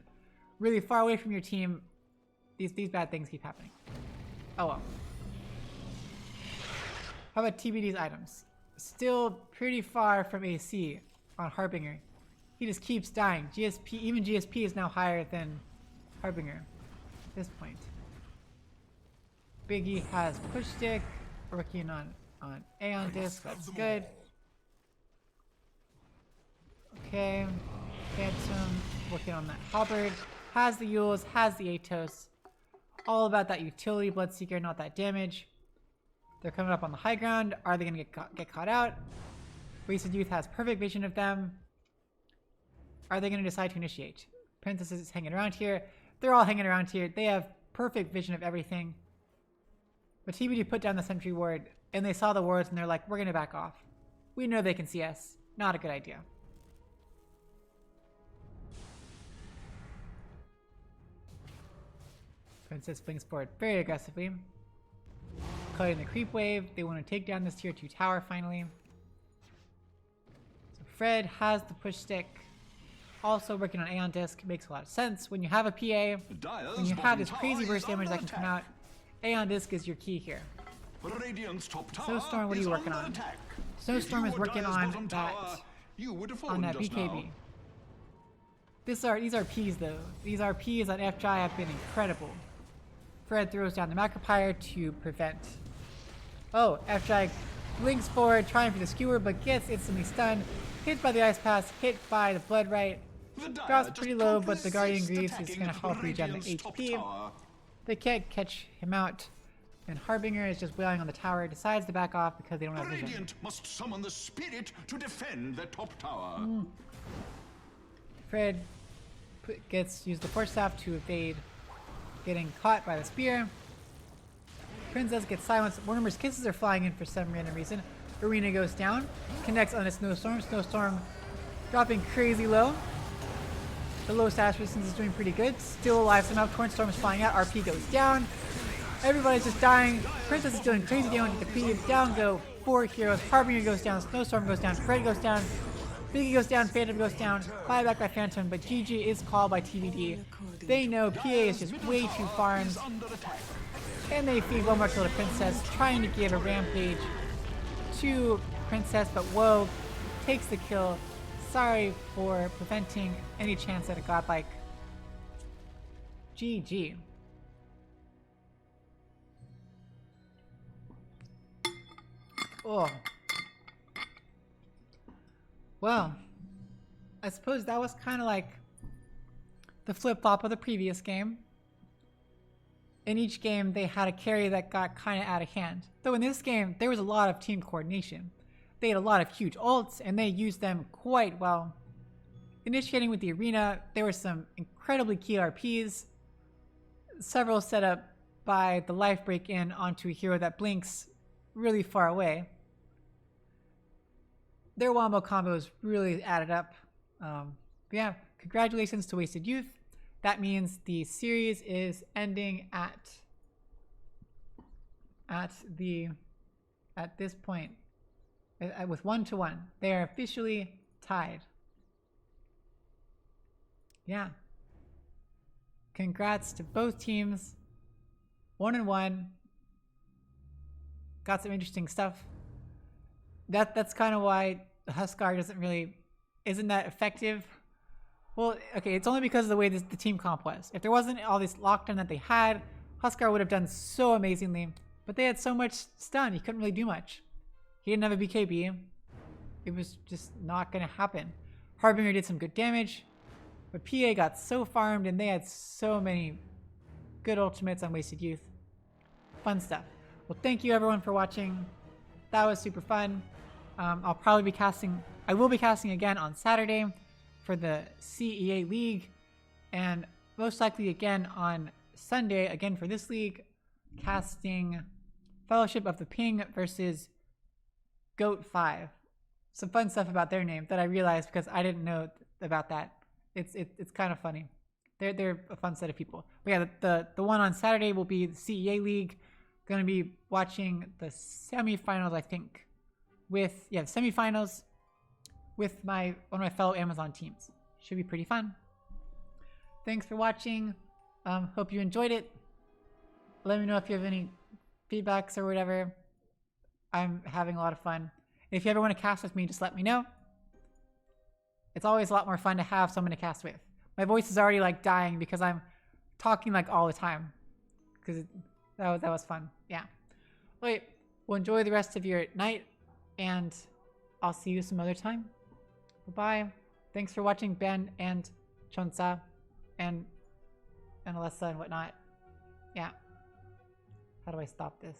really far away from your team, these bad things keep happening. Oh well. How about TBD's items? Still pretty far from AC on Harbinger. He just keeps dying. Even GSP is now higher than Harbinger at this point. Biggie has push stick, working on Aeon disc, that's good. Okay, Phantom working on that Halberd, has the Yules, has the Atos. All about that utility, Bloodseeker, not that damage. They're coming up on the high ground. Are they gonna get caught out? Wasted.Youth has perfect vision of them. Are they gonna decide to initiate? Princess is hanging around here. They're all hanging around here. They have perfect vision of everything. But TBD put down the sentry ward, and they saw the wards, and they're like, we're gonna back off. We know they can see us. Not a good idea. Princess blinks forward very aggressively. Cutting the creep wave. They want to take down this tier 2 tower finally. So Fred has the push stick. Also working on Aeon disc. Makes a lot of sense. When you have a PA, when you have this crazy burst damage that can come out, Aeon disc is your key here. Snowstorm, what are you working on? Snowstorm is working on that BKB. These are Ps though. These RPs on FJ have been incredible. Fred throws down the Macropyre to prevent. Oh, FJ blinks forward, trying for the skewer, but gets instantly stunned. Hit by the Ice Pass, hit by the Blood Right. Drops pretty low, but the Guardian Greaves is going to help regen the HP. They can't catch him out. And Harbinger is just wailing on the tower, decides to back off because they don't have vision. Radiant must summon the spirit to defend their top tower. Fred used the Force Staff to evade getting caught by the spear. Princess gets silenced. Wormer's kisses are flying in for some random reason. Arena goes down, connects on a Snowstorm. Snowstorm dropping crazy low. The low status resistance is doing pretty good. Still alive somehow. Torrent is flying out. RP goes down. Everybody's just dying. Princess is doing crazy damage. Defeated. Down go 4 heroes. Harbinger goes down. Snowstorm goes down. Fred goes down. Biggie goes down. Phantom goes down. Buyback by Phantom, but GG is called by TBD. They know PA is just way too far, and they feed one more kill to Princess, trying to give a rampage to Princess, but Woe takes the kill. Sorry for preventing any chance at a godlike. GG. Oh. Well, I suppose that was kind of like the flip-flop of the previous game. In each game, they had a carry that got kind of out of hand. Though in this game, there was a lot of team coordination. They had a lot of huge ults, and they used them quite well. Initiating with the arena, there were some incredibly key RPs. Several set up by the life break in onto a hero that blinks really far away. their wombo combos really added up. But yeah, congratulations to Wasted Youth. That means the series is ending at this point with 1-1. They are officially tied. Yeah. Congrats to both teams. 1-1. Got some interesting stuff. That's kind of why Huskar isn't that effective. Well, okay, it's only because of the way the team comp was. If there wasn't all this lockdown that they had, Huskar would have done so amazingly. But they had so much stun, he couldn't really do much. He didn't have a BKB. It was just not going to happen. Harbinger did some good damage, but PA got so farmed and they had so many good ultimates on Wasted Youth. Fun stuff. Well, thank you everyone for watching. That was super fun. I will be casting again on Saturday for the CEA League, and most likely again on Sunday, again for this league, casting Fellowship of the Ping versus Goat 5. Some fun stuff about their name that I realized because I didn't know about that. It's kind of funny. They're a fun set of people. But yeah, the one on Saturday will be the CEA League. Gonna be watching the semifinals, I think. Semifinals with one of my fellow Amazon teams. Should be pretty fun. Thanks for watching. Hope you enjoyed it. Let me know if you have any feedbacks or whatever. I'm having a lot of fun. If you ever want to cast with me, just let me know. It's always a lot more fun to have someone to cast with. My voice is already like dying because I'm talking like all the time. Because that was fun. Yeah. Wait. Well, enjoy the rest of your night, and I'll see you some other time. Bye-bye. Thanks for watching, Ben and Chonsa and Alessa and whatnot. Yeah. How do I stop this?